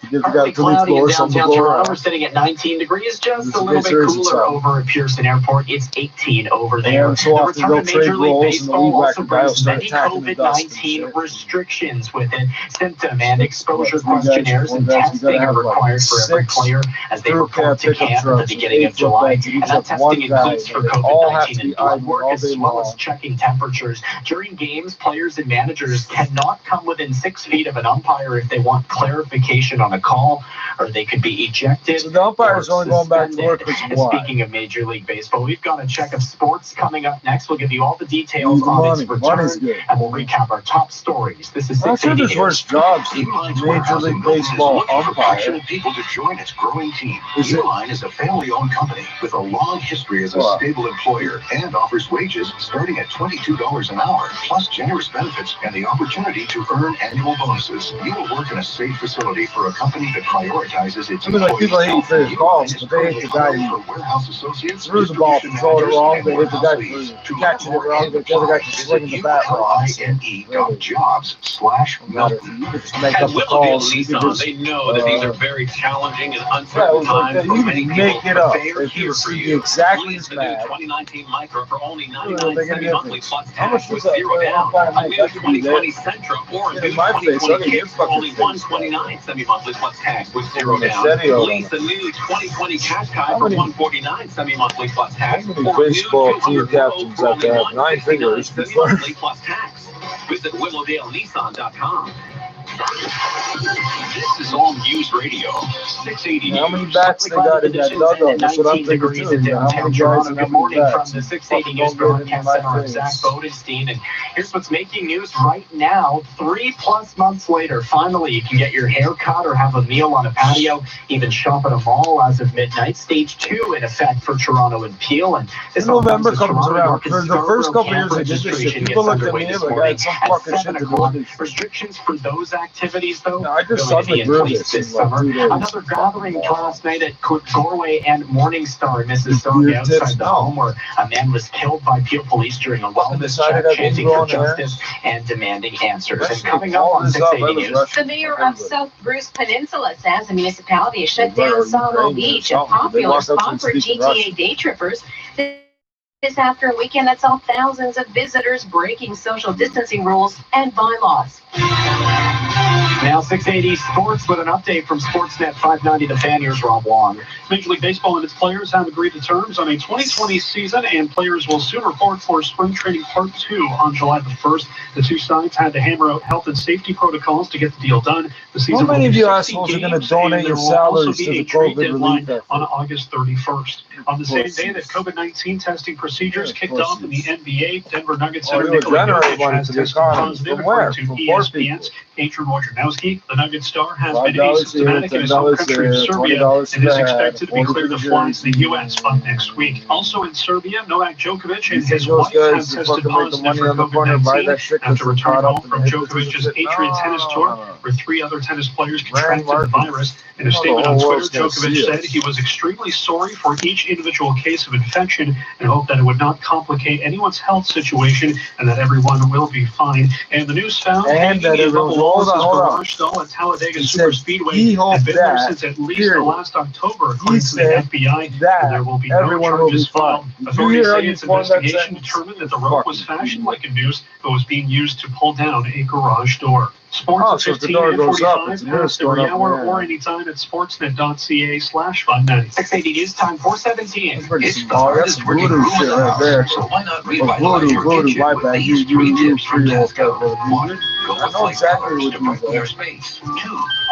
You give the guy Partly with the leaf cloudy in blower something to downtown blow Toronto. around. We're sitting at 19 degrees, just This a little is bit serious cooler itself. over at Pearson Airport. It's 18 over there. And so The often return they'll of trade Major League roles and the Baseball lead also whacker guy will brings start many attacking the dust and COVID-19 shit. restrictions with it. Symptom and exposure Three guys, questionnaires four and guys, you testing gotta are have, like, required for every 6 player as they crew report to cab pickup camp at the trucks, beginning of 8 July. footbeds, And each that have testing one guy, includes for and they all have COVID-19 to be and blood idling work all as day well as long. checking temperatures. During games, players and managers cannot come within 6 feet of an umpire if they want clarification on a call, or they could be ejected. So the umpire's only going back to work because And speaking of Major League Baseball, we've got a check of sports coming up next. We'll give you all the details on its return, and we'll recap our top stories. This is I'm sure there's worse jobs than Major League Baseball umpire. Passionate people to join its growing team. Uline is a family-owned company with a long history as a stable employer and offers wages starting at $22 an hour, plus generous benefits and the opportunity to earn annual bonuses. You will work in a safe facility for a company that prioritizes its employees. Like people hate for his calls, but they hit the guy who threw the ball, controlled it wrong. They hit the guy for catching it wrong. The other guy for swinging the bat wrong. ULINE.jobs/Milton. At Willoughby Nissan, they know that these are very challenging and uncertain times for many people. Make it up. They are If here you for see you. exactly Release as the new bad. 2019 Micra for only They're $99 gonna semi-monthly get plus How much tax was with that? 0 down. A new That could be 2020 Sentra or a In new my face, 2020 I mean, Kick for only $129 semi-monthly plus tax with 0 down. Release the new 2020 Qashqai for $149 semi-monthly plus tax. How many Or a new baseball team 200 Pro captains for have to only have 9 fingers? $169 semi-monthly plus tax. Visit WillowdaleNissan.com. This is All News Radio, 680 How many News. bats they got in that dugout? That's what I'm thinking degrees too. in How downtown many Toronto. guys and Good how morning many from bats? the 680 News Broadcast Center. I'm Zach Bodenstein, and here's what's making news right now. 3+ months later, finally, you can get your hair cut or have a meal on a patio, even shop at a mall as of midnight. Stage 2 in effect for Toronto and Peel, and this November comes as comes Toronto around. York and For the first Scarborough couple years camp I did this shit, registration people gets looked at underway me this like I morning had some at fucking 7 shit to o'clock. do. Restrictions for those activities, though, No, I just going saw to be the in grill place this this in like summer. 2 days. Another gathering last night at Gorway and Morningstar, Mississauga, outside the home, where a man was killed by Peel police during a wellness check, chanting for justice and demanding answers. And coming up on 680 News. The mayor of South Bruce Peninsula says the municipality has shut down Sawmill Beach, a popular spot for GTA day trippers. This after a weekend that saw thousands of visitors breaking social distancing rules and bylaws. Now 680 Sports with an update from Sportsnet 590 The Fan. Here's Rob Wong. Major League Baseball and its players have agreed to terms on a 2020 season, and players will soon report for Spring Training Part 2 on July the 1st. The two sides had to hammer out health and safety protocols to get the deal done. The season How many will of be you 60 assholes are going to games, donate and your there will also salaries be to the a trade COVID deadline relief effort? on August 31st. On the same day that COVID-19 testing procedures kicked off in the NBA, Denver Nuggets center Nikola Jokic has tested positive, according to ESPN's Adrian Wojnarowski. The Nuggets star has been asymptomatic in his home country of Serbia and is expected to be cleared to fly to the U.S. by next week. Also in Serbia, Novak Djokovic and his wife have tested positive for COVID-19 after returning home from Djokovic's Adrian tennis tour, where 3 other tennis players contracted the virus. In a statement on Twitter, Djokovic said he was extremely sorry for each individual case of infection and hoped that it would not complicate anyone's health situation and that everyone will be fine. And the news found hanging in Bubba Wallace's garage stall at Talladega Super Speedway had been there since at least last October, according to the FBI, and there will be no charges filed. Authorities say its investigation determined that the rope was fashioned like a noose but was being used to pull down a garage door. Sports at 15 and 45 past every hour or anytime at sportsnet.ca/590. 680 News Time 417. It's the hardest working room in the house, so why not revitalize your kitchen with these 3 tips from Tasco? 1. Go with light colors to brighten your space. 2.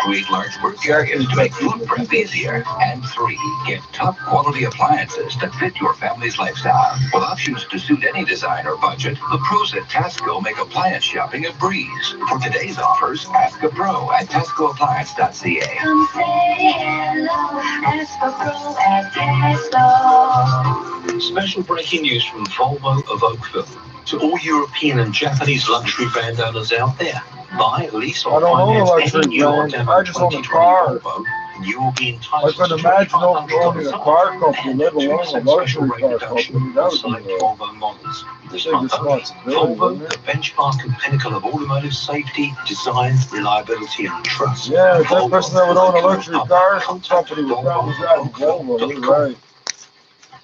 Create large work areas to make food prep easier. And 3. Get top quality appliances that fit your family's lifestyle. With options to suit any design or budget, the pros at Tasco make appliance shopping a breeze. For today's offers, ask a pro at TascoAppliance.ca. Come say hello, ask a pro at Tesco. Special breaking news from Volvo of Oakville. To all European and Japanese luxury brand owners out there, buy, lease, or finance any new or demo 2020 Volvo, and you will be entitled to $2,500 off and 2% special rate reduction on select Volvo models. This month only, Volvo, the benchmark and pinnacle of automotive safety, design, reliability, and trust. Yeah, if that person that would own a luxury car, some company would probably drive a Volvo, you're right.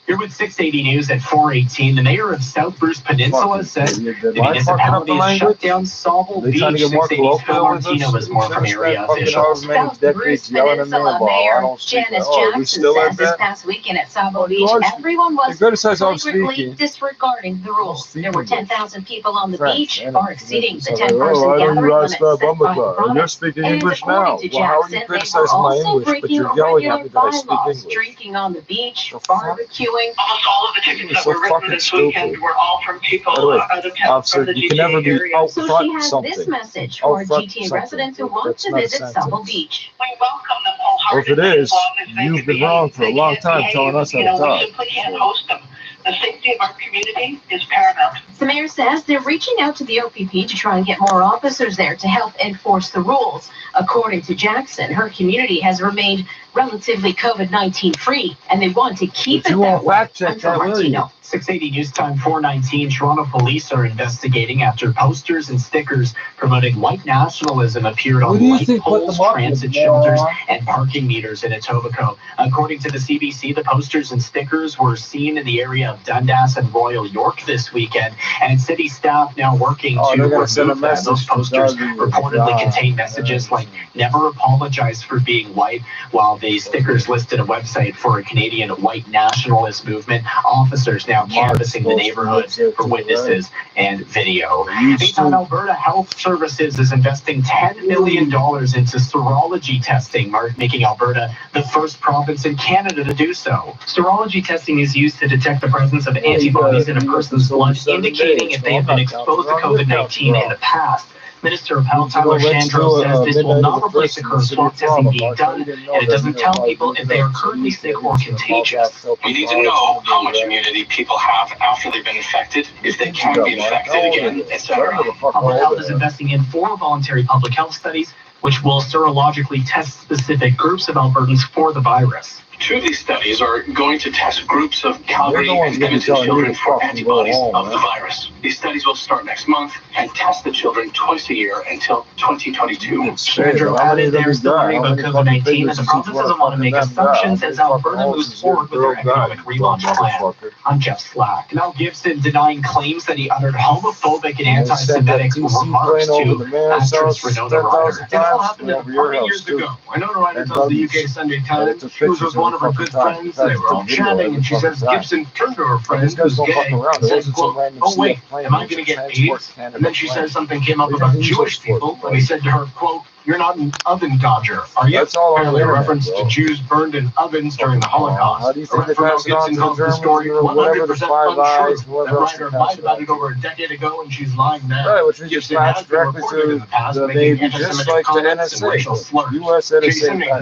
You're with 680 News at 4:18. The mayor of South Bruce Peninsula said the municipality has shut down Sauble Beach. 680's Phil Martino has more from area officials. South Bruce Peninsula Mayor Janice Jackson says this past weekend at Sauble Beach, everyone was flagrantly disregarding the rules. There were 10,000 people on the beach, far exceeding the 10-person gathering limit set by the province. You're speaking English now. Well, how are you criticizing my English, but you're yelling at me that I speak English? Drinking on the beach, barbecuing. Almost all of the tickets that were written this weekend were all from people out of town from the GTA area. So she has this message for GTA residents who want to visit Sauble Beach. We welcome them wholeheartedly. If it is, you've been wrong for a long time telling us how to talk. We simply can't host them. The safety of our community is paramount. The mayor says they're reaching out to the OPP to try and get more officers there to help enforce the rules. According to Jackson, her community has remained relatively COVID-19 free, and they want to keep it that way. I'm from Martino. 680 News Time 4:19. Toronto police are investigating after posters and stickers promoting white nationalism appeared on light poles, transit shelters, and parking meters in Etobicoke. According to the CBC, the posters and stickers were seen in the area of Dundas and Royal York this weekend, and city staff now working to remove them. Those posters reportedly contain messages like "Never apologize for being white," while the stickers listed a website for a Canadian white nationalist movement. Officers now canvassing the neighborhoods for witnesses and video. Meantime, Alberta Health Services is investing $10 million into serology testing, making Alberta the first province in Canada to do so. Serology testing is used to detect the presence of antibodies in a person's blood, indicating if they have been exposed to COVID-19 in the past. Minister of Health Tyler Shandro says this will not replace the current swab testing being done, and it doesn't tell people if they are currently sick or contagious. We need to know how much immunity people have after they've been infected, if they can be infected again, etc. Public Health is investing in 4 voluntary public health studies, which will serologically test specific groups of Albertans for the virus. 2 of these studies are going to test groups of Calgary and Edmonton children for antibodies of the virus. These studies will start next month and test the children twice a year until 2022. Shandro added there's still worrying about COVID-19 and the province doesn't want to make assumptions as Alberta moves forward with their economic relaunch plan. I'm Jeff Slack. Mel Gibson denying claims that he uttered homophobic and anti-Semitic remarks to actress Winona Ryder. It all happened 40 years ago. Winona Ryder tells the UK Sunday Times she was with one of her good friends. They were all chatting, and she says Gibson turned to her friend who's gay and said, quote, "Oh wait, am I going to get AIDS?" And then she says something came up about Jewish people, and he said to her, quote, "You're not an oven dodger, are you?" Apparently a reference to Jews burned in ovens during the Holocaust. A reference Gibson tells the story 100% untrue. That Ryder lied about it over a decade ago, and she's lying now. Right, which we just matched directly to the Navy, just like the NSA. U.S. NSA,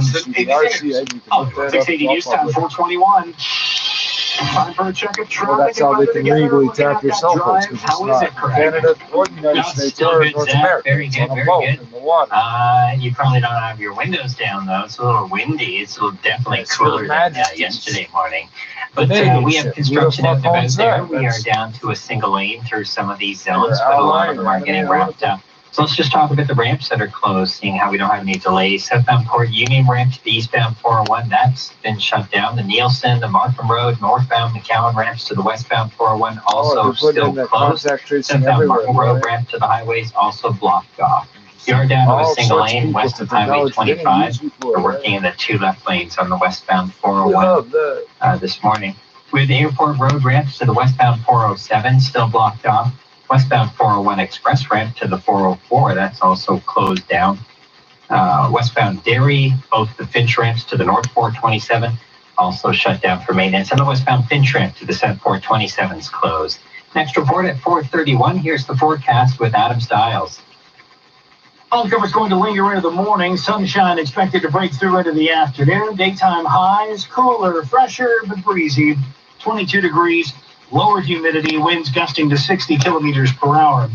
Oh, 680 News Time 421. Time for a check of traffic. That's how they can legally tap your cell phones, because it's not Canada or the United States or North America. Very good, very good. In the water. You probably don't have your windows down, though. It's a little windy. It's definitely cooler than yesterday morning. But we have construction out about there. We are down to a single lane through some of these zones, but a lot of them are getting wrapped up. So let's just talk about the ramps that are closed, seeing how we don't have any delays. Southbound Port Union ramp to the eastbound 401, that's been shut down. The Nielsen, the Markham Road, northbound McCowan ramps to the westbound 401 also still closed. Southbound Markham Road ramp to the highways also blocked off. You're down to a single lane west of Highway 25. We're working in the 2 left lanes on the westbound 401 this morning. With the Airport Road ramps to the westbound 407 still blocked off. Westbound 401 express ramp to the 404, that's also closed down. Westbound Derry, both the Finch ramps to the North 427, also shut down for maintenance. And the westbound Finch ramp to the South 427 is closed. Next report at 4:31, here's the forecast with Adam Stiles. Cloud cover's going to linger into the morning. Sunshine expected to break through into the afternoon. Daytime highs, cooler, fresher, but breezy. 22 degrees. Lower humidity, winds gusting to 60 kilometers per hour.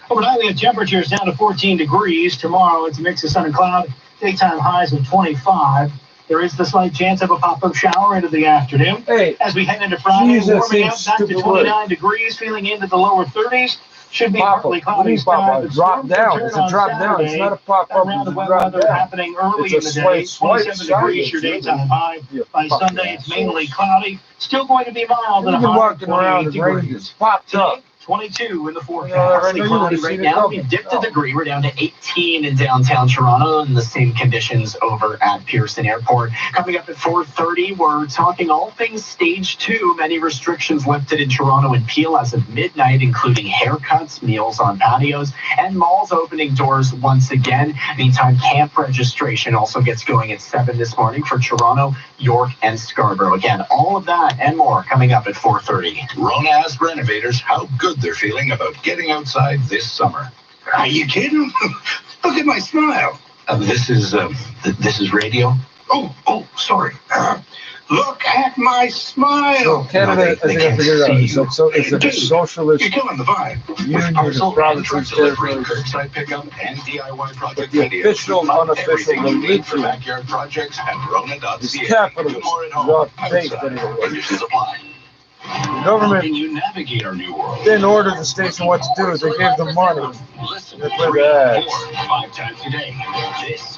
Overnight, we have temperatures down to 14 degrees. Tomorrow, it's a mix of sun and cloud. Daytime highs of 25. There is the slight chance of a pop-up shower into the afternoon. As we head into Friday, warming up back to 29 degrees, feeling into the lower 30s. Should be pop-up. partly What do you cloudy mean pop-up? skies. Drop down. It's a drop down. It's not a pop-up. Around It's the a wet drop weather down. happening early in It's the a day. swipe 27 degrees your daytime high. By Fuck Sunday, that. it's mainly cloudy. Still going to be mild and a You've been high of walking around 28 and rain degrees. just popped up. 22 in the I forecast. know Partly you cloudy would've right seen it now. coming. We've dipped a degree. We're down to 18 in downtown Toronto, and the same conditions over at Pearson Airport. Coming up at 4:30, we're talking all things stage 2. Many restrictions lifted in Toronto and Peel as of midnight, including haircuts, meals on patios, and malls opening doors once again. Meantime, camp registration also gets going at 7 this morning for Toronto, York, and Scarborough. Again, all of that and more coming up at 4:30. Rona asked renovators how good they're feeling about getting outside this summer. Are you kidding? Look at my smile. This is radio. Oh, sorry. Look at my smile. So Canada, I think I figured it out. So it's a socialist You're killing the vibe. union of provinces, territories. Curbside pickup and DIY project The official, unofficial, religion backyard projects at Rona.ca. is capitalist. Not faith anymore. Conditions apply. The government Helping you navigate our new world. didn't order the station what to do. They gave them money. Listen They 3, play 4, the ads. 5 times a day. This is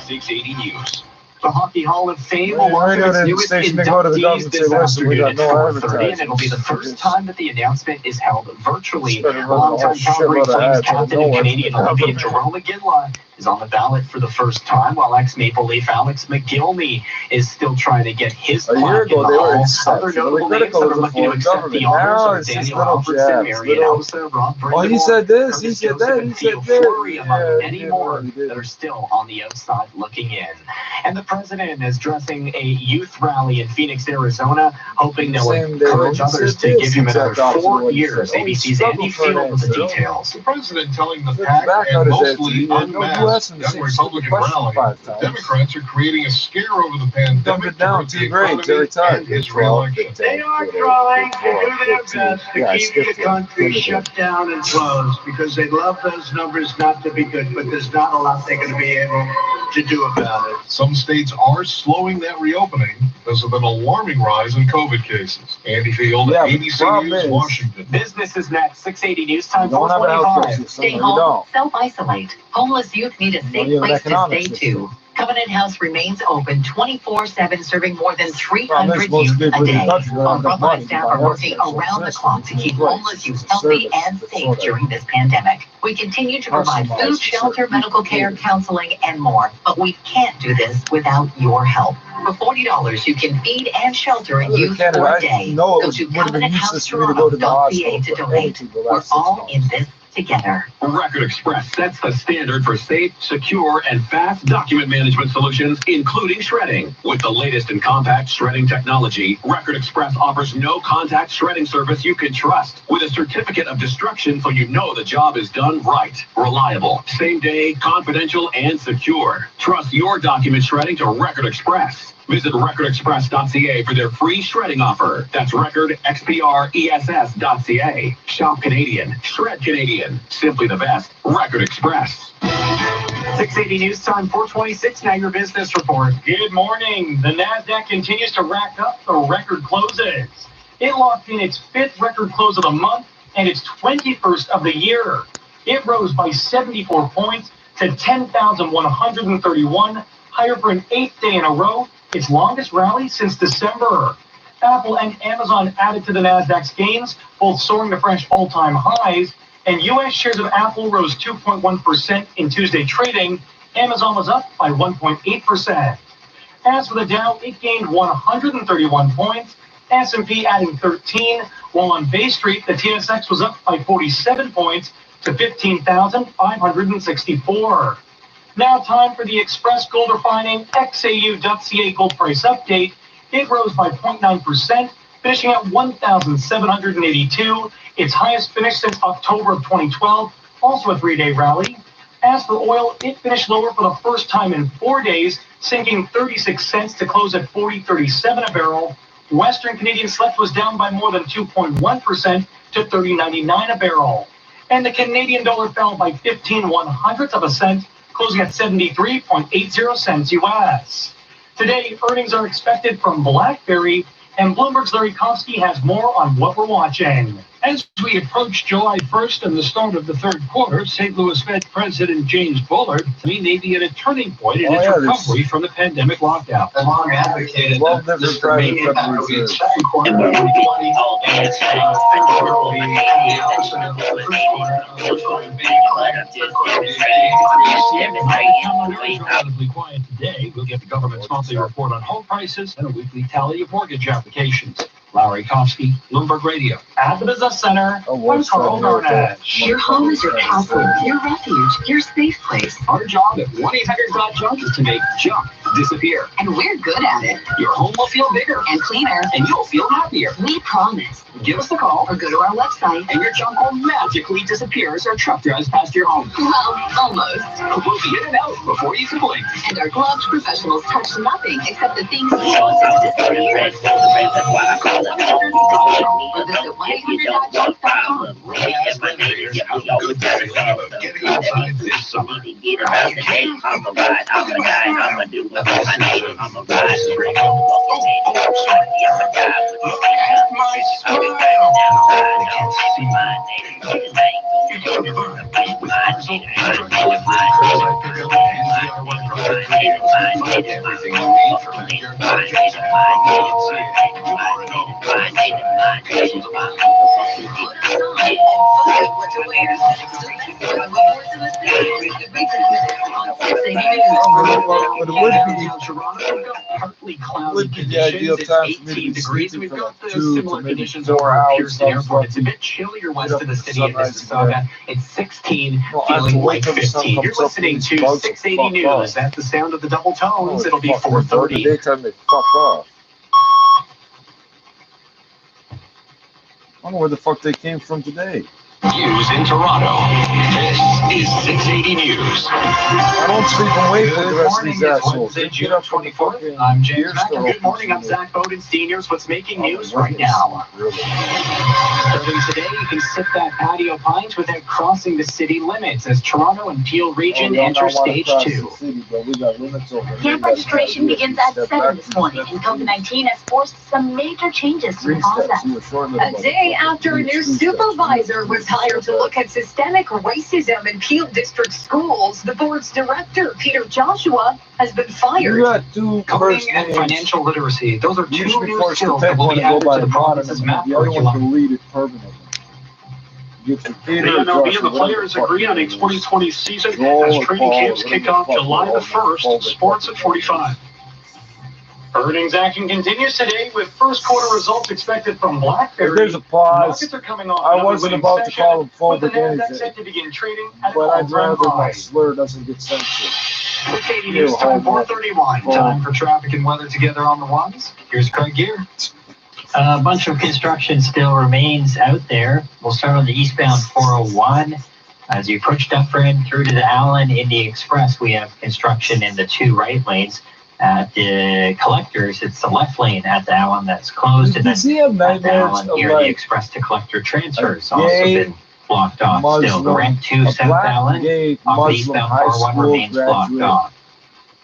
680 News. The Hockey Hall of Fame Well, will welcome right its out in the newest station, they go to the inductees government and this say, listen, we afternoon got at no 4:30, and advertising. it'll be the first time that the announcement is held virtually. Started running a Longtime whole Calgary shitload of Flames ads out of captain and nowhere. Canadian Olympian Jerome McGinley is on the ballot for the first time, while ex-Maple Leaf Alex McGillney is still trying to get his A year plaque in ago, the they were hall. exceptional. Other notable names Critical that of are the looking to foreign accept government. the honors Now are it's just Daniel little Alfredson, jabs, Marian little- Osa, Rob Oh, he Brindamore, said this, he Curtis said Joseph, that, and he Theo said that. Fleury, among Yeah, many he more did. that are still on the outside looking in. And the president is dressing a youth rally in Phoenix, Arizona, hoping they'll Same day, encourage he others said to this, give him another exact opposite of 4 what he years. said. Oh, he ABC's Andy struggled for an Field with the answer. details. The president telling the Look pack back and on his mostly answer. He had no US in unmasked the young same Republican question rally. 5 times. Democrats are creating a scare over the pandemic. Dump it down to hurt 2 the grades every economy time. and his reelection. They are trying to do their best to keep the country shut down and closed because they love those numbers not to be good, but there's not a lot they're going to be able to do about it. Some states are slowing that reopening because of an alarming rise in COVID cases. Andy Field, Yeah, but the ABC problem News, is- Washington. Business is next. 680 News Time, You don't have a health 425. crisis. Stay You home, don't. self-isolate. Homeless youth need a You safe have an place to economic stay system. to. Covenant House remains open 24/7, serving more than Problem 300 is, most youth people a in the day. country don't Our have enough money frontline to staff buy are health working care. around the It's clock to keep right. homeless It's youth a healthy service. and It's safe sort of during this pandemic. We continue to provide food, customized shelter, for medical care, counseling, and more. But we can't do this without your help. For $40, you can feed and shelter a I live in youth Canada. for a I day. know it Go would to have been useless for me to go to the CovenantHouseToronto.ca hospital to for donate. anything the We're last 6 all months. in this together. Record Express sets the standard for safe, secure, and fast document management solutions, including shredding. With the latest in compact shredding technology, Record Express offers no contact shredding service you can trust, with a certificate of destruction so you know the job is done right. Reliable, same day, confidential, and secure. Trust your document shredding to Record Express. Visit recordexpress.ca for their free shredding offer. That's recordexpress.ca. Shop Canadian. Shred Canadian. Simply the best. Record Express. 680 News Time, 426. Now your business report. Good morning. The NASDAQ continues to rack up the record closes. It locked in its 5th record close of the month and its 21st of the year. It rose by 74 points to 10,131, higher for an 8th day in a row, its longest rally since December. Apple and Amazon added to the NASDAQ's gains, both soaring to fresh all-time highs, and U.S. shares of Apple rose 2.1% in Tuesday trading. Amazon was up by 1.8%. As for the Dow, it gained 131 points, S&P adding 13, while on Bay Street, the TSX was up by 47 points to 15,564. Now time for the Express Gold Refining XAU.ca gold price update. It rose by 0.9%, finishing at 1,782, its highest finish since October of 2012, also a 3-day rally. As for oil, it finished lower for the first time in 4 days, sinking 36 cents to close at $40.37 a barrel. Western Canadian Select was down by more than 2.1% to $30.99 a barrel. And the Canadian dollar fell by 0.15 of a cent, closing at 73.80 cents US. Today, earnings are expected from BlackBerry, and Bloomberg's Larry Komsky has more on what we're watching. As we approach July 1st and the start of the third quarter, St. Louis Fed President James Bullard may be at a turning point in its recovery from the pandemic lockdown. I've long advocated that this main impact will be the second quarter of 2020, and it's the opposite of the first quarter. First quarter being flat, third quarter being Relatively quiet today. We'll get the government's monthly report on home prices and a weekly tally of mortgage applications. Larry Kofsky, Bloomberg Radio. At the Business Center, I'm Carl Garnett. Your home is your castle, your refuge, your safe place. Our job at 1-800-GOT-JUNK is to make junk disappear. And we're good at it. Your home will feel bigger and cleaner, and you'll feel happier. We promise. Give us a call or go to our website, and your junk will magically disappear as our truck drives past your home. Well, almost. We'll be in and out before you can blink. And our gloved professionals touch nothing except the things you want to disappear. Or visit 1-800-GOT-JUNK.com. Good day. Getting outside this summer. My smile. Partly cloudy conditions. It's 18 degrees. We've got the similar conditions over at Pearson Airport. It's a bit chillier west of the city of Mississauga. It's 16, feeling like 15. You're listening to 680 News. At the sound of the double tones, it'll be 4:30. Daytime they fuck off. I don't know where the fuck they came from today. News in Toronto. This is 680 News. I don't sleep and wait for the rest of these assholes. It's June 24th. I'm James Mack. Good morning. I'm Zach Bowden. Seniors, what's making news right now? Starting today, you can sip that patio pint without crossing the city limits as Toronto and Peel region enter stage 2. Camp registration begins at 7 this morning, and COVID-19 has forced some major changes to the process. A day after a new supervisor was hired to look at systemic racism in Peel District schools, the board's director, Peter Joshua, has been fired. You got two Coding and financial literacy. Those are two new skills that will be added to the province's math curriculum. The MLB and the players agree on a 2020 season as training camps kick off July the 1st. Sports at 45. Earnings action continues today with first quarter results expected from BlackBerry. There's a pause. Markets are coming off I wasn't about to call him phobic anything, set to begin trading at but I'd rather my slur doesn't get censored. 680 News time 4:31. Time for traffic and weather together on the ones. Here's Craig Gear. A bunch of construction still remains out there. We'll start on the eastbound 401. As you approach Dufferin through to the Allen Indy Express, we have construction in the two right lanes. At the collectors, it's the left lane at the Allen that's closed, and then at the Allen here, the express to collector transfers also been blocked off. Still, the ramp to South Allen off the eastbound 401 remains blocked off.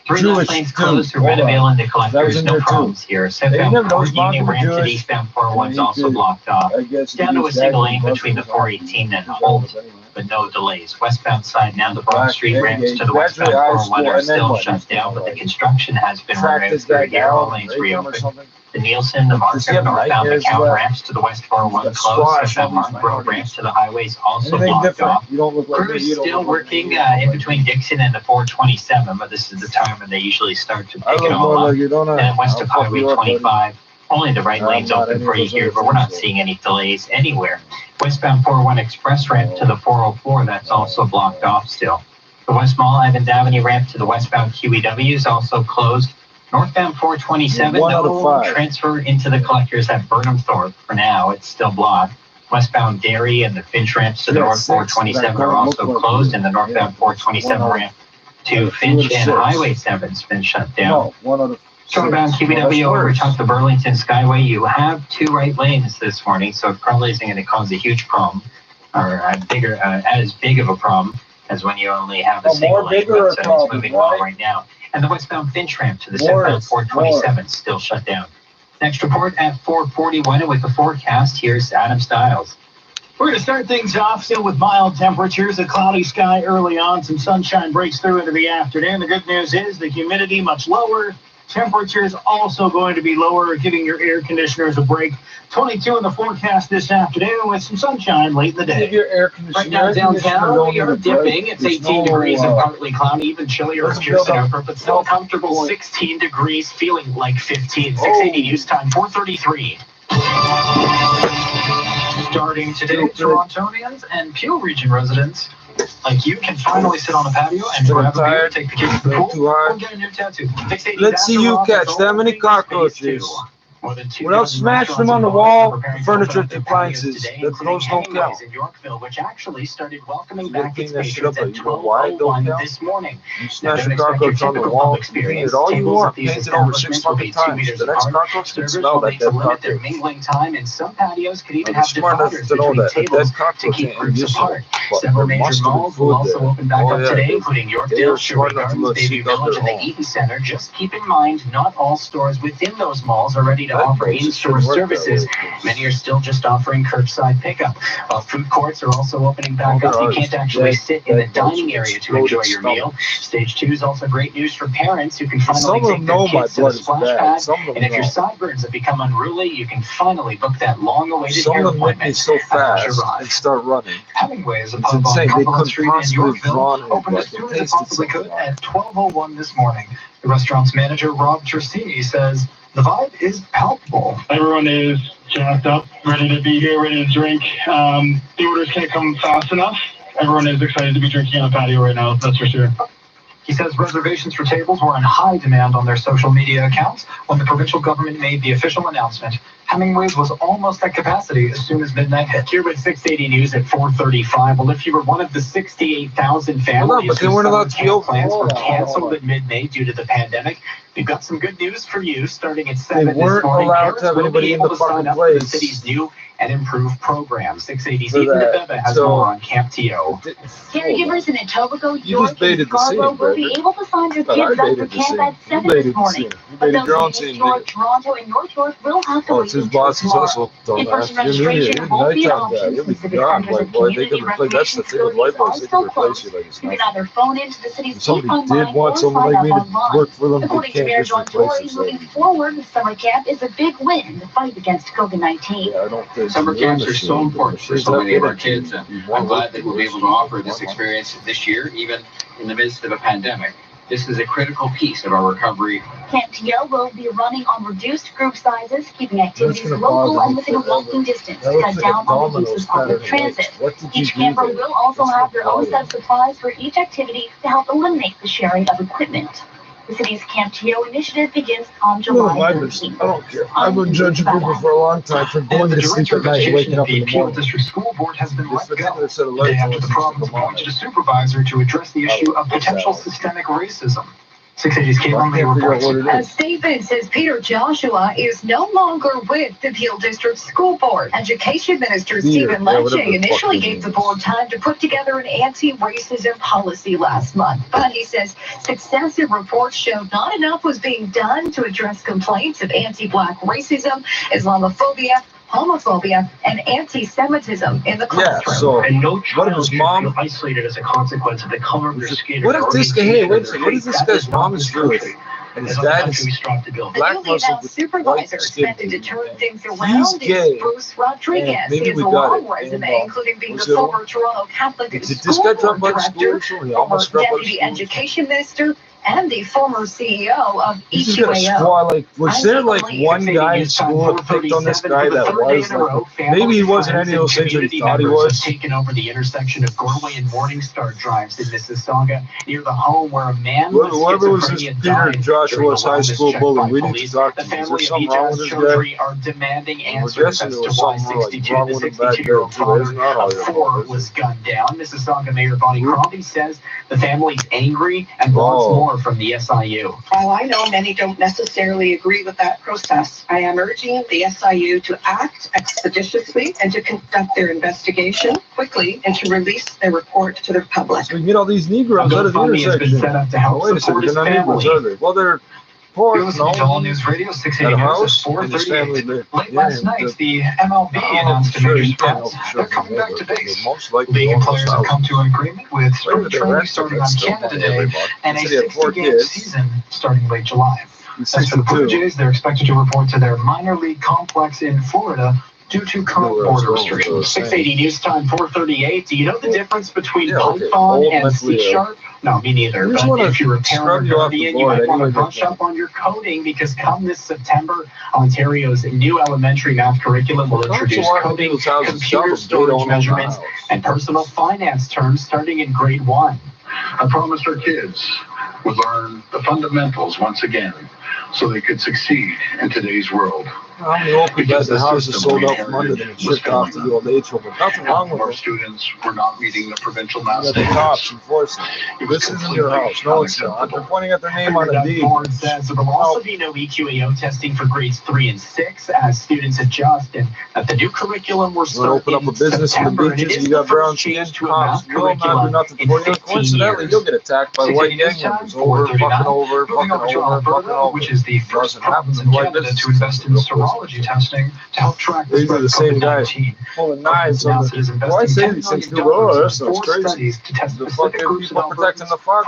Three left lanes closed through Meadowvale and the collectors, no problems here. Southbound 418 ramp to the eastbound 401 is also blocked off. Down to a single lane between the 418 and Holt, but no delays. Westbound side now the Broad Street ramps to the westbound 401 are still shut down, but the construction has been removed. All lanes reopened. The Nielsen, the Markham, northbound McCown ramps to the west 401 closed. Westbound Mark Road ramps to the highways also blocked off. Crews still working in between Dixon and the 427, but this is the time when they usually start to pick it all up. And west of Highway 25. Only the right lane's open for you here, but we're not seeing any delays anywhere. Westbound 401 express ramp to the 404, that's also blocked off still. The West Mall Evans Avenue ramp to the westbound QEW is also closed. Northbound 427, no transfer into the collectors at Burnham Thorpe for now. It's still blocked. Westbound Derry and the Finch ramps to the north 427 are also closed, and the northbound 427 ramp to Finch and Highway 7's been shut down. Southbound QBW over top the Burlington Skyway, you have two right lanes this morning, so it probably isn't going to cause a huge problem, or as big of a problem as when you only have a single lane, but it's moving well right now. And the westbound Finch ramp to the southbound 427 still shut down. Next report at 4:41, and with the forecast, here's Adam Stiles. We're going to start things off still with mild temperatures, a cloudy sky early on. Some sunshine breaks through into the afternoon. The good news is the humidity much lower. Temperatures also going to be lower, giving your air conditioners a break. 22 in the forecast this afternoon with some sunshine late in the day. Your air conditioner. Right now downtown, we are dipping. It's 18 degrees and partly cloudy, even chillier at Pearson Airport, but still comfortable 16 degrees, feeling like 15. 680 news time, 4:33. Starting today, Torontonians and Peel Region residents like you can finally sit on a patio and grab a beer, take the kids to the pool, or get a new tattoo. Let's see you catch that many cockroaches. Without smashing them on the wall, furniture and appliances. Those don't count. In Yorkville, which actually started welcoming back its patrons at 12:01 this morning. You smash a cockroach on the wall, paint it all you want, paint it over 6 fucking times. The next cockroach can smell like that limit their mingling time, and some patios could even have dividers between tables to keep groups apart. Several major malls will also open back up today, including Yorkdale, Sherwood Gardens, Bayview Village, and the Eaton Center. Just keep in mind, not all stores within those malls are ready to offer in-store services. Many are still just offering curbside pickup. While food courts are also opening back up, you can't actually sit in the dining area to enjoy your meal. Stage 2 is also great news for parents who can finally take their kids to the splash pad. And if your sideburns have become unruly, you can finally book that long-awaited hair appointment. So fast and start running. Hemingway is a It's pub on insane. They Cumberland couldn't Street in possibly Yorkville, draw it, opened but as soon it as it tasted possibly so could at 12:01 this morning. The restaurant's manager, Rob Tersini, says the vibe is palpable. Everyone is jacked up, ready to be here, ready to drink. The orders can't come fast enough. Everyone is excited to be drinking on the patio right now, that's for sure. He says reservations for tables were in high demand on their social media accounts when the provincial government made the official announcement. Hemingway's was almost at capacity as soon as midnight hit. Here with 680 News at 4:35. Well, if you were one of the 68,000 families but they weren't allowed to be open. plans were canceled at mid-May due to the pandemic, we've got some good news for you. Starting at 7 They this weren't morning, allowed parents to have will anybody be in able the to sign fucking up for the place. city's new and improved program. 680 For Stephen that. DeBeba has So- more on Camp TO. Caregivers in Etobicoke, You York, just baited and the scene, Scarborough will be Brandon. able to sign their But I kids up for baited the camp scene. at You 7 baited this the morning. scene. You But baited those your own in scene, East York, didn't you? Toronto, and North York will have to Oh, wait it's his until boss's tomorrow. hustle. In-person Dumbass. registration won't be an option You'll be since civic gone, centers white and boy. They community could replace. That's the thing with white boys. They still can replace closed. you like it's You can nothing. either phone into the city's If somebody online did want or someone sign like up me to online. work for them, they According to can't Mayor just John replace Tory, us. moving forward with summer camp is a big win in the fight against COVID-19. Yeah, I don't think Summer the camps are machine- so important for machines so many of our that kids, and I'm glad that we'll be able to offer this experience this year, even in the midst of a pandemic. This is a critical piece of our recovery. Camp TL will be running on reduced group sizes, keeping activities gonna local bother and me within a forever. walking distance, That cut looks like down a on the use Domino's of public pattern of transit. What did you Each do camper there? will also That's have their own volume. set of supplies for each activity to help eliminate the sharing of equipment. The city's Camp TO initiative begins on No, July I 13th. don't care. I've been judging people for a long time for going The to sleep director at of night and education waking at up the in the Peel morning. District School Board has been This let go. particular set of The day lights after the province appointed a supervisor to address the issue of potential systemic racism. 680's Caitlin Lee reports. A statement says Peter Joshua is no longer with the Peel District School Board. Education Minister Stephen Lecce initially gave the board time to put together an anti-racism policy last month. But he says successive reports showed not enough was being done to address complaints of anti-black racism, Islamophobia, homophobia, and anti-Semitism in the classroom. Yeah, so And no what if child his should mom? feel isolated as a consequence of the color of their skin. What or if this guy? orientation Hey, wait a of second. their What if faith. this That guy's is not mom this is Jewish country. and It's his not the dad country we is strive to build. The black newly Muslim announced with supervisor white skin? expected to turn things He's around gay. is Bruce Rodriguez. And maybe He has we a got long it. resume, And, including being what's the the other former Toronto Catholic Did this School guy talk Board about director, schools? He former almost dropped out of deputy school. education minister, and the former CEO of He's just got a EQAO. squad. Like, was there like one Exceeding guy in news time, school that picked on this 4:37 guy for the that third day was in a row. like, Families, maybe he wasn't friends, any of those and things that he community thought he members was? have taken over the intersection of Gormley and Morningstar drives in Mississauga, near the home where a man with Whoever was this schizophrenia Peter died Joshua's during high a school wellness bully? check by We need to police. talk The to him. Is there family of something wrong with Vijay's this guy? Chaudhry are demanding We're answers guessing as there to was why something like 62 wrong to with him back 62-year-old there, too. father There's not all of your 4 fault, is was gunned down. Mississauga Mayor Bonnie Crombie says the family's angry and wants more from the SIU. While I know many don't necessarily agree with that process, I am urging the SIU to act expeditiously and to conduct their investigation quickly and to release their report to the public. So we can get all these Negroes out of the GoFundMe has been intersection. set up to help Oh, wait a second, support they're his not family. Negroes, are they? Well, they're report. You're listening to All News Radio 680 News at 4:38. Late last night, the MLB announced a major step. They're coming back to base. League and players have come to an agreement with spring training starting on Canada Day and a 60-game season starting late July. As for the Blue Jays, they're expected to report to their minor league complex in Florida due to current border restrictions. 680 News Time 4:38. Do you know the difference between Python and C Sharp? No, me neither. But if you're a parent or guardian, you might want to brush up on your coding because come this September, Ontario's new elementary math curriculum will introduce coding, computer storage measurements, and personal finance terms starting in grade 1. I promised our kids would learn the fundamentals once again so they could succeed in today's world. How many old people the houses sold out from under them and shipped off to the old age home? Nothing wrong with our it. students were not meeting the provincial math The cops enforcing it. This isn't your house. No, it's not. They're pointing at their name on the deed. Board says there will also be no EQAO testing for grades 3 and 6 as students adjust, and that the new curriculum will start open up a business in the beaches. You got brown skin. Cops will not do nothing for you. Coincidentally, you'll get attacked by white gang members fucking over, which is the first province in Canada to invest in serology testing to help track the These are the same guys pulling knives on the. Why say these things too? Oh, that sounds crazy. The fucking people protecting the fox.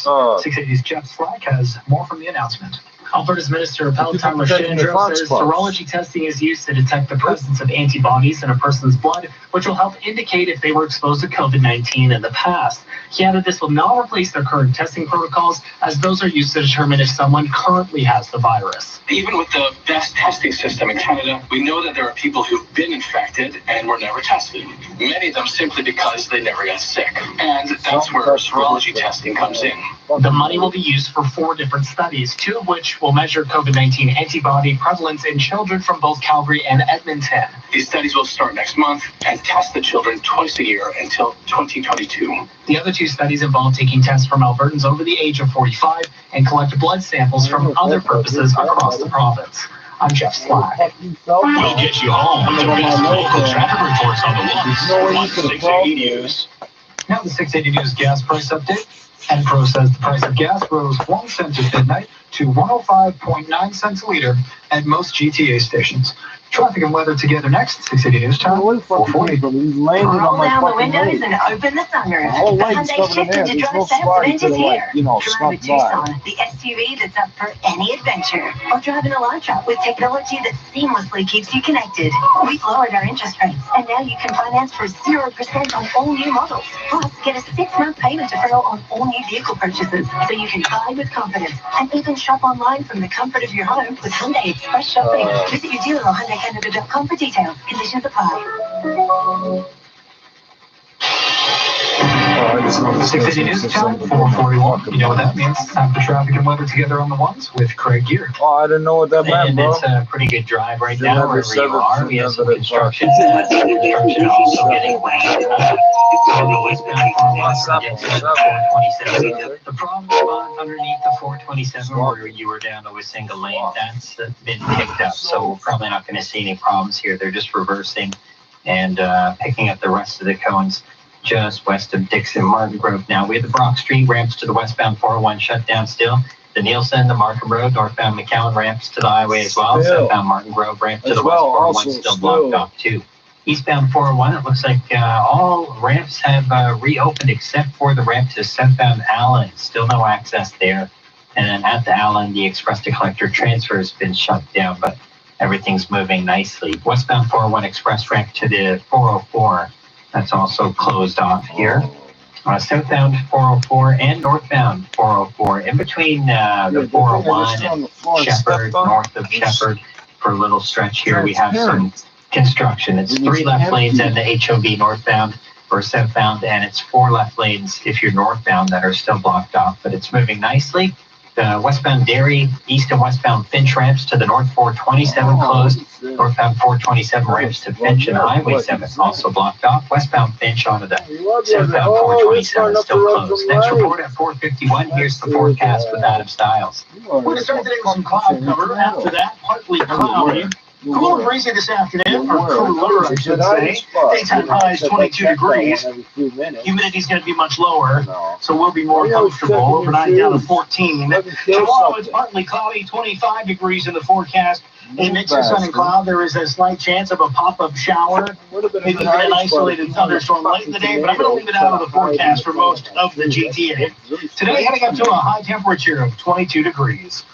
680's Jeff Slack has more from the announcement. Alberta's Minister Palatine Lechandro says serology testing is used to detect the presence of antibodies in a person's blood, which will help indicate if they were exposed to COVID-19 in the past. He added this will not replace their current testing protocols, as those are used to determine if someone currently has the virus. Even with the best testing system in Canada, we know that there are people who've been infected and were never tested. Many of them simply because they never got sick. And that's where serology testing comes in. The money will be used for 4 different studies, 2 of which will measure COVID-19 antibody prevalence in children from both Calgary and Edmonton. These studies will start next month and test the children twice a year until 2022. The other 2 studies involve taking tests from Albertans over the age of 45 and collect blood samples from other purposes across the province. I'm Jeff Slack. We'll get you home with the best local traffic reports on the ones. 680 News. Now the 680 News gas price update. Enpro says the price of gas rose 1 cent at midnight to 105.9 cents a liter at most GTA stations. Traffic and weather together next. 680 News Time. 440. Roll down the windows and open the sunroof. The Hyundai shifted to drive Sam Event is here. Drive a Tucson, the SUV that's up for any adventure. Or drive an Elantra with technology that seamlessly keeps you connected. We've lowered our interest rates, and now you can finance for 0% on all new models. Plus, get a 6-month payment deferral on all new vehicle purchases, so you can buy with confidence and even shop online from the comfort of your home with Hyundai Express Shopping. Visit your dealer on HyundaiCanada.com for details. Conditions apply. 680 News Time, 441. You know what that means. Time for traffic and weather together on the ones with Craig Gear. Oh, I didn't know what that meant, bro. It's a pretty good drive right now wherever you are. We have some construction. Construction also getting wet. The problem spot underneath the 427 where you were down to a single lane, that's been picked up. So we're probably not going to see any problems here. They're just reversing and picking up the rest of the cones just west of Dixon Martin Grove. Now we have the Brock Street ramps to the westbound 401 shut down still. The Nielsen, the Markham Road, northbound McCowan ramps to the highway as well. Southbound Martin Grove ramp to the west 401 still blocked off too. Eastbound 401, it looks like all ramps have reopened except for the ramp to southbound Allen. Still no access there. And then at the Allen, the express to collector transfer has been shut down, but everything's moving nicely. Westbound 401 express ramp to the 404. That's also closed off here. Southbound 404 and northbound 404. In between the 401 and Shepherd, north of Shepherd, for a little stretch here, we have some construction. It's 3 left lanes and the HOV northbound or southbound, and it's 4 left lanes if you're northbound that are still blocked off, but it's moving nicely. The westbound Derry, east and westbound Finch ramps to the north 427 closed. Northbound 427 ramps to Finch and Highway 7 also blocked off. Westbound Finch onto the southbound 427 still closed. Next report at 451. Here's the forecast with Adam Stiles. We're going to start today with some cloud cover. After that, partly cloudy. Cooler breezy this afternoon, or cooler, I should say. Daytime high is 22 degrees. Humidity's going to be much lower, so we'll be more comfortable. Overnight down to 14. Tomorrow it's partly cloudy, 25 degrees in the forecast. A mix of sun and cloud. There is a slight chance of a pop-up shower, maybe even an isolated thunderstorm late in the day, but I'm going to leave it out of the forecast for most of the GTA. Today, heading up to a high temperature of 22 degrees.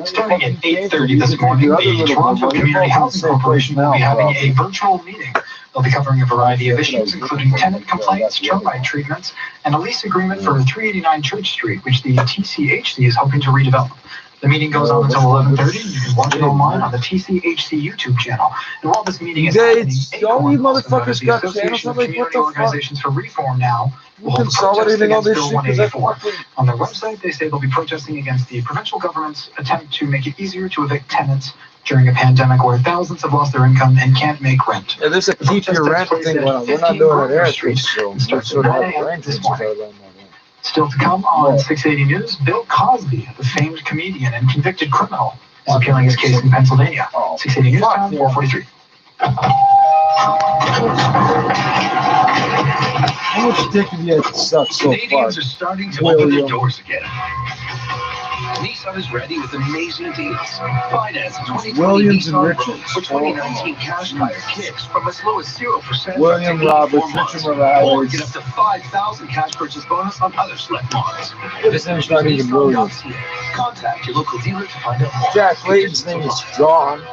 Starting at 8:30 this morning, the Toronto Community Housing Corporation will be having a virtual meeting. They'll be covering a variety of issues, including tenant complaints, termite treatments, and a lease agreement for 389 Church Street, which the TCHC is hoping to redevelop. The meeting goes on until 11:30. You can watch it online on the TCHC YouTube channel. And while this meeting is happening, all you motherfuckers got the Association of Community Organizations for Reform now will hold a protest consolidating all against this Bill shit, 184. On their website, they say they'll be protesting against the provincial government's attempt to make it easier to evict tenants during a pandemic where thousands have lost their income and can't make rent. Yeah, there's a keep your rent thing. Well, we're not doing it there, so we're sort of arrangements around that. Still to come on 680 News, Bill Cosby, the famed comedian and convicted criminal, is appealing his case in Pennsylvania. 680 News time, 4:43. How much dick have you had to suck so far? Canadians are starting to open their doors again. Nissan is ready with amazing deals. Finance 2020 Nissan Rogue for 2019 cash buyer kicks from as low as 0%. William Roberts, Richard Or get up to 5,000 cash purchase bonus on other select models. His name's not even William. Contact your local dealer to find out more. Jack Layton's name is John.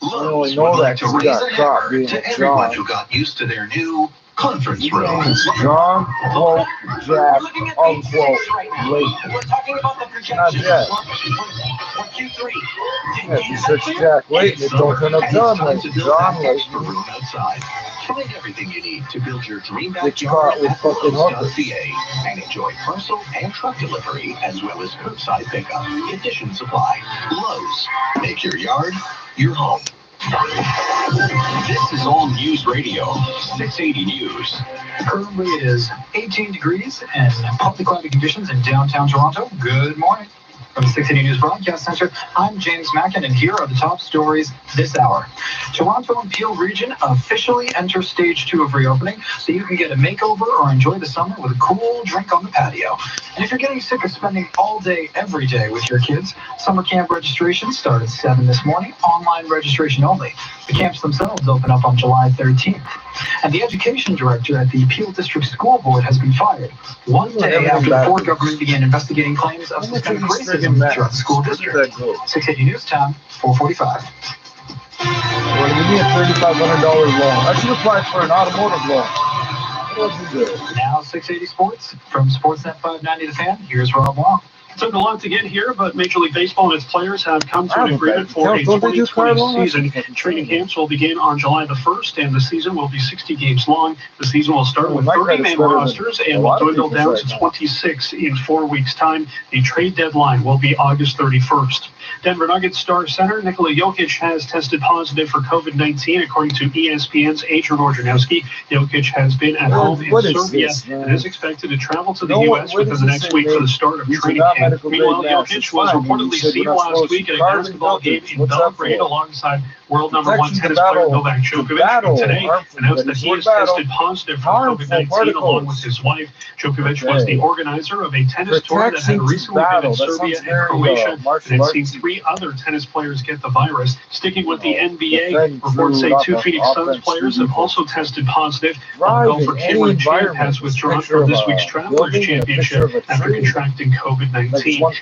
I only know that because he got caught being to everyone John. who got used to their new conference room. John, quote, Jack, unquote, Layton. We're talking about the Not Jack. Yeah, if you search Jack Layton, it don't turn up John Layton. John Layton. Outside. Find everything you need to build your dream Get caught backyard with at fucking hookers. Lowe's.ca and enjoy parcel and truck delivery as well as curbside pickup. Conditions apply. Lowe's. Make your yard your home. This is All News Radio, 680 News. Currently it is 18 degrees and partly cloudy conditions in downtown Toronto. Good morning. From the 680 News Broadcast Center, I'm James Mackin, and here are the top stories this hour. Toronto and Peel region officially enter stage 2 of reopening, so you can get a makeover or enjoy the summer with a cool drink on the patio. And if you're getting sick of spending all day, every day with your kids, summer camp registration start at 7 this morning, online registration only. The camps themselves open up on July 13th. And the education director at the Peel District School Board has been fired, one day after the Ford government began investigating claims of systemic racism throughout the school district. 680 News Time, 4:45. Well, give me a $3,500 loan. I should apply for an automotive loan. What else is there? Now 680 Sports from Sportsnet 590 The Fan. Here's Rob Wong. Took a lot to get here, but Major League Baseball and its players have come to an agreement for a Don't they do 2020 season. Training camps will begin on July the 1st, and the season will be 60 games long. The season will start with 30-man rosters and will dwindle down to 26 in 4 weeks' time. The trade deadline will be August 31st. Denver Nuggets star center Nikola Jokic has tested positive for COVID-19, according to ESPN's Adrian Wojnarowski. Jokic has been at home in Serbia and is expected to travel to the U.S. within the next week for the start of training camp. Meanwhile, Jokic was reportedly seen last week at a basketball game in Belgrade alongside world number 1 tennis player Novak Djokovic, who today announced that he has tested positive for COVID-19 along with his wife. Djokovic was the organizer of a tennis tour that had recently been in Serbia and Croatia and had seen 3 other tennis players get the virus. Sticking with the NBA, reports say 2 Phoenix Suns players have also tested positive. Golfer Cameron Champ has withdrawn from this week's Travelers Championship after contracting COVID-19.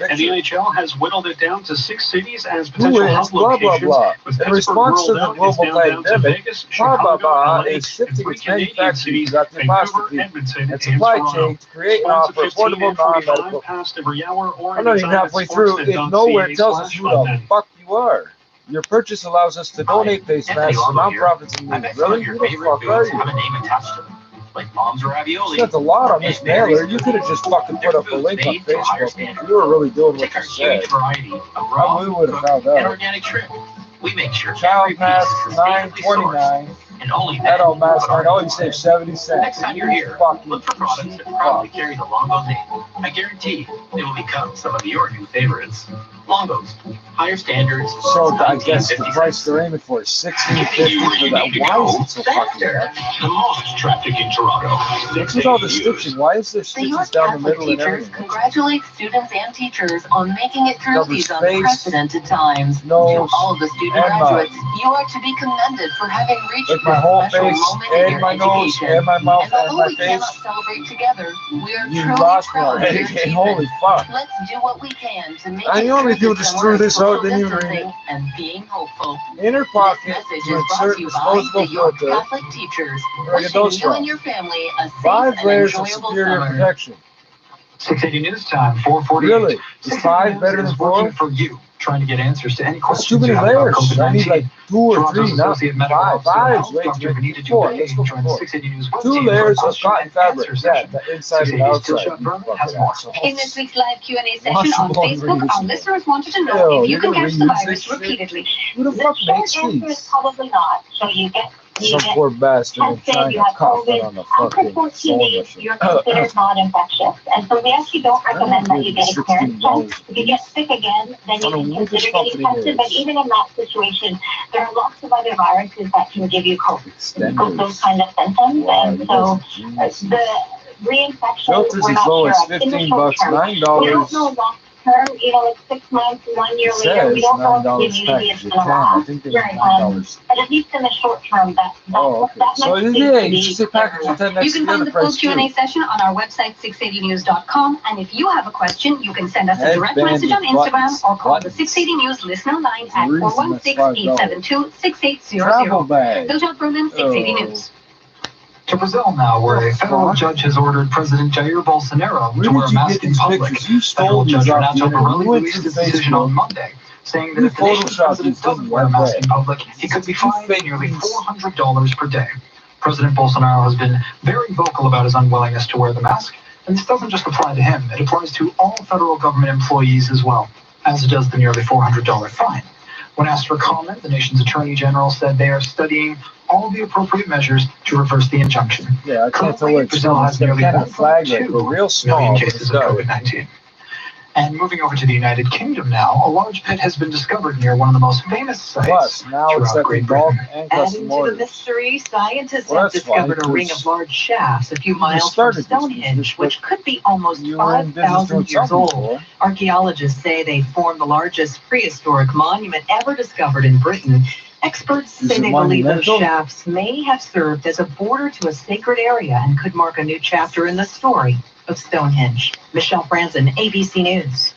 And the NHL has whittled it down to 6 cities as potential hub locations, with Pittsburgh rolled out. It's now down to Vegas, Chicago, LA, and 3 Canadian cities, Vancouver, Edmonton, and Toronto. Create and offer affordable non-medical. Past every hour, or I'm not even halfway through. It nowhere tells us who the fuck you are. Your purchase allows us to donate face masks to nonprofits in need. Really? Who the fuck are you? Have a name attached to them, like mom's ravioli. That's a lot on this mailer. You could have just fucking put up a link on Facebook. If you were really doing what you said, we would have found And out. organic shrimp. We make sure Child every piece mask, is sustainably sourced. $9.29. And only then, Adult mask, oh, you save 70 cents. next time you're here, look for products that proudly carry the Longo name. I guarantee they will become some of your new favorites. Longboats, higher standards. So I guess the price they're aiming for is $16.50 for that. Why is it so fucking bad? The most traffic in Toronto. Look at all the stitching. Why is there stitches down the middle and everything? Congratulate students and teachers on making it through Covers these face, unprecedented times. nose, To all of the student and graduates, you are to be commended for having reached Like my this whole special face, moment in and your my nose, education. and my mouth, And and although my we cannot face. celebrate together, we are You truly lost me proud of already. your Hey, holy achievements. fuck. Let's do what we can to make I it only through do this just summer screw of this out, social didn't even read distancing it. and being hopeful. Inner This pocket message to is brought insert to you by disposable the York filter. Catholic teachers, Where wishing those you from? and your family a safe 5 and layers of enjoyable superior summer. protection. 680 News Time, 4:48. Really? Is 680 5 News better than is 4? working for you, trying to get answers to any That's too questions many you have about layers. I need COVID-19. like 2 or 3, Toronto's not Associate Medical 5. Officer 5 Health, is way too Dr. many. Benita 4. Dubé, Let's go joined the for 680 News web 2 team for a layers of question cotton and fabric. answer Yeah, session. the inside and 680 News outside. Tilshot Berman You has fucking more. assholes. In this week's live Q&A Watch session them on all Facebook, read our this listeners wanted to know Yo, if you you're can gonna catch the reuse virus this shit? repeatedly. Who the fuck makes these? Probably not. So you get Some poor bastard in tested, China you have coughing COVID. on the After fucking 14 sewing days, machine. you're considered non-infectious. And so we actually don't recommend that you get a clearance $16 test. If you get sick again, then you I don't can know what this consider getting company tested. But is. even in that situation, there are lots of other viruses that can give you COVID, those kind of symptoms. Wow, And you so guys are the reinfection, Filters we're as not low sure as of. In the $15, short term, we don't know $9. long term, like 6 months, 1 year It later, we says don't know if the $9 immunity is package. It going to can. I last. think they make $9. But at least in the short term, that Oh, okay. that So might yeah, be you should say package with that You next to can the find other the full price Q&A too. session on our website, 680news.com. And if you have a question, you can send us a direct Headband message on with Instagram buttons. or call the Buttons. 680 News listener line There's a at reason that's $5. 416-872-6800. Travel bag. Bill John Berman, 680 Oh. News. To Brazil now, where a federal judge has ordered President Jair Bolsonaro Where to did wear a you mask get in these public. pictures? You Federal stole these Judge off Renato the internet. Borelli You went released to his decision Facebook. on Monday, saying that You if the nation's photoshopped president these, doesn't didn't wear a you? mask Right. in public, he could be fined fake nearly these. $400 per day. President Bolsonaro has been very vocal about his unwillingness to wear the mask, and this doesn't just apply to him. It applies to all federal government employees as well, as it does the nearly $400 fine. When asked for comment, the nation's attorney general said they are studying all the appropriate measures to reverse the injunction. Yeah, I can't tell Currently, where it's Brazil from. has It's got nearly kind of flag like 1.2 a real million small. but cases it's of got- COVID-19. And moving over to the United Kingdom now, a large pit has been discovered near one of the most famous sites Plus, now it's throughout got Great bulk Britain. and Adding custom to the orders. mystery, scientists Well, have that's fine, discovered a ring because of large shafts a few you miles from started this Stonehenge, business, which could be almost You were in business 5,000 doing years something old. for. Archaeologists say they form the largest prehistoric monument ever discovered in Britain. Experts Is say it they believe those monumental? shafts may have served as a border to a sacred area and could mark a new chapter in the story of Stonehenge. Michelle Franzen, ABC News.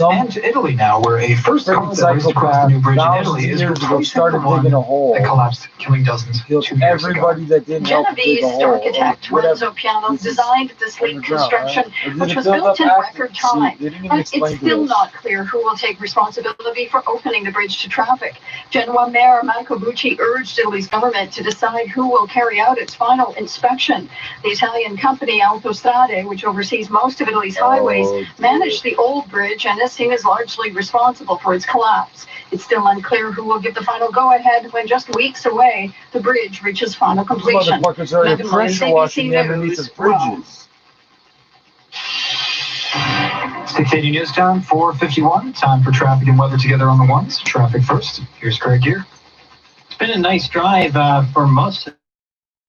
And to Italy now, where a first Certain car that raced across the new bridge in thousands Italy of is years ago replacing the started one digging a hole. that collapsed, killing dozens 2 years ago. Everybody that didn't help to dig Genovese a hole. architect or Renzo whatever. Piano This is designed this leak underground, construction, right? Or did which it was build built up in after? record See, time. they didn't even But explain it's to still us. not clear who will take responsibility for opening the bridge to traffic. Genoa Mayor Marco Bucci urged Italy's government to decide who will carry out its final inspection. The Italian company Autostrade, which oversees most of Italy's highways, managed the old bridge and is seen as largely responsible for its collapse. It's still unclear who will give the final go-ahead when just weeks away the bridge reaches final Those completion. motherfuckers are Megan Williams, pressure washing ABC underneath News, the bridges. 680 News Time, 4:51. Time for traffic and weather together on the ones. Traffic first. Here's Greg here. It's been a nice drive for most of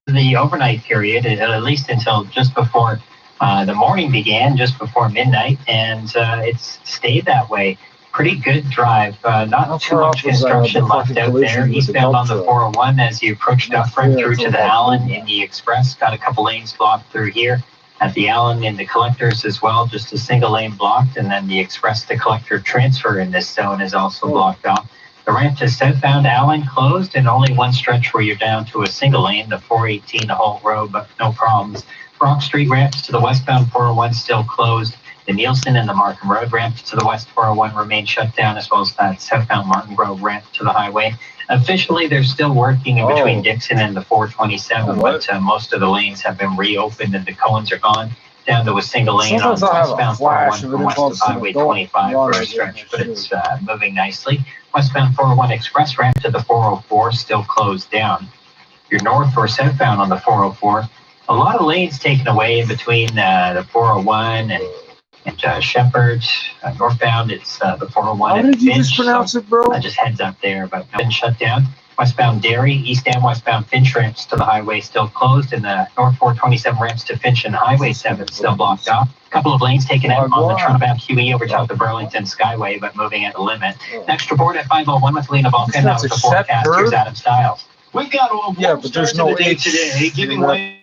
the overnight period, at least until just before the morning began, just before midnight, and it's stayed that way. Pretty good drive. Not too much construction left out there. Eastbound on the 401 as you approach Duff right through to the Allen in the Express. Got a couple lanes blocked through here. At the Allen in the Collectors as well, just a single lane blocked, and then the Express to Collector transfer in this zone is also blocked off. The ramp to southbound Allen closed, and only one stretch where you're down to a single lane, the 418 the whole road, but no problems. Brock Street ramps to the westbound 401 still closed. The Nielsen and the Markham Road ramp to the west 401 remain shut down, as well as that southbound Martin Grove ramp to the highway. Officially, they're still working in between Dixon and the 427, but most of the lanes have been reopened and the cones are gone. Down to a single lane Sometimes on I have a westbound flash 401 of from it west impulse of and Highway don't 25 for water a it, stretch, but shit. it's moving nicely. Westbound 401 Express ramp to the 404 still closed down. You're north or southbound on the 404. A lot of lanes taken away in between the 401 and And Shepherd, northbound, it's the 401. How did you just pronounce it, bro? Just heads up there, but been shut down. Westbound Derry, east and westbound Finch ramps to the highway still closed, and the North 427 ramps to Finch and Highway 7 still blocked off. A couple of lanes taken out on the Toronto-bound QE over top the Burlington Skyway, but moving at the limit. Next report at 5:01 with Lena Vulcan. Now with the forecast. Here's Adam Stiles. We've got a but there's no day today, giving way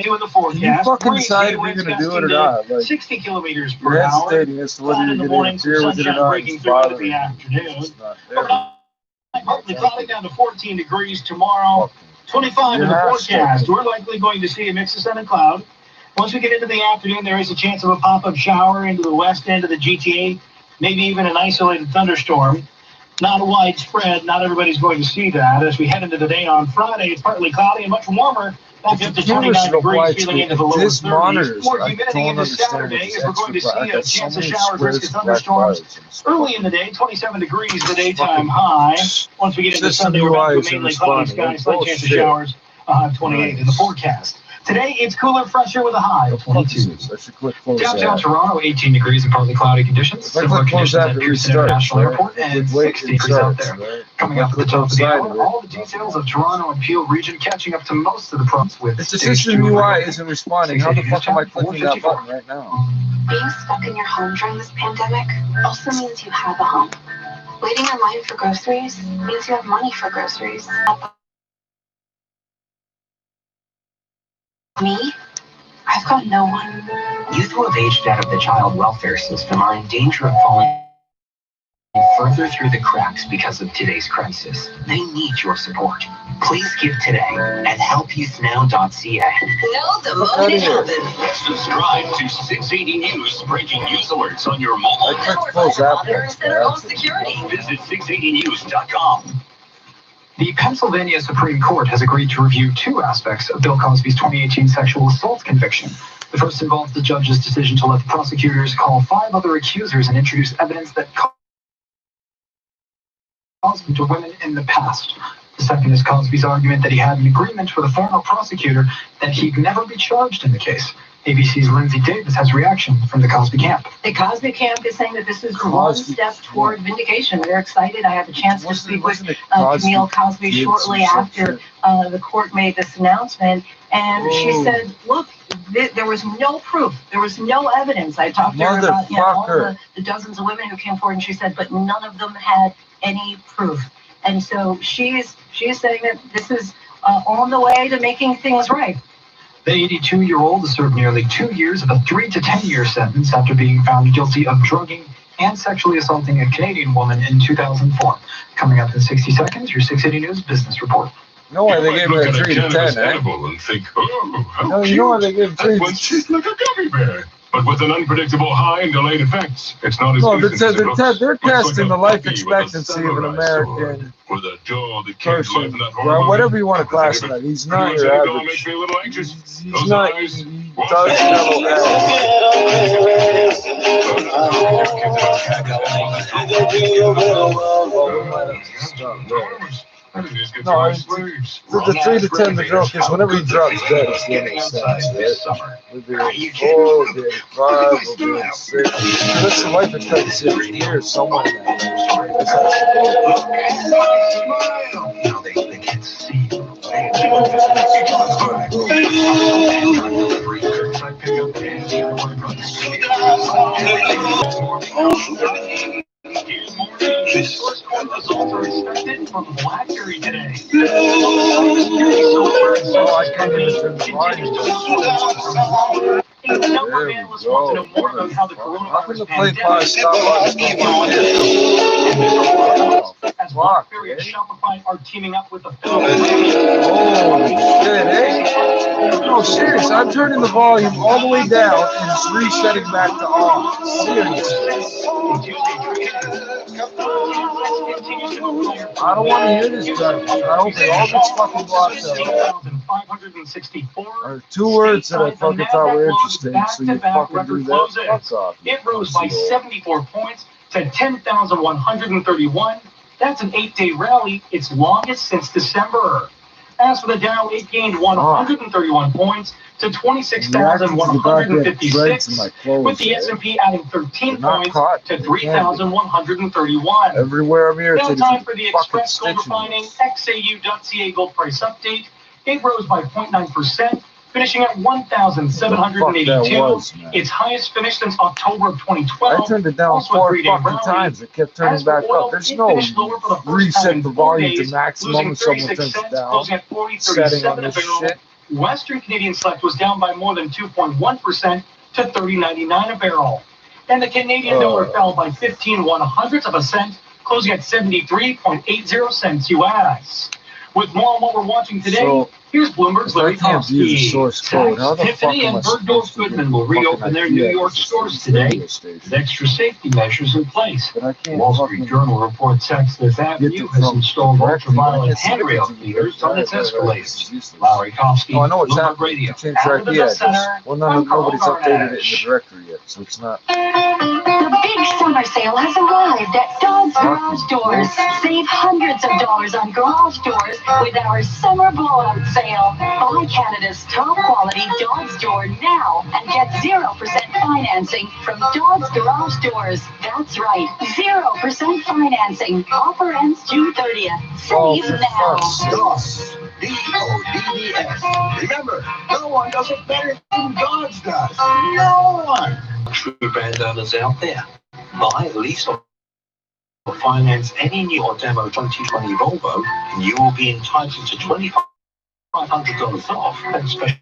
with the forecast. You fucking decide if you're going to do it or not. Like, 60 kilometers per hour. Stating as to whether you're going to interfere with it or not. Breaking through into the afternoon. Partly cloudy down to 14 degrees tomorrow. 25 in the forecast. We're likely going to see a mix of sun and cloud. Once we get into the afternoon, there is a chance of a pop-up shower into the west end of the GTA, maybe even an isolated thunderstorm. Not widespread. Not everybody's going to see that. As we head into the day on Friday, it's partly cloudy and much warmer. Back up to 29 degrees, feeling into the lower 30s. More humidity into Saturday, as we're going to see a chance of showers, risk of thunderstorms. Early in the day, 27 degrees the daytime high. Once we get into Sunday, we're back to mainly cloudy skies, slight chance of showers, 28 in the forecast. Today, it's cooler, fresher with a high of 22. Downtown Toronto, 18 degrees and partly cloudy conditions. Similar conditions at Pearson International Airport, and 60 degrees out there. Coming up at the top of the hour, all the details of Toronto and Peel region catching up to most of the province with. It's the system UI isn't responding. How the fuck am I clicking that button right now? Being stuck in your home during this pandemic also means you have a home. Waiting in line for groceries means you have money for groceries. Me? I've got no one. Youth who have aged out of the child welfare system are in danger of falling further through the cracks because of today's crisis. They need your support. Please give today at helpyouthnow.ca. Know the moment it happened. Subscribe to 680 News breaking news alerts on your mobile. Visit 680news.com. The Pennsylvania Supreme Court has agreed to review two aspects of Bill Cosby's 2018 sexual assault conviction. The first involves the judge's decision to let the prosecutors call 5 other accusers and introduce evidence that Cosby to women in the past. The second is Cosby's argument that he had an agreement with a former prosecutor that he'd never be charged in the case. ABC's Lindsay Davis has reaction from the Cosby camp. The Cosby camp is saying that this is one step toward vindication. They're excited. I had a chance to speak with Camille Cosby shortly after the court made this announcement. And she said, look, there was no proof. There was no evidence. I talked to her about all the dozens of women who came forward, and she said, but none of them had any proof. And so she is saying that this is on the way to making things right. The 82-year-old has served nearly 2 years of a 3 to 10-year sentence after being found guilty of drugging and sexually assaulting a Canadian woman in 2004. Coming up in 60 seconds, your 680 News Business Report. No way they gave it a 3 to 10, eh? And think, oh, how no, you know why they gave it 3 to 10? She's like a gummy bear. But with an unpredictable high and delayed effects, it's not as easy as it looks. They're testing the life expectancy of an American person. Well, whatever you want to classify it. He's not your average. He's not. He does No, the 3 to 10 the joke is whenever he drops dead, it's the end of the sentence, right? We'll be like 4, we'll be like 5, we'll be like 6. That's the life expectancy of years, someone in that. They can't see This results are expected from Blackberry today. The number of analysts want to know more about how the coronavirus pandemic as BlackBerry and Shopify are teaming up with the film. Holy shit, eh? No, serious. I'm turning the volume all the way down and it's resetting back to on. I don't want to hear this judge. I hope it all gets fucking blocked out. 2 words that I fucking thought were interesting, so you fucking do that. Fuck off. It rose by 74 points to 10,131. That's an 8-day rally, its longest since December. As for the Dow, it gained 131 points to 26,156, with the S&P adding 13 points to 3,131. Everywhere I'm here, now time for the Express Gold Refining XAU.ca gold price update. It rose by 0.9%, finishing at 1,782. Its highest finish since October of 2012. I turned it down 4 fucking times. It kept turning back up. There's no reset the volume to maximum if someone turns it down. Setting on this shit. Western Canadian Select was down by more than 2.1% to $30.99 a barrel. And the Canadian dollar fell by 0.15 cents, closing at 73.80 cents US. With more on what we're watching today, here's Bloomberg's Larry Kofsky. Tiffany and Bergdorf Goodman will reopen their New York stores today with extra safety measures in place. Wall Street Journal reports Saks Avenue has installed ultraviolet handrail meters on its escalators. Larry Kofsky, Bloomberg Radio. Out of the center, nobody's updated it in the directory yet, so it's not. The big summer sale has arrived at Dodds Garage Doors. Save hundreds of dollars on garage doors with our summer blowout sale. Buy Canada's top quality Dodds door now and get 0% financing from Dodds Garage Doors. That's right, 0% financing. Offer ends June 30th. Save now. Dodds. D-O-D-D-S. Remember, no one does it better than Dodds does. No one. True brand owners out there. Buy, lease, or finance any new or demo 2020 Volvo, and you will be entitled to $2,500 off and special